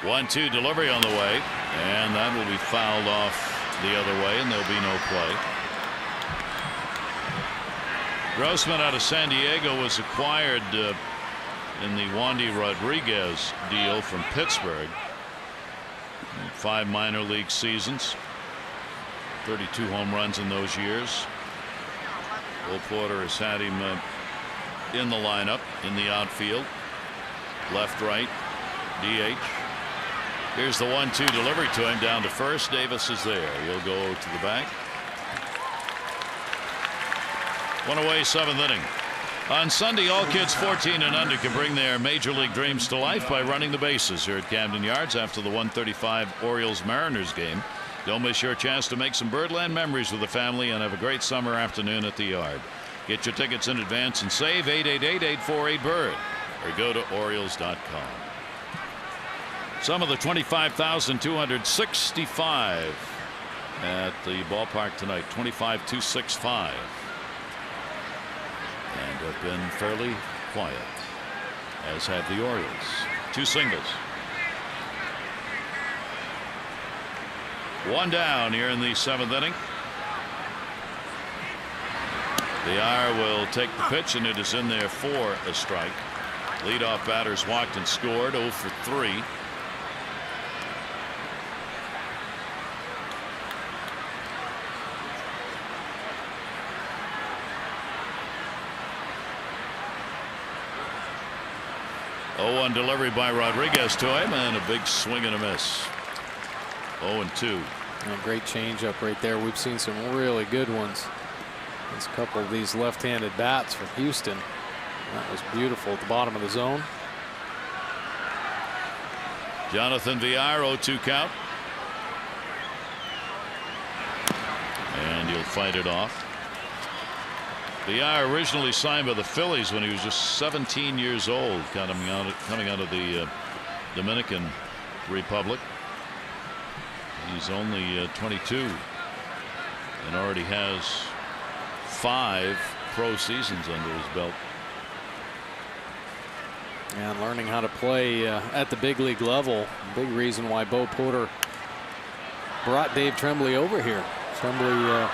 1-2 delivery on the way, and that will be fouled off the other way, and there'll be no play. Grossman out of San Diego was acquired in the Wandy Rodriguez deal from Pittsburgh. 5 minor league seasons, 32 home runs in those years. Will Porter has had him in the lineup in the outfield, left, right, DH. Here's the 1-2 delivery to him down to first. Davis is there. He'll go to the back. 1 away, 7th inning. On Sunday, all kids 14 and under can bring their major league dreams to life by running the bases here at Camden Yards after the 1:35 Orioles-Mariners game. Don't miss your chance to make some Birdland memories with the family and have a great summer afternoon at the Yard. Get your tickets in advance and save 888-848-BIRD or go to Orioles.com. Some of the 25,265 at the ballpark tonight, 25,265, and have been fairly quiet, as have the Orioles. 2 singles. 1 down here in the 7th inning. The R will take the pitch, and it is in there for a strike. Leadoff batters walked and scored 0 for 3. On delivery by Rodriguez to him, and a big swing and a miss. 0-2. A great changeup right there. We've seen some really good ones. There's a couple of these left-handed bats for Houston. That was beautiful at the bottom of the zone. Jonathan Villar, 0-2 count. And he'll fight it off. Villar originally signed by the Phillies when he was just 17 years old, coming out of the Dominican Republic. He's only 22 and already has 5 pro seasons under his belt. And learning how to play at the big league level. Big reason why Bo Porter brought Dave Tremblay over here. Tremblay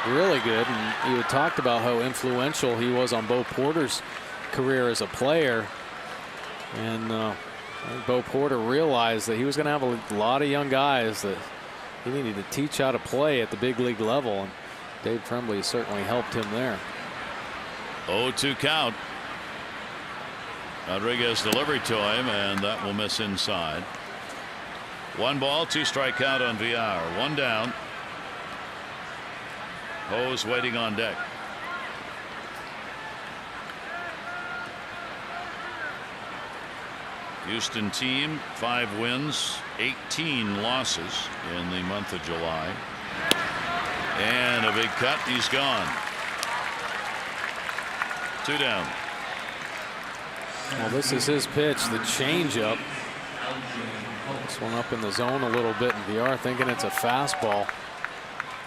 really good, and you had talked about how influential he was on Bo Porter's career as a player. And I think Bo Porter realized that he was going to have a lot of young guys that he needed to teach how to play at the big league level, and Dave Tremblay certainly helped him there. 0-2 count. Rodriguez delivery to him, and that will miss inside. 1 ball, 2 strike count on Villar. 1 down. Hose waiting on deck. Houston team 5 wins, 18 losses in the month of July. And a big cut. He's gone. 2 down. Well, this is his pitch, the changeup. This one up in the zone a little bit, and VR thinking it's a fastball.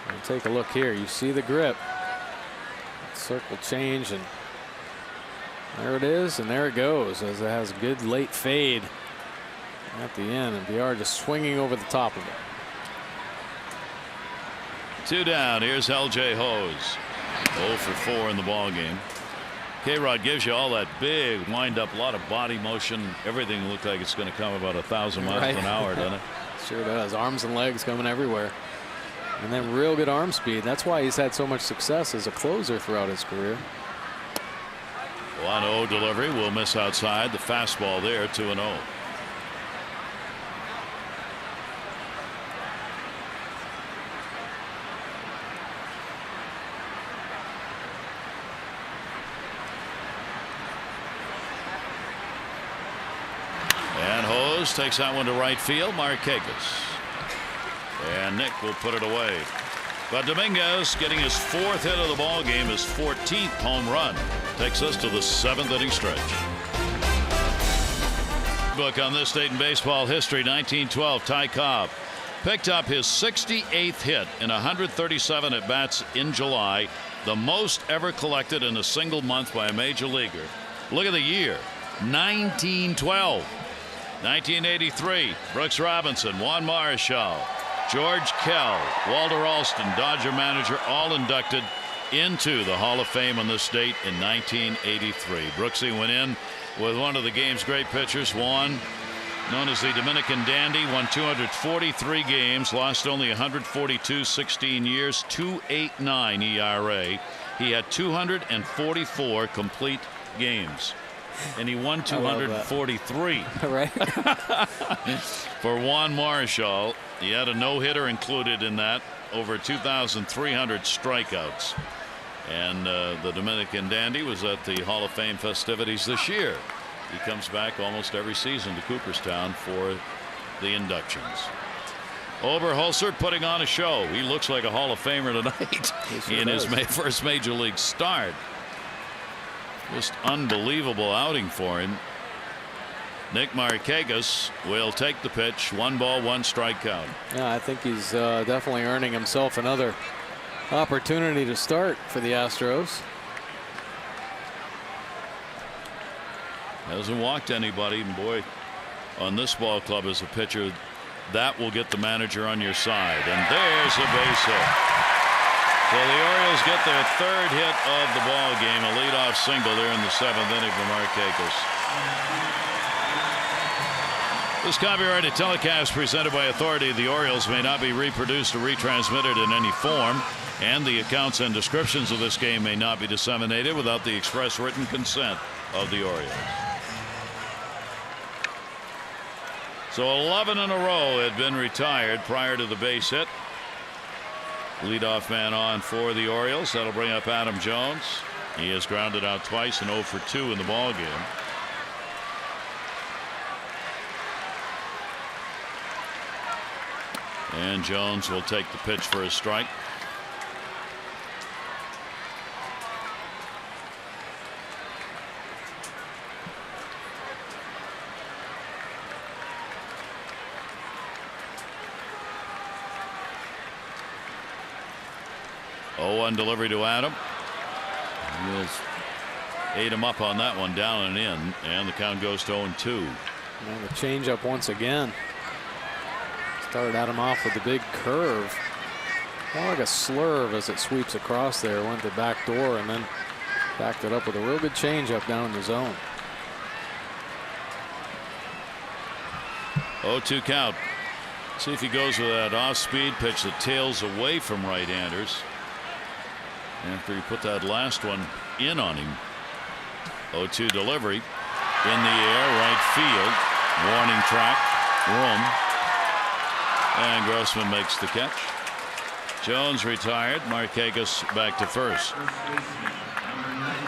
And take a look here. You see the grip. Circle change, and there it is, and there it goes as it has a good late fade at the end, and VR just swinging over the top of it. 2 down. Here's LJ Hose. 0 for 4 in the ball game. K-Rod gives you all that big wind up, a lot of body motion. Everything looked like it's going to come about 1,000 miles an hour, doesn't it? Sure does. Arms and legs coming everywhere. And then real good arm speed. That's why he's had so much success as a closer throughout his career. 1-0 delivery will miss outside. The fastball there, 2-0. And Hose takes that one to right field. Marquez. And Nick will put it away. But Dominguez getting his 4th hit of the ball game, his 14th home run, takes us to the 7th inning stretch. Book on this date in baseball history, 1912, Ty Cobb picked up his 68th hit in 137 at bats in July, the most ever collected in a single month by a major leaguer. Look at the year, 1912. 1983, Brooks Robinson, Juan Marichal, George Kell, Walter Alston, Dodger manager, all inducted into the Hall of Fame on this date in 1983. Brooksy went in with one of the game's great pitchers, Juan, known as the Dominican Dandy, won 243 games, lost only 142, 16 years, 2.89 ERA. He had 244 complete games. And he won 243. Right. For Juan Marichal, he had a no-hitter included in that, over 2,300 strikeouts. And the Dominican Dandy was at the Hall of Fame festivities this year. He comes back almost every season to Cooperstown for the inductions. Oberholtzer putting on a show. He looks like a Hall of Famer tonight in his first major league start. Just unbelievable outing for him. Nick Marquez will take the pitch. 1 ball, 1 strike count. Yeah, I think he's definitely earning himself another opportunity to start for the Astros. Hasn't walked anybody, and boy, on this ball club as a pitcher, that will get the manager on your side. And there's a base hit. So the Orioles get their 3rd hit of the ball game, a leadoff single there in the 7th inning for Marquez. This copyrighted telecast presented by authority of the Orioles may not be reproduced or retransmitted in any form, and the accounts and descriptions of this game may not be disseminated without the express written consent of the Orioles. So 11 in a row had been retired prior to the base hit. Leadoff man on for the Orioles. That'll bring up Adam Jones. He has grounded out twice and 0 for 2 in the ball game. And Jones will take the pitch for a strike. Oh, 0-1 delivery to Adam. He has ate him up on that one, down and in, and the count goes to 0-2. And the changeup once again. Started Adam off with the big curve, more like a slurve as it sweeps across there. Went the back door and then backed it up with a real good changeup down in the zone. 0-2 count. See if he goes with that off-speed pitch that tails away from right-handers. After he put that last one in on him. 0-2 delivery in the air, right field. Warning track, room. And Grossman makes the catch. Jones retired. Markakis back to first.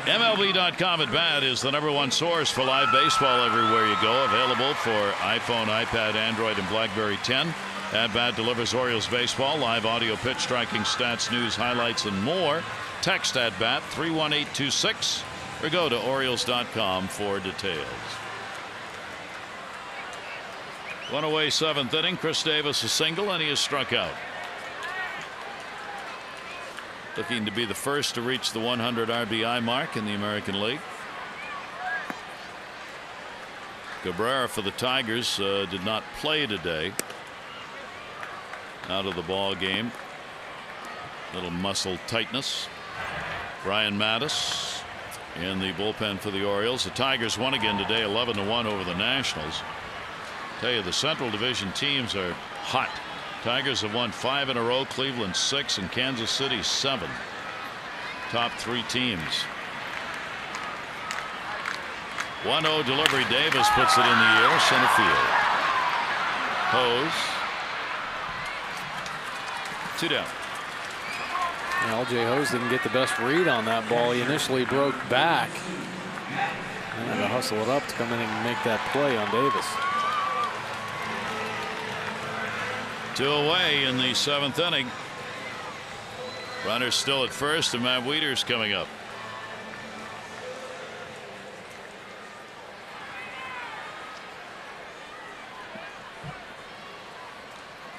MLB.com at Bat is the #1 source for live baseball everywhere you go. Available for iPhone, iPad, Android, and BlackBerry 10. At Bat delivers Orioles baseball, live audio, pitch striking, stats, news, highlights, and more. Text at Bat 31826 or go to Orioles.com for details. One away, 7th inning. Chris Davis a single, and he is struck out. Looking to be the first to reach the 100 RBI mark in the American League. Cabrera for the Tigers did not play today. Out of the ball game. Little muscle tightness. Brian Mattis in the bullpen for the Orioles. The Tigers won again today, 11-1 over the Nationals. Tell you, the Central Division teams are hot. Tigers have won 5 in a row, Cleveland 6, and Kansas City 7. Top 3 teams. 1-0 delivery. Davis puts it in the air, center field. Hose. 2 down. L.J. Hose didn't get the best read on that ball. He initially broke back. And had to hustle it up to come in and make that play on Davis. 2 away in the 7th inning. Runners still at first, and Matt Wieters coming up.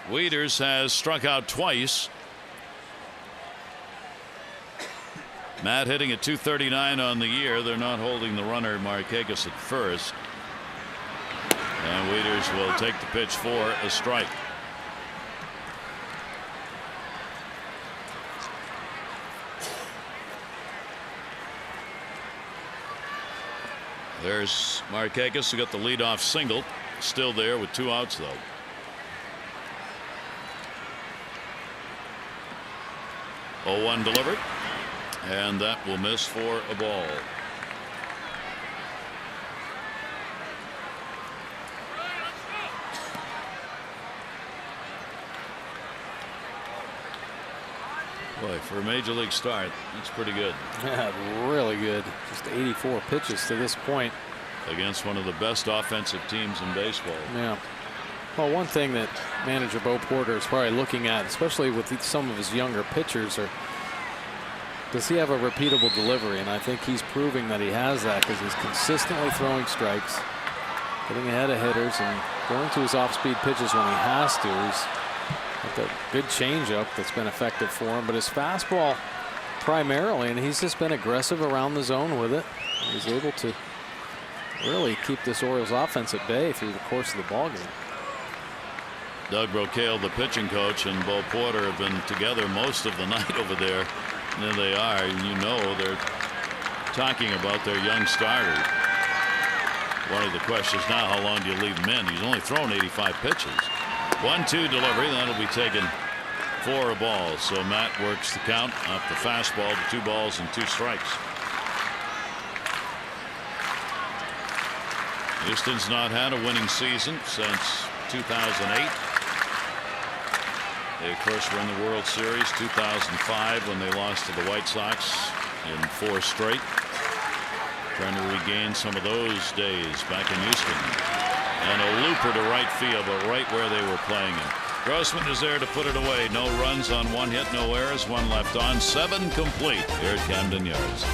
Wieters has struck out twice. Matt hitting at .239 on the year. They're not holding the runner Markakis at first. And Wieters will take the pitch for a strike. There's Markakis, who got the leadoff single. Still there with 2 outs, though. Oh, 1 delivered. And that will miss for a ball. Boy, for a major league start, that's pretty good. Yeah, really good. Just 84 pitches to this point. Against one of the best offensive teams in baseball. Yeah. Well, one thing that manager Bo Porter is probably looking at, especially with some of his younger pitchers, are does he have a repeatable delivery? And I think he's proving that he has that, because he's consistently throwing strikes, getting ahead of hitters, and going to his off-speed pitches when he has to. He's got that good changeup that's been effective for him, but his fastball primarily, and he's just been aggressive around the zone with it. He's able to really keep this Orioles offense at bay through the course of the ballgame. Doug Brocail, the pitching coach, and Bo Porter have been together most of the night over there. And there they are. You know, they're talking about their young starter. One of the questions now, how long do you leave him in? He's only thrown 85 pitches. 1-2 delivery. That'll be taken for a ball. So Matt works the count off the fastball to 2 balls and 2 strikes. Houston's not had a winning season since 2008. They, of course, were in the World Series 2005 when they lost to the White Sox in 4 straight. Trying to regain some of those days back in Houston. And a looper to right field, but right where they were playing him. Grossman is there to put it away. No runs on 1 hit, no errors, 1 left on, 7 complete here at Camden Yards.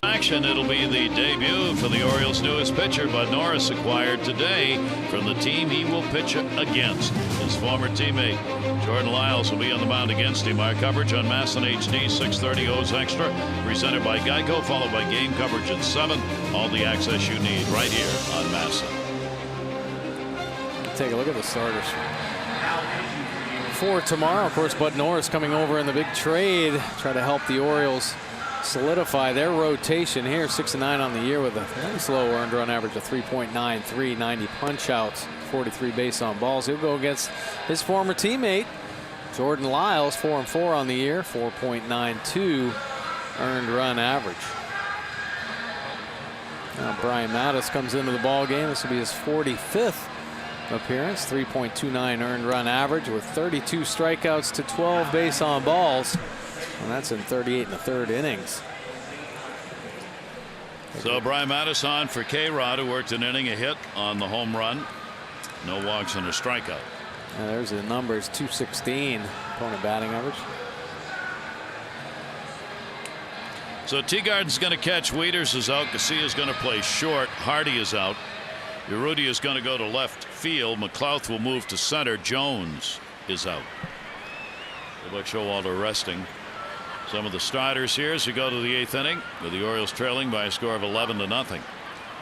Action, it'll be the debut for the Orioles' newest pitcher, Bud Norris, acquired today from the team he will pitch against. His former teammate Jordan Lyles will be on the mound against him. Our coverage on MASN HD 6:30 O's Extra, presented by Geico, followed by game coverage at 7. All the access you need right here on MASN. Take a look at the starters for tomorrow. Of course, Bud Norris coming over in the big trade, try to help the Orioles solidify their rotation here. 6-9 on the year with a nice low earned run average of 3.93, 90 punch outs, 43 base on balls. He'll go against his former teammate Jordan Lyles, 4-4 on the year, 4.92 earned run average. Now Brian Mattis comes into the ball game. This will be his 45th appearance, 3.29 earned run average with 32 strikeouts to 12 base on balls. And that's in 38 1/3 innings. So Brian Mattis on for K-Rod, who worked an inning, a hit on the home run. No walks and a strikeout. And there's the numbers, 216 opponent batting average. So Teagarden's going to catch. Wieters is out. Garcia is going to play short. Hardy is out. Urruti is going to go to left field. McLouth will move to center. Jones is out. Buck Showalter resting. Some of the starters here as we go to the 8th inning, with the Orioles trailing by a score of 11-0.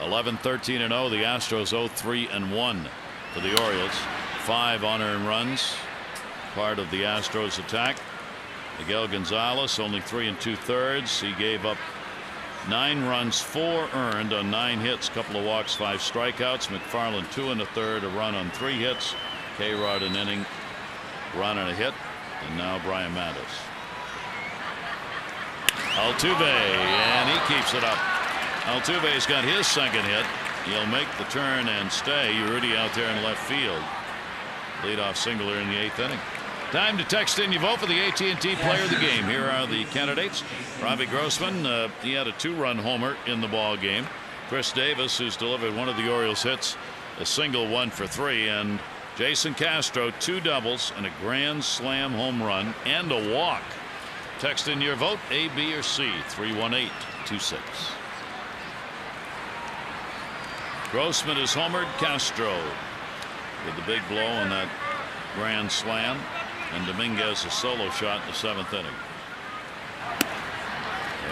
11-13-0. The Astros 0-3-1 for the Orioles. 5 unearned runs, part of the Astros attack. Miguel Gonzalez only 3 2/3. He gave up 9 runs, 4 earned on 9 hits, couple of walks, 5 strikeouts. McFarland 2 1/3, a run on 3 hits. K-Rod an inning, run and a hit. And now Brian Mattis. Altuve, and he keeps it up. Altuve's got his 2nd hit. He'll make the turn and stay. Urruti out there in left field. Leadoff single in the 8th inning. Time to text in your vote for the AT&T Player of the Game. Here are the candidates. Robbie Grossman, he had a 2-run homer in the ball game. Chris Davis, who's delivered one of the Orioles hits, a single 1 for 3, and Jason Castro, 2 doubles and a grand slam home run and a walk. Text in your vote, A, B, or C, 318-26. Grossman is homered. Castro with the big blow on that grand slam, and Dominguez a solo shot in the 7th inning.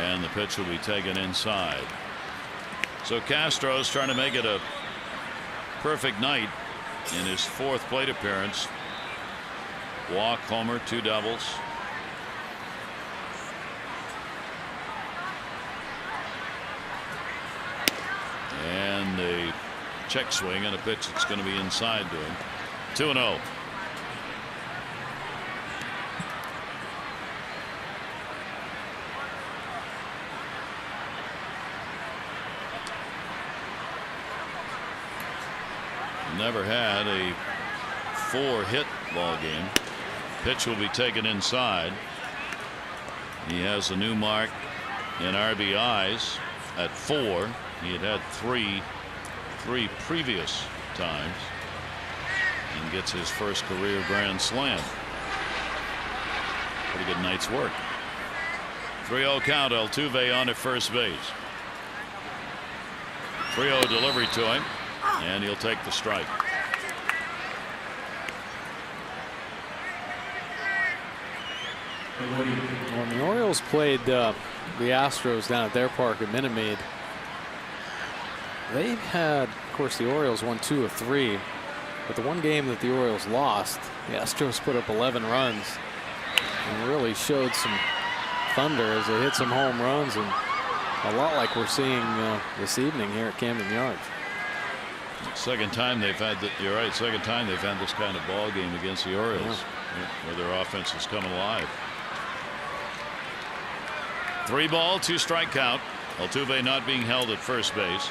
And the pitch will be taken inside. So Castro's trying to make it a perfect night in his 4th plate appearance. Walk, homer, 2 doubles. And a check swing and a pitch that's going to be inside to him. 2-0. Never had a 4-hit ball game. Pitch will be taken inside. He has a new mark in RBIs at 4. He had 3 previous times, and gets his first career grand slam. Pretty good night's work. 3-0 count. Altuve on at first base. 3-0 delivery to him, and he'll take the strike. When the Orioles played the Astros down at their park at Minute Maid, they had, of course, the Orioles won 2 of 3, but the one game that the Orioles lost, the Astros put up 11 runs and really showed some thunder as they hit some home runs and A lot like we're seeing this evening here at Camden Yards. Second time they've had you're right. Second time they've had this kind of ball game against the Orioles, where their offense has come alive. 3-ball, 2-strike count. Altuve not being held at first base.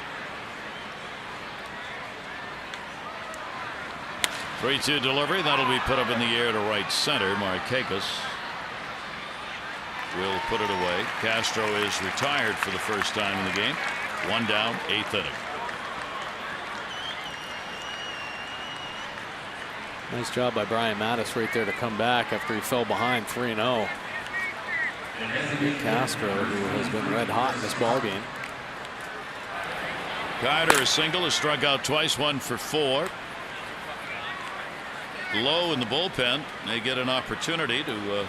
3-2 delivery. That'll be put up in the air to right center. Markakis will put it away. Castro is retired for the first time in the game. 1 down, 8th inning. Nice job by Brian Mattis right there to come back after he fell behind 3-0. Castro, who has been red hot in this ball game. Carter, a single, has struck out twice, 1 for 4. Lowe in the bullpen may get an opportunity to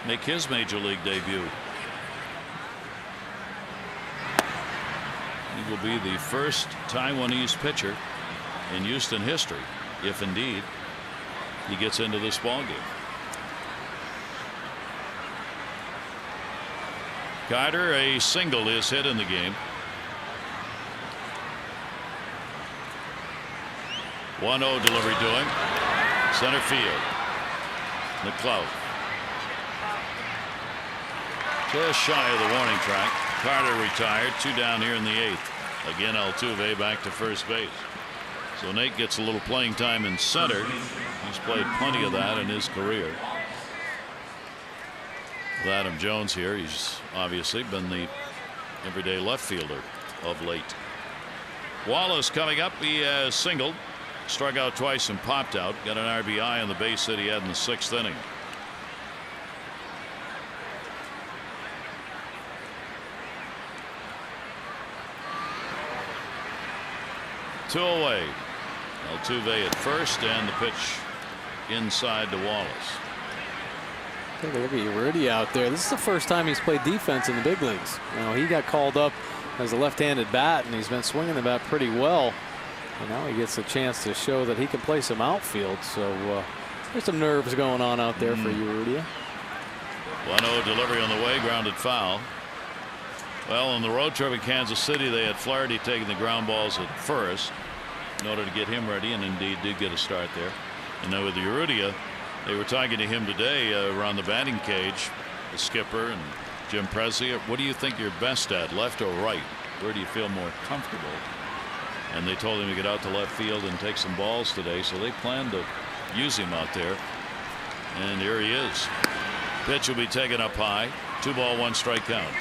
make his major league debut. He will be the first Taiwanese pitcher in Houston history, if indeed he gets into this ball game. Carter, a single is hit in the game. 1-0 delivery to him. Center field. McLeod. Just shy of the warning track. Carter retired. 2 down here in the 8th. Again, Altuve back to first base. So Nate gets a little playing time in center. He's played plenty of that in his career. With Adam Jones here, he's obviously been the everyday left fielder of late. Wallace coming up. He has singled, struck out twice and popped out. Got an RBI on the base that he had in the 6th inning. Two away. Altuve at first, and the pitch inside to Wallace. Take a look at Urrutia out there. This is the first time he's played defense in the big leagues. Now, he got called up as a left-handed bat, and he's been swinging the bat pretty well. And now he gets a chance to show that he can play some outfield. So there's some nerves going on out there for Urrutia. 1-0 delivery on the way, grounded foul. Well, on the road trip in Kansas City, they had Flaherty taking the ground balls at first in order to get him ready, and indeed did get a start there. And now with the Urrutia, they were talking to him today around the batting cage, the skipper and Jim Prezi. What do you think you're best at, left or right? Where do you feel more comfortable? And they told him to get out to left field and take some balls today, so they plan to use him out there. And here he is. Pitch will be taken up high. 2-ball, 1-strike count.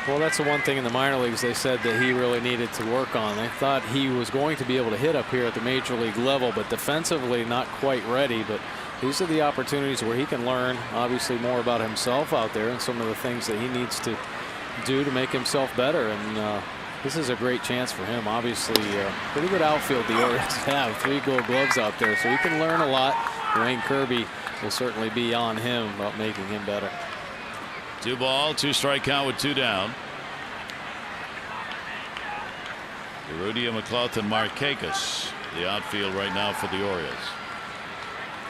Well, that's the one thing in the minor leagues they said that he really needed to work on. They thought he was going to be able to hit up here at the major league level, but defensively not quite ready. But these are the opportunities where he can learn, obviously, more about himself out there and some of the things that he needs to do to make himself better. And this is a great chance for him. Obviously, pretty good outfield the Orioles have. 3 Gold Gloves out there, so he can learn a lot. Wayne Kirby will certainly be on him about making him better. 2-ball, 2-strike count with 2 down. Urrutia, McLaughlin, Markakis, the outfield right now for the Orioles.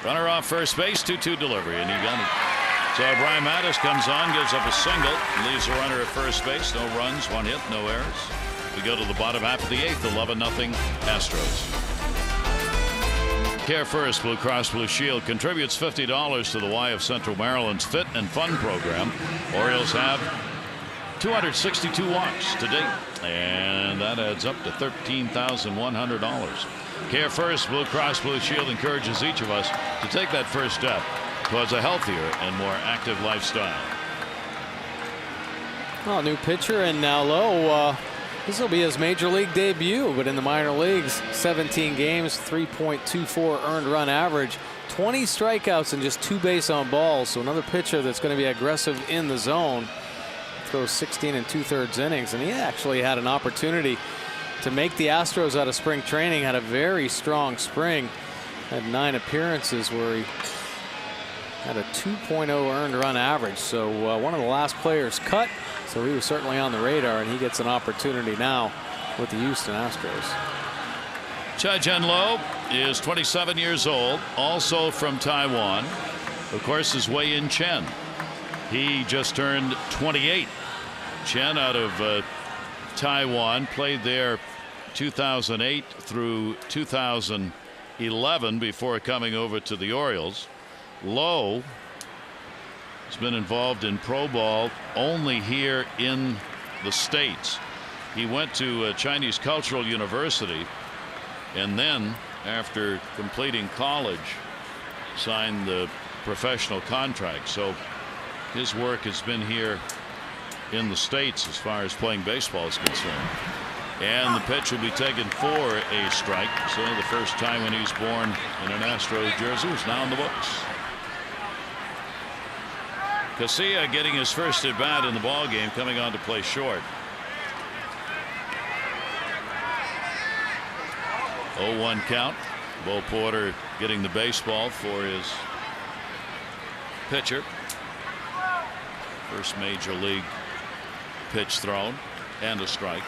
Runner off first base, 2-2 delivery, and he got it. So Brian Mattis comes on, gives up a single, leaves the runner at first base. No runs, 1 hit, no errors. We go to the bottom half of the 8th, 11-0 Astros. Care First Blue Cross Blue Shield contributes $50 to the Y of Central Maryland's Fit and Fun program. Orioles have 262 walks to date, and that adds up to $13,100. Care First Blue Cross Blue Shield encourages each of us to take that first step towards a healthier and more active lifestyle. Well, new pitcher, and now Lowe. This will be his major league debut, but in the minor leagues, 17 games, 3.24 earned run average, 20 strikeouts and just 2 base on balls. So another pitcher that's going to be aggressive in the zone. Throws 16 2/3 innings, and he actually had an opportunity to make the Astros out of spring training. Had a very strong spring. Had 9 appearances where he had a 2.0 earned run average. So one of the last players cut. So he was certainly on the radar, and he gets an opportunity now with the Houston Astros. Cha-Jen Lowe is 27 years old, also from Taiwan. Of course, is Wei-Yin Chen. He just turned 28. Chen out of Taiwan, played there 2008 through 2011 before coming over to the Orioles. Lowe has been involved in pro ball only here in the States. He went to Chinese Cultural University, and then after completing college signed the professional contract. So his work has been here in the States as far as playing baseball is concerned. And the pitch will be taken for a strike. So the first time when he's born in an Astros jersey is now in the books. Casilla getting his first at bat in the ball game, coming on to play short. 0-1 count. Bo Porter getting the baseball for his pitcher. First major league pitch thrown and a strike.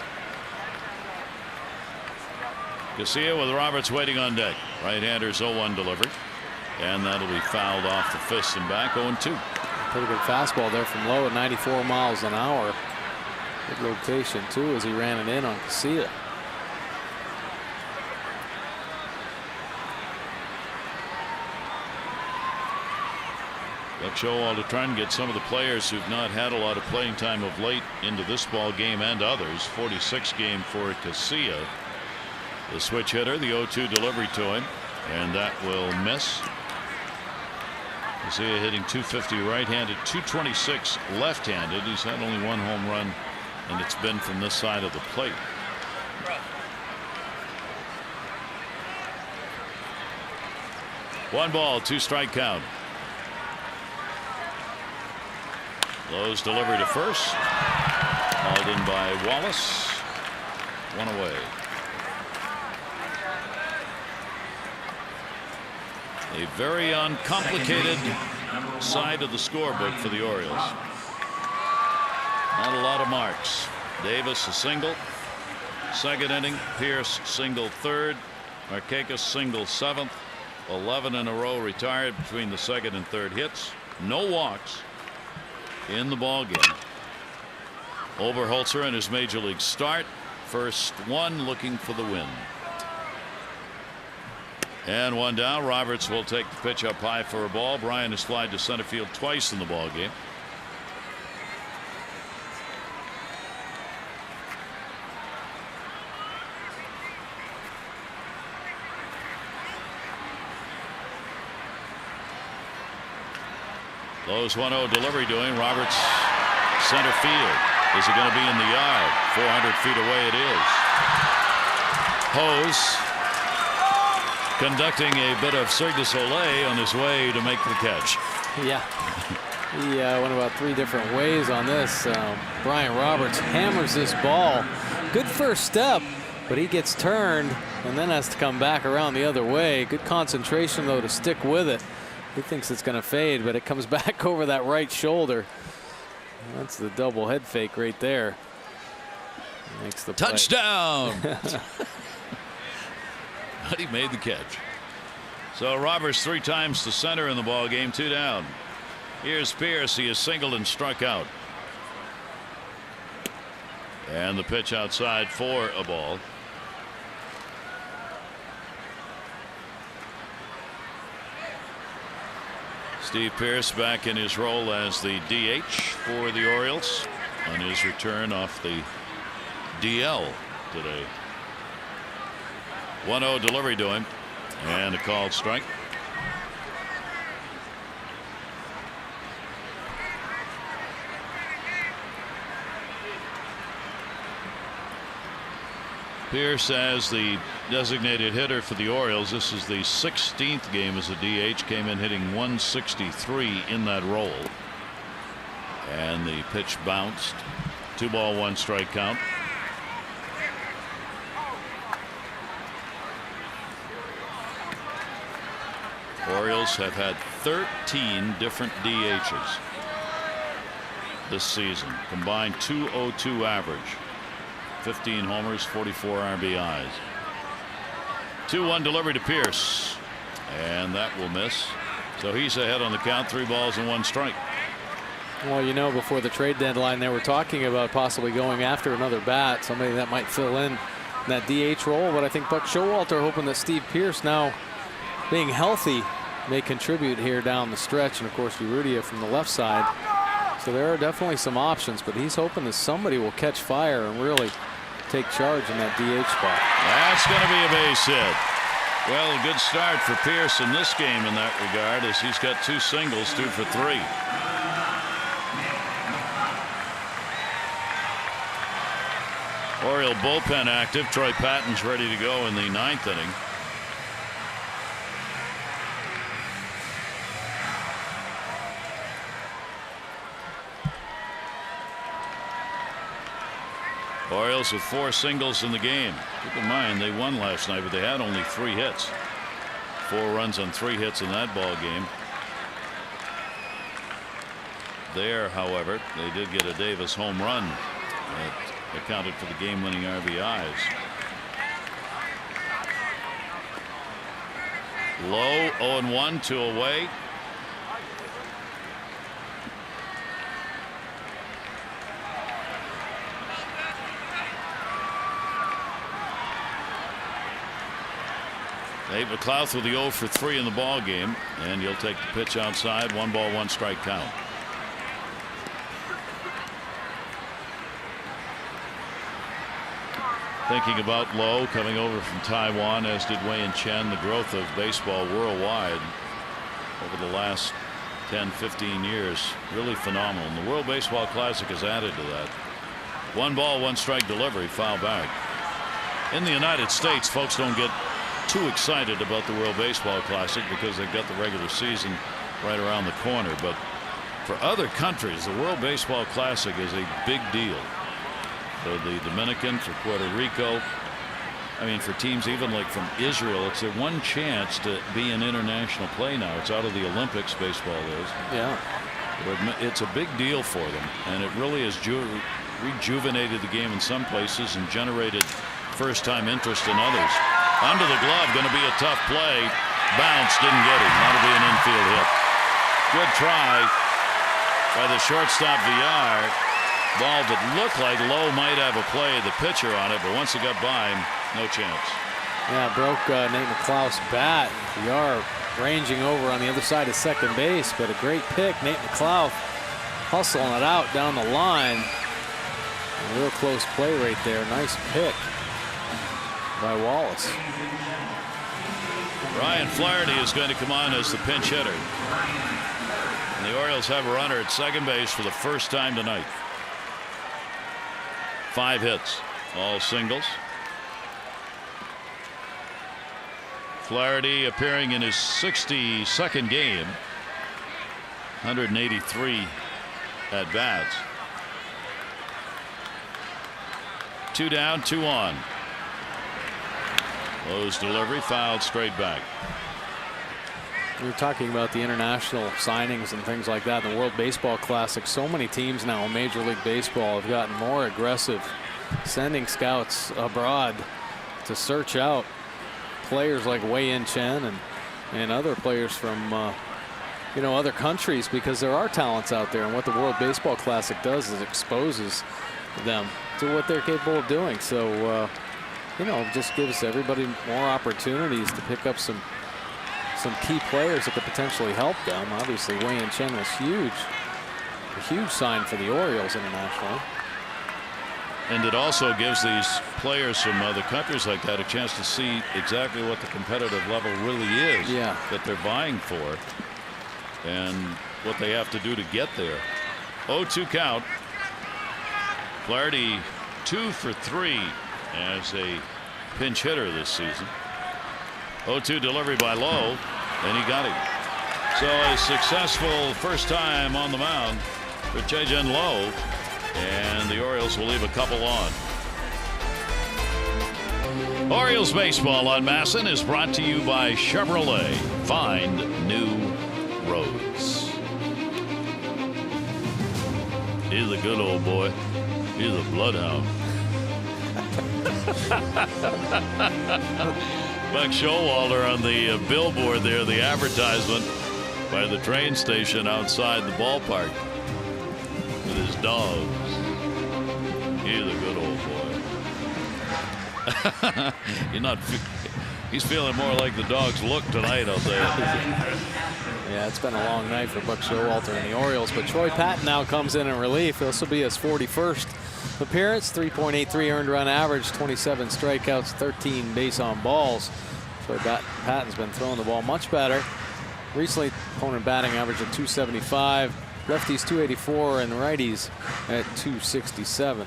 Casilla with Roberts waiting on deck. Right-hander's 0-1 delivery, and that'll be fouled off the fist and back. 0-2. Pretty good fastball there from Lowe at 94 miles an hour. Good location too as he ran it in on Casilla. Buck Showalter trying to get some of the players who've not had a lot of playing time of late into this ball game and others. 46 game for Casilla. The switch hitter, the 0-2 delivery to him, and that will miss. Casilla hitting .250 right-handed, .226 left-handed. He's had only one home run, and it's been from this side of the plate. One ball, 2-strike count. Lowe's delivery to first. Hauled in by Wallace. One away. A very uncomplicated side of the scorebook for the Orioles. Not a lot of marks. Davis a single. Second inning. Pierce single third. Markakis single seventh. 11 in a row retired between the second and third hits. No walks in the ball game. Oberholtzer in his major league start. First one looking for the win. And one down. Roberts will take the pitch up high for a ball. Bryan has flied to center field twice in the ball game. Lowe's 1-0 delivery to him. Roberts center field. Is it going to be in the yard? 400 feet away it is. Hose conducting a bit of Cirque du Soleil on his way to make the catch. Yeah. He went about 3 different ways on this. Brian Roberts hammers this ball. Good first step, but he gets turned and then has to come back around the other way. Good concentration, though, to stick with it. He thinks it's going to fade, but it comes back over that right shoulder. That's the double head fake right there. Makes the play. Touchdown. But he made the catch. So Roberts 3 times to center in the ball game. 2 down. Here's Pierce. He is singled and struck out. And the pitch outside for a ball. Steve Pierce back in his role as the DH for the Orioles on his return off the DL today. 1-0 delivery to him and a called strike. Pierce as the designated hitter for the Orioles. This is the 16th game as a DH. Came in hitting 163 in that role. And the pitch bounced. 2 ball 1 strike count. Orioles have had 13 different DHs this season. Combined .202 average. 15 homers, 44 RBIs. 2-1 delivery to Pierce, and that will miss. So he's ahead on the count. 3 balls and 1 strike. Well, you know, before the trade deadline, they were talking about possibly going after another bat, somebody that might fill in that DH role. But I think Buck Showalter hoping that Steve Pearce, now being healthy, may contribute here down the stretch. And of course, Urrutia from the left side. So there are definitely some options, but he's hoping that somebody will catch fire and really take charge in that DH spot. That's going to be a base hit. Well, a good start for Pearce in this game in that regard, as he's got 2 singles, 2 for 3. Oriole bullpen active. Troy Patton's ready to go in the 9th inning. Orioles with 4 singles in the game. Keep in mind they won last night, but they had only 3 hits. 4 runs on 3 hits in that ball game. There, however, they did get a Davis home run that accounted for the game-winning RBIs. Low 0-1, 2 away. Nate McLouth with the 0 for 3 in the ball game, and you'll take the pitch outside. 1 ball, 1 strike count. Thinking about Lowe coming over from Taiwan, as did Wei and Chen. The growth of baseball worldwide over the last 10-15 years, really phenomenal. And the World Baseball Classic has added to that. 1 ball, 1 strike delivery, foul back. In the United States, folks don't get too excited about the World Baseball Classic because they've got the regular season right around the corner. But for other countries, the World Baseball Classic is a big deal. For the Dominican, for Puerto Rico, I mean, for teams even like from Israel, it's their one chance to be in international play now. It's out of the Olympics, baseball is. Yeah. It's a big deal for them, and it really has rejuvenated the game in some places and generated first-time interest in others. Under the glove, going to be a tough play. Bounce, didn't get it. That'll be an infield hit. Good try by the shortstop Villar. Ball that looked like Lowe might have a play, the pitcher on it, but once it got by him, no chance. Yeah, broke Nate McLouth's bat. Villar ranging over on the other side of second base, but a great pick. Nate McLouth hustling it out down the line. A real close play right there. Nice pick by Wallace. Ryan Flaherty is going to come on as the pinch hitter. And the Orioles have a runner at second base for the first time tonight. 5 hits, all singles. Flaherty appearing in his 62nd game, 183 at bats. 2 down, 2 on. Lowe's delivery fouled straight back. We were talking about the international signings and things like that in the World Baseball Classic. So many teams now in Major League Baseball have gotten more aggressive, sending scouts abroad to search out players like Wei and Chen and other players from other countries, because there are talents out there, and what the World Baseball Classic does is exposes them to what they're capable of doing. So just gives everybody more opportunities to pick up some key players that could potentially help them. Obviously, Wei and Chen was huge, a huge sign for the Orioles internationally. And it also gives these players from other countries like that a chance to see exactly what the competitive level really is that they're vying for and what they have to do to get there. 0-2 count. Flaherty 2 for 3 as a pinch hitter this season. 0-2 delivery by Lowe, and he got it. So a successful first time on the mound for Jae-Jin Lowe, and the Orioles will leave a couple on. Orioles baseball on MASN is brought to you by Chevrolet. Find new roads. He's a good old boy. He's a bloodhound. Buck Showalter on the billboard there, the advertisement by the train station outside the ballpark. dogs. He's a good old boy. He's feeling more like the dogs look tonight, I'll tell you. Yeah, it's been a long night for Buck Showalter and the Orioles, but Troy Patton now comes in relief. This will be his 41st appearance, 3.83 earned run average, 27 strikeouts, 13 base on balls. Troy Patton's been throwing the ball much better. Recently, opponent batting average at 275, lefties 284, and righties at 267.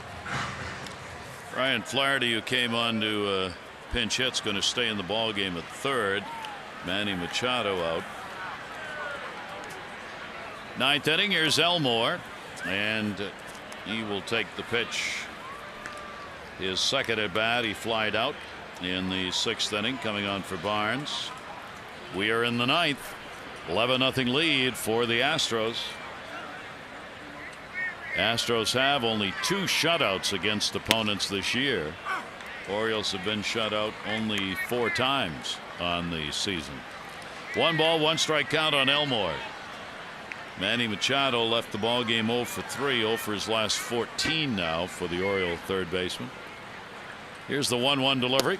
Ryan Flaherty, who came on to pinch hit's, going to stay in the ball game at third. Manny Machado out. Ninth inning, here's Elmore, and he will take the pitch. His second at bat, he flied out in the sixth inning, coming on for Barnes. We are in the ninth. 11-0 lead for the Astros. Astros have only 2 shutouts against opponents this year. Orioles have been shut out only 4 times on the season. 1 ball, 1 strike count on Elmore. Manny Machado left the ball game 0 for 3, 0 for his last 14 now for the Oriole third baseman. Here's the 1-1 delivery,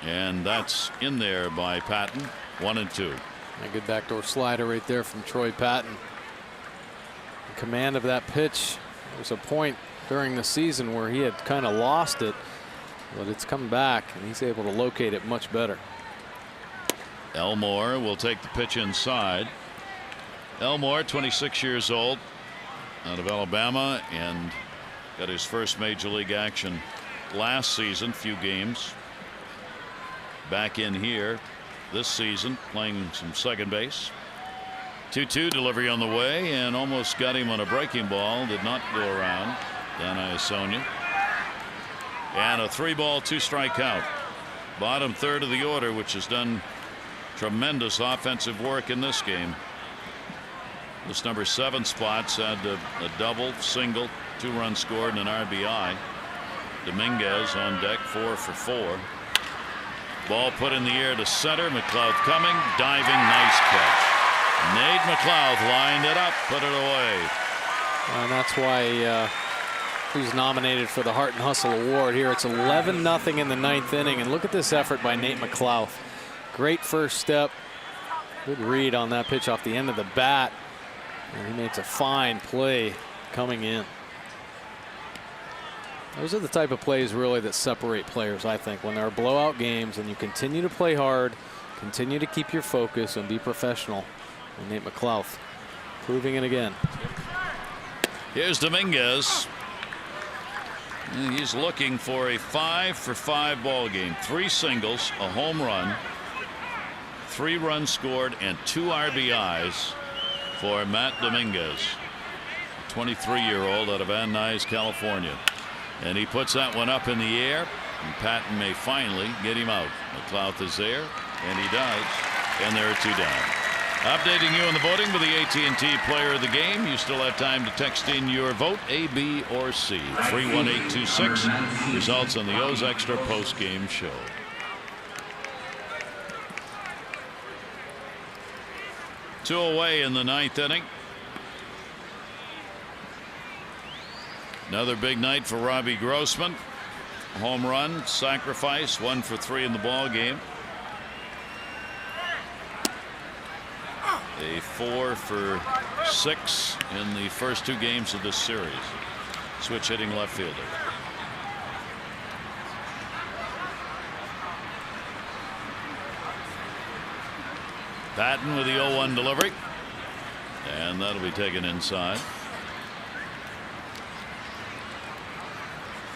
and that's in there by Patton. 1-2. A good backdoor slider right there from Troy Patton. In command of that pitch. There was a point during the season where he had kind of lost it, but it's come back and he's able to locate it much better. Elmore will take the pitch inside. Elmore, 26 years old, out of Alabama, and got his first major league action last season, few games. Back in here this season, playing some second base. 2-2 delivery on the way, and almost got him on a breaking ball. Did not go around. Dan Iasonia. And a 3-ball, 2-strike count. Bottom third of the order, which has done tremendous offensive work in this game. This number 7 spot's had a double, single, 2-run scored, and an RBI. Dominguez on deck, 4 for 4. Ball put in the air to center. McLeod coming, diving, nice catch. Nate McLeod lined it up, put it away. And that's why he's nominated for the Heart and Hustle Award here. It's 11-0 in the 9th inning, and look at this effort by Nate McLeod. Great first step. Good read on that pitch off the end of the bat. And he makes a fine play coming in. Those are the type of plays really that separate players, I think. When there are blowout games and you continue to play hard, continue to keep your focus and be professional. And Nate McLeod proving it again. Here's Dominguez. He's looking for a 5 for 5 ball game. 3 singles, a home run, 3 runs scored, and 2 RBIs for Matt Dominguez, 23-year-old out of Van Nuys, California. And he puts that one up in the air, and Patton may finally get him out. McLeod is there, and he does, and there are 2 down. Updating you on the voting with the AT&T Player of the Game. You still have time to text in your vote, A, B, or C. 31826. Results on the O's Extra post-game show. Two away in the 9th inning. Another big night for Robbie Grossman. Home run, sacrifice, 1 for 3 in the ball game. A 4 for 6 in the first 2 games of this series. Switch hitting left fielder. Patton with the 0-1 delivery, and that'll be taken inside.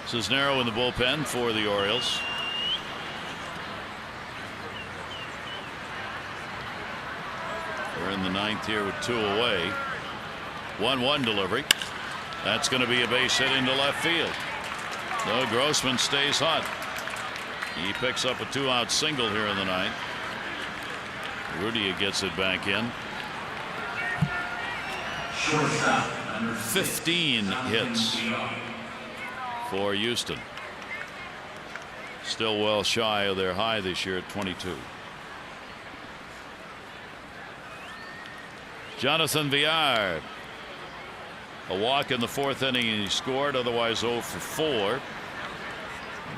Cisnero in the bullpen for the Orioles. We're in the 9th here with 2 away. 1-1 delivery. That's going to be a base hit into left field. No, Grossman stays hot. He picks up a 2-out single here in the 9th. Rudia gets it back in. 15 hits for Houston. Still well shy of their high this year at 22. Jonathan Villar A walk in the 4th inning and he scored, otherwise 0 for 4.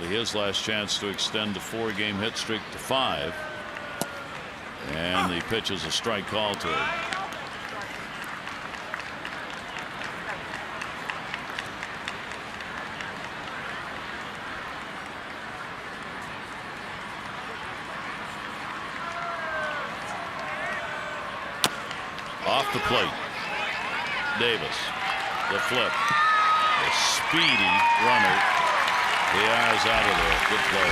His last chance to extend the 4-game hit streak to 5. And the pitch is a strike call to him. Off the plate. Davis. The flip. A speedy runner. Diaz out of there. Good play.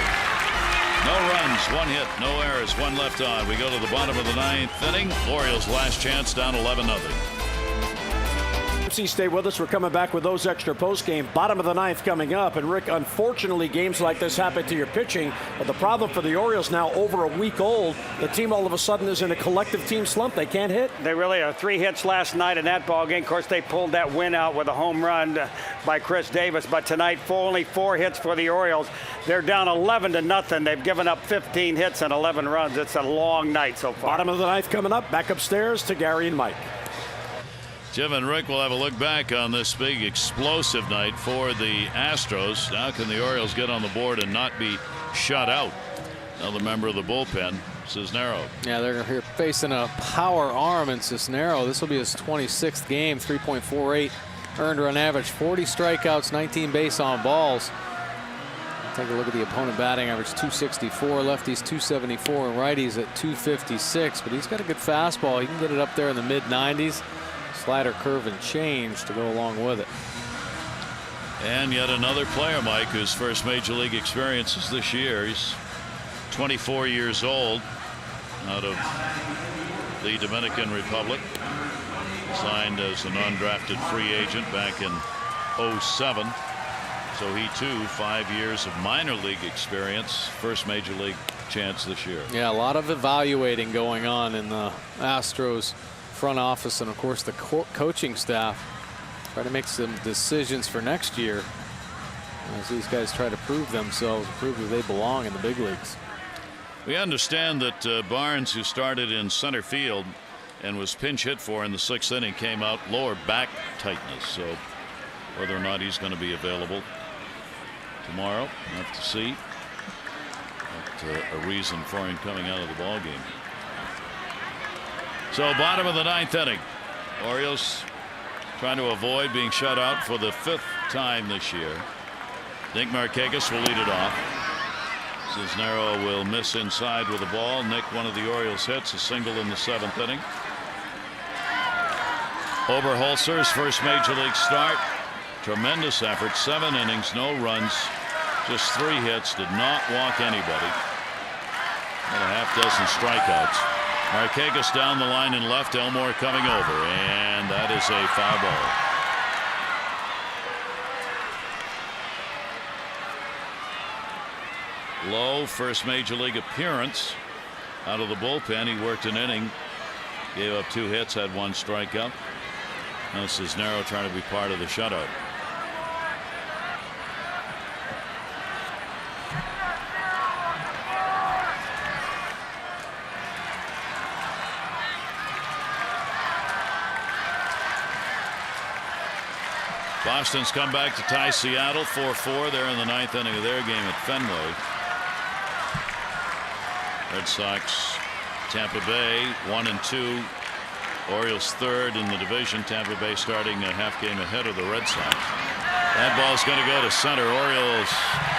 No runs, 1 hit, no errors, 1 left on. We go to the bottom of the 9th inning. Orioles last chance, down 11-0. Stay with us. We're coming back with those extra post game. Bottom of the 9th coming up. And Rick, unfortunately, games like this happen to your pitching. But the problem for the Orioles now, over a week old, the team all of a sudden is in a collective team slump. They can't hit. They really are. 3 hits last night in that ball game. Of course, they pulled that win out with a home run by Chris Davis. But tonight, only 4 hits for the Orioles. They're down 11-0. They've given up 15 hits and 11 runs. It's a long night so far. Bottom of the 9th coming up. Back upstairs to Gary and Mike. Jim and Rick will have a look back on this big explosive night for the Astros. How can the Orioles get on the board and not be shut out? Another member of the bullpen, Cisnero. Yeah, they're here facing a power arm in Cisnero. This will be his 26th game, 3.48 earned run average, 40 strikeouts, 19 base on balls. Take a look at the opponent batting average, 264, lefties 274, and righties at 256. But he's got a good fastball. He can get it up there in the mid-90s. Slider, curve, and change to go along with it. And yet another player, Mike, whose first major league experience is this year. He's 24 years old, out of the Dominican Republic. Signed as an undrafted free agent back in 07. So he too, 5 years of minor league experience, first major league chance this year. Yeah, a lot of evaluating going on in the Astros front office, and of course the coaching staff try to make some decisions for next year as these guys try to prove themselves, prove that they belong in the big leagues. We understand that Barnes, who started in center field and was pinch hit for in the 6th inning, came out lower back tightness. So whether or not he's going to be available tomorrow, we'll have to see. But, a reason for him coming out of the ball game. So bottom of the 9th inning. Orioles trying to avoid being shut out for the 5th time this year. Nick Markakis will lead it off. Cisnero will miss inside with the ball. Nick, one of the Orioles hits, a single in the 7th inning. Oberholtzer's first major league start. Tremendous effort, 7 innings, no runs, just 3 hits, did not walk anybody. And a half dozen strikeouts. Markakis down the line and left, Elmore coming over, and that is a foul ball. Lowe, first major league appearance out of the bullpen. He worked an inning, gave up 2 hits, had 1 strikeout. Now Cisnero trying to be part of the shutout. Boston's come back to tie Seattle 4-4. They're in the 9th inning of their game at Fenway. Red Sox, Tampa Bay 1-2. Orioles 3rd in the division. Tampa Bay starting a half game ahead of the Red Sox. That ball's going to go to center. Orioles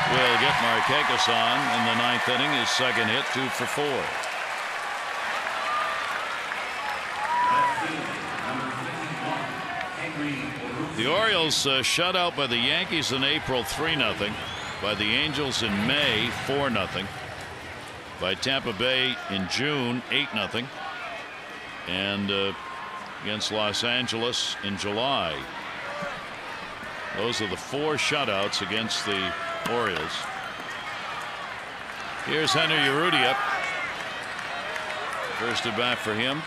will get Markakis on in the 9th inning. His 2nd hit, 2 for 4. The Orioles shut out by the Yankees in April 3-0, by the Angels in May 4-0, by Tampa Bay in June 8-0, and against Los Angeles in July. Those are the 4 shutouts against the Orioles. Here's Henry Urrutia. First at bat for him.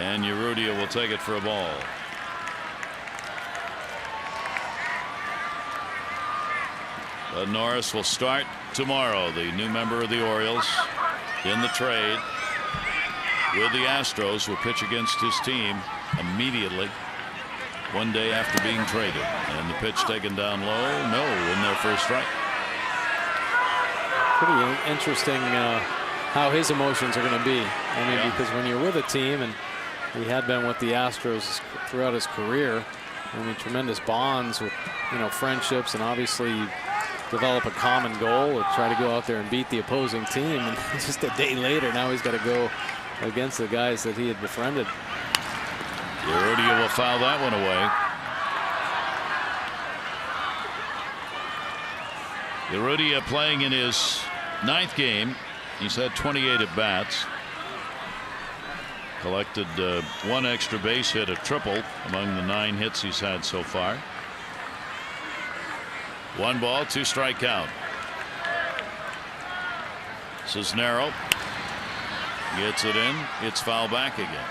And Urrutia will take it for a ball. Bud Norris will start tomorrow, the new member of the Orioles in the trade with the Astros, will pitch against his team immediately. One day after being traded, and the pitch taken down low. No, in their first strike. Pretty interesting how his emotions are going to be. I mean, because when you're with a team, and he had been with the Astros throughout his career, I mean, tremendous bonds with, friendships, and obviously you develop a common goal or try to go out there and beat the opposing team. And just a day later, now he's got to go against the guys that he had befriended. Urrutia will foul that one away. Urrutia playing in his 9th game. He's had 28 at bats. Collected 1 extra base hit, a triple among the 9 hits he's had so far. 1 ball, 2 strike count. Cisnero gets it in. It's foul back again.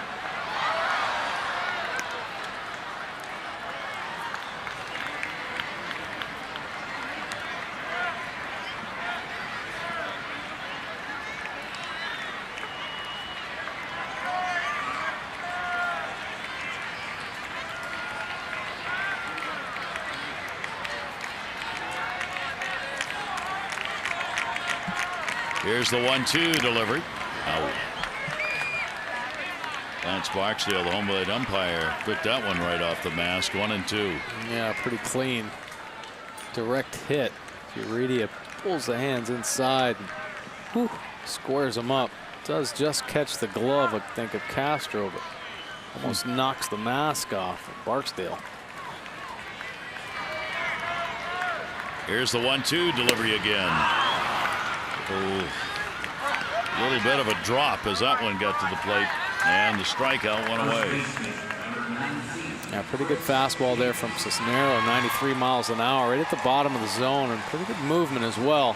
Here's the 1-2 delivery. Out. Lance Barksdale, the home plate umpire, took that one right off the mask. 1-2. Yeah, pretty clean. Direct hit. Urrutia pulls the hands inside. Whew, squares him up. Does just catch the glove, I think, of Castro, but almost knocks the mask off of Barksdale. Here's the 1-2 delivery again. Oh, a little bit of a drop as that one got to the plate, and the strikeout went away. Yeah, pretty good fastball there from Cisnero, 93 miles an hour, right at the bottom of the zone, and pretty good movement as well.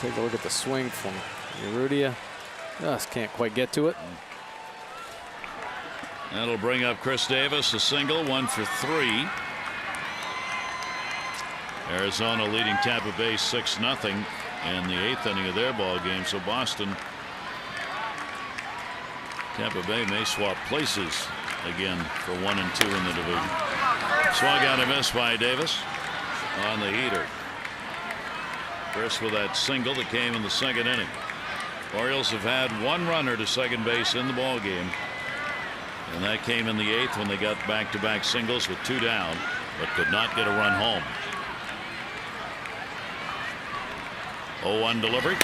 Take a look at the swing from Urrutia. Just can't quite get to it. That'll bring up Chris Davis, a single, 1 for 3. Arizona leading Tampa Bay 6-0 in the 8th inning of their ball game. So Boston, Tampa Bay may swap places again for 1 and 2 in the division. Swung out and missed by Davis on the heater. Chris with that single that came in the 2nd inning. Orioles have had 1 runner to second base in the ball game, and that came in the 8th when they got back-to-back singles with 2 down, but could not get a run home. 0-1 delivery.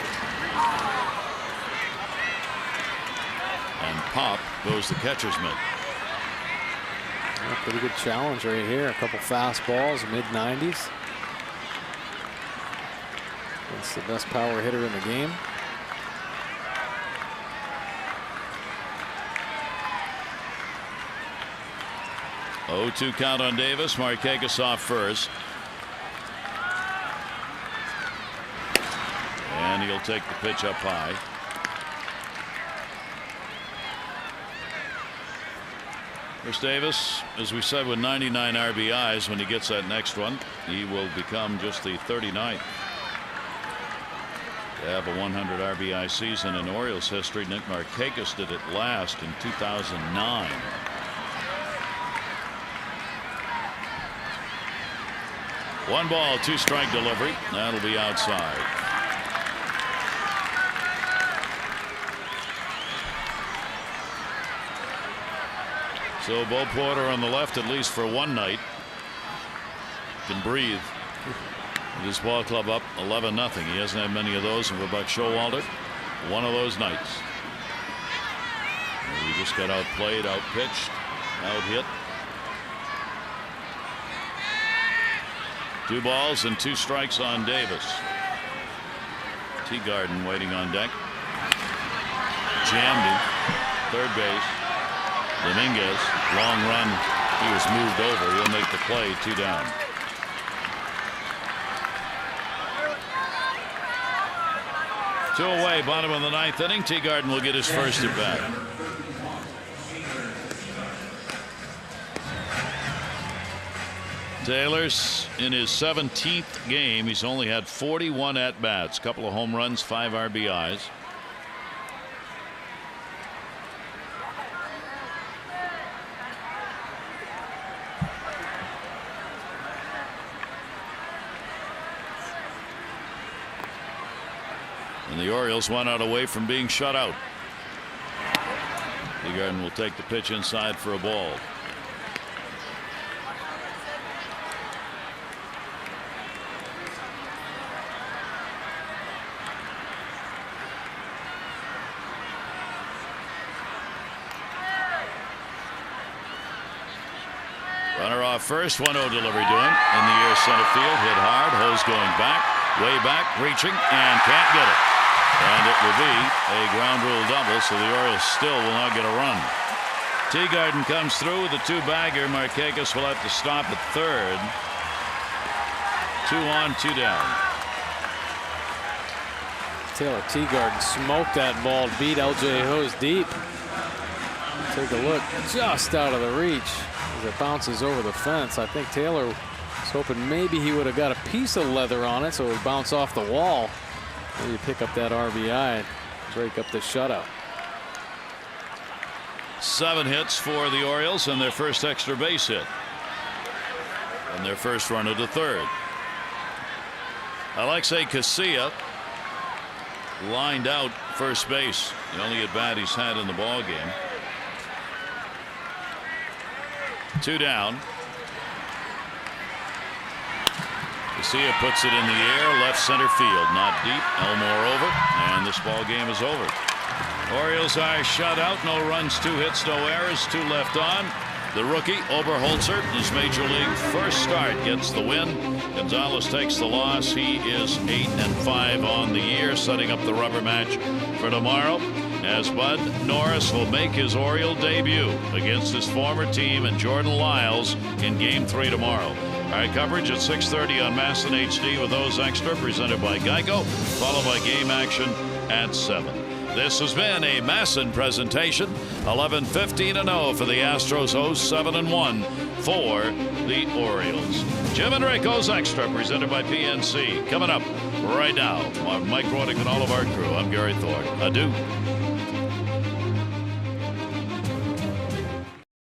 And pop goes the catcher's mitt. Yeah, pretty good challenge right here. A couple fastballs, mid-90s. It's the best power hitter in the game. Oh, 2 count on Davis. Markakis off first. And he'll take the pitch up high. Chris Davis, as we said, with 99 RBIs, when he gets that next one, he will become just the 39th to have a 100 RBI season in Orioles history. Nick Markakis did it last in 2009. One ball, 2 strike delivery. That'll be outside. So Bo Porter on the left, at least for one night, can breathe. With his ball club up 11-0. He hasn't had many of those. And Buck Showalter, one of those nights. And he just got outplayed, outpitched, out-hit. 2 balls and 2 strikes on Davis. Teagarden waiting on deck. Jammed him. Third base. Dominguez, long run. He was moved over. He'll make the play. 2 down. Two away, bottom of the 9th inning. Teagarden will get his first at bat. Taylor's in his 17th game. He's only had 41 at bats, couple of home runs, 5 RBIs. And the Orioles 1 out away from being shut out. Teagarden will take the pitch inside for a ball. Runner off first, 1-0 delivery to him. In the air center field, hit hard. Hose going back, way back, reaching, and can't get it. And it will be a ground rule double, so the Orioles still will not get a run. Teagarden comes through with a 2-bagger. Markakis will have to stop at third. 2 on, 2 down. Taylor Teagarden smoked that ball, beat L.J. Hose deep. Take a look, just out of the reach as it bounces over the fence. I think Taylor was hoping maybe he would have got a piece of leather on it so it would bounce off the wall. Maybe pick up that RBI and break up the shutout. 7 hits for the Orioles and their first extra base hit. And their first runner to third. Alexei Casilla lined out first base. The only at bat he's had in the ball game. 2 down. Casilla puts it in the air, left center field, not deep. Elmore over, and this ball game is over. Orioles are shut out. No runs, 2 hits, no errors, 2 left on. The rookie Oberholtzer, his major league first start, gets the win. Gonzalez takes the loss. He is 8-5 on the year, setting up the rubber match for tomorrow, as Bud Norris will make his Oriole debut against his former team and Jordan Lyles in Game 3 tomorrow. All right, coverage at 6:30 on MASN HD with those extra, presented by Geico, followed by game action at 7. This has been a MASN presentation. 11-15-0 for the Astros hosts, 7-1 for the Orioles. Jim and Rico's Extra, presented by PNC. Coming up right now on Mike Rodick and all of our crew. I'm Gary Thorne. Adieu.